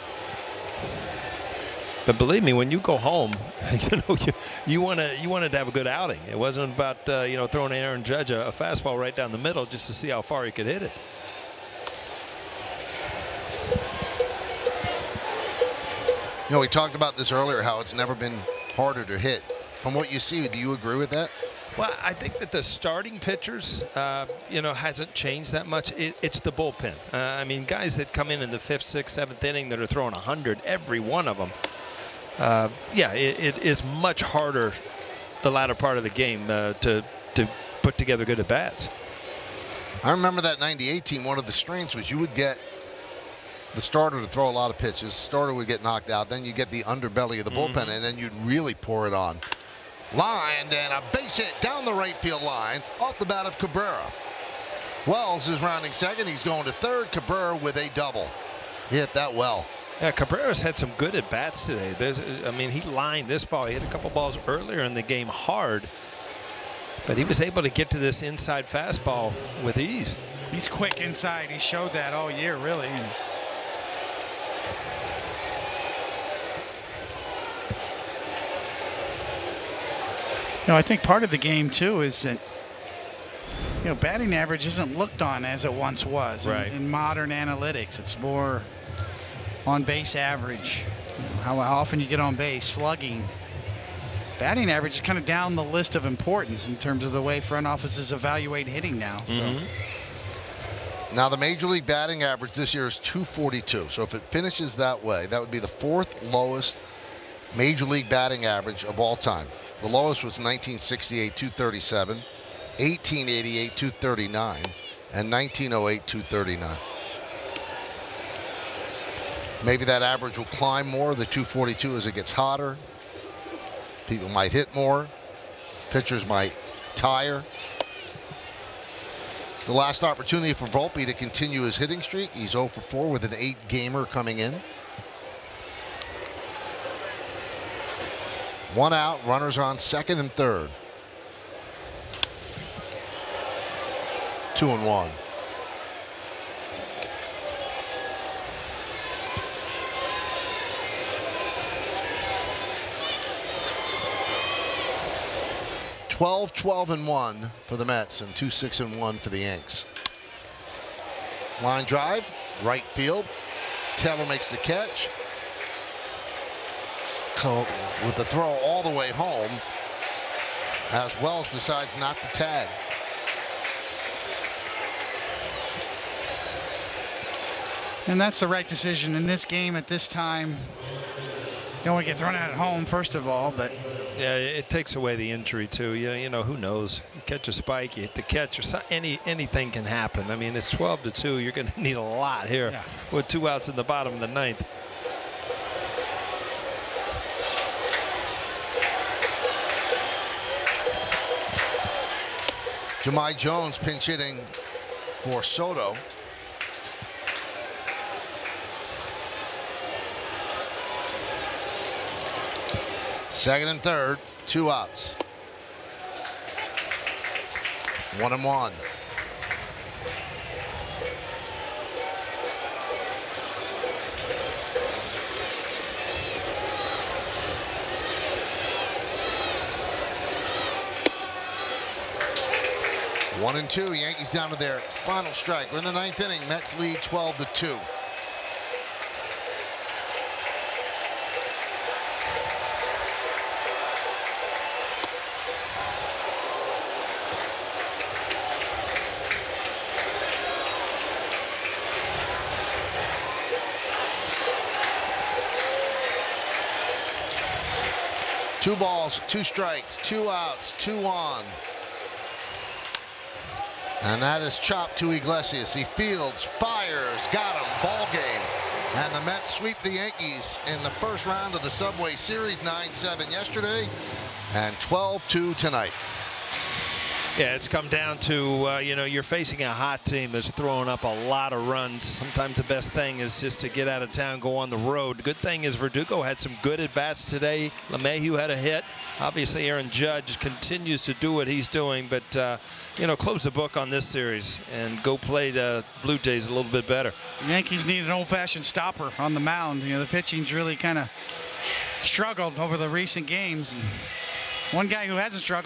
But believe me, when you go home, you wanted to have a good outing. It wasn't about throwing Aaron Judge a fastball right down the middle just to see how far he could hit it. We talked about this earlier, how it's never been harder to hit. From what you see, do you agree with that? Well, I think that the starting pitchers, hasn't changed that much. It's the bullpen. I mean, guys that come in the 5th, 6th, 7th inning that are throwing 100, every one of them. It is much harder the latter part of the game to put together good at-bats. I remember that 98 team, one of the strengths was you would get the starter to throw a lot of pitches. Starter would get knocked out. Then you get the underbelly of the bullpen, and then you'd really pour it on. Lined and a base hit down the right field line off the bat of Cabrera. Wells is rounding second. He's going to third. Cabrera with a double. He hit that well. Yeah, Cabrera's had some good at-bats today. He lined this ball. He hit a couple balls earlier in the game hard, but he was able to get to this inside fastball with ease. He's quick inside. He showed that all year, really. And I think part of the game, too, is that batting average isn't looked on as it once was in modern analytics. It's more on base average, how often you get on base, slugging. Batting average is kind of down the list of importance in terms of the way front offices evaluate hitting now. So. Now, the Major League batting average this year is .242. So if it finishes that way, that would be the 4th lowest Major League batting average of all time. The lowest was 1968, .237, 1888, .239, and 1908, .239. Maybe that average will climb more, the .242, as it gets hotter. People might hit more. Pitchers might tire. The last opportunity for Volpe to continue his hitting streak. He's 0 for 4 with an 8-gamer coming in. 1 out, runners on second and third. 2-1. $12-1 for the Mets and 2-6-1 for the Yanks. Line drive, right field. Taylor makes the catch. With the throw all the way home, as Wells decides not to tag. And that's the right decision in this game at this time. You don't want to get thrown out at home, first of all, but yeah, it takes away the injury too. Who knows? You catch a spike, you hit the catch, or anything can happen. I mean, it's 12-2. You're going to need a lot here with 2 outs in the bottom of the 9th. Jahmai Jones pinch hitting for Soto. Second and third, 2 outs. 1-1. One and 2. Yankees down to their final strike. We're in the 9th inning. Mets lead 12-2. 2 balls, 2 strikes, 2 outs, 2 on. And that is chopped to Iglesias. He fields, fires, got him, ball game. And the Mets sweep the Yankees in the first round of the Subway Series, 9-7 yesterday and 12-2 tonight. Yeah, it's come down to, you're facing a hot team that's throwing up a lot of runs. Sometimes the best thing is just to get out of town, go on the road. Good thing is Verdugo had some good at-bats today. LeMahieu had a hit. Obviously, Aaron Judge continues to do what he's doing, but, close the book on this series and go play the Blue Jays a little bit better. The Yankees need an old-fashioned stopper on the mound. The pitching's really kind of struggled over the recent games. And one guy who hasn't struggled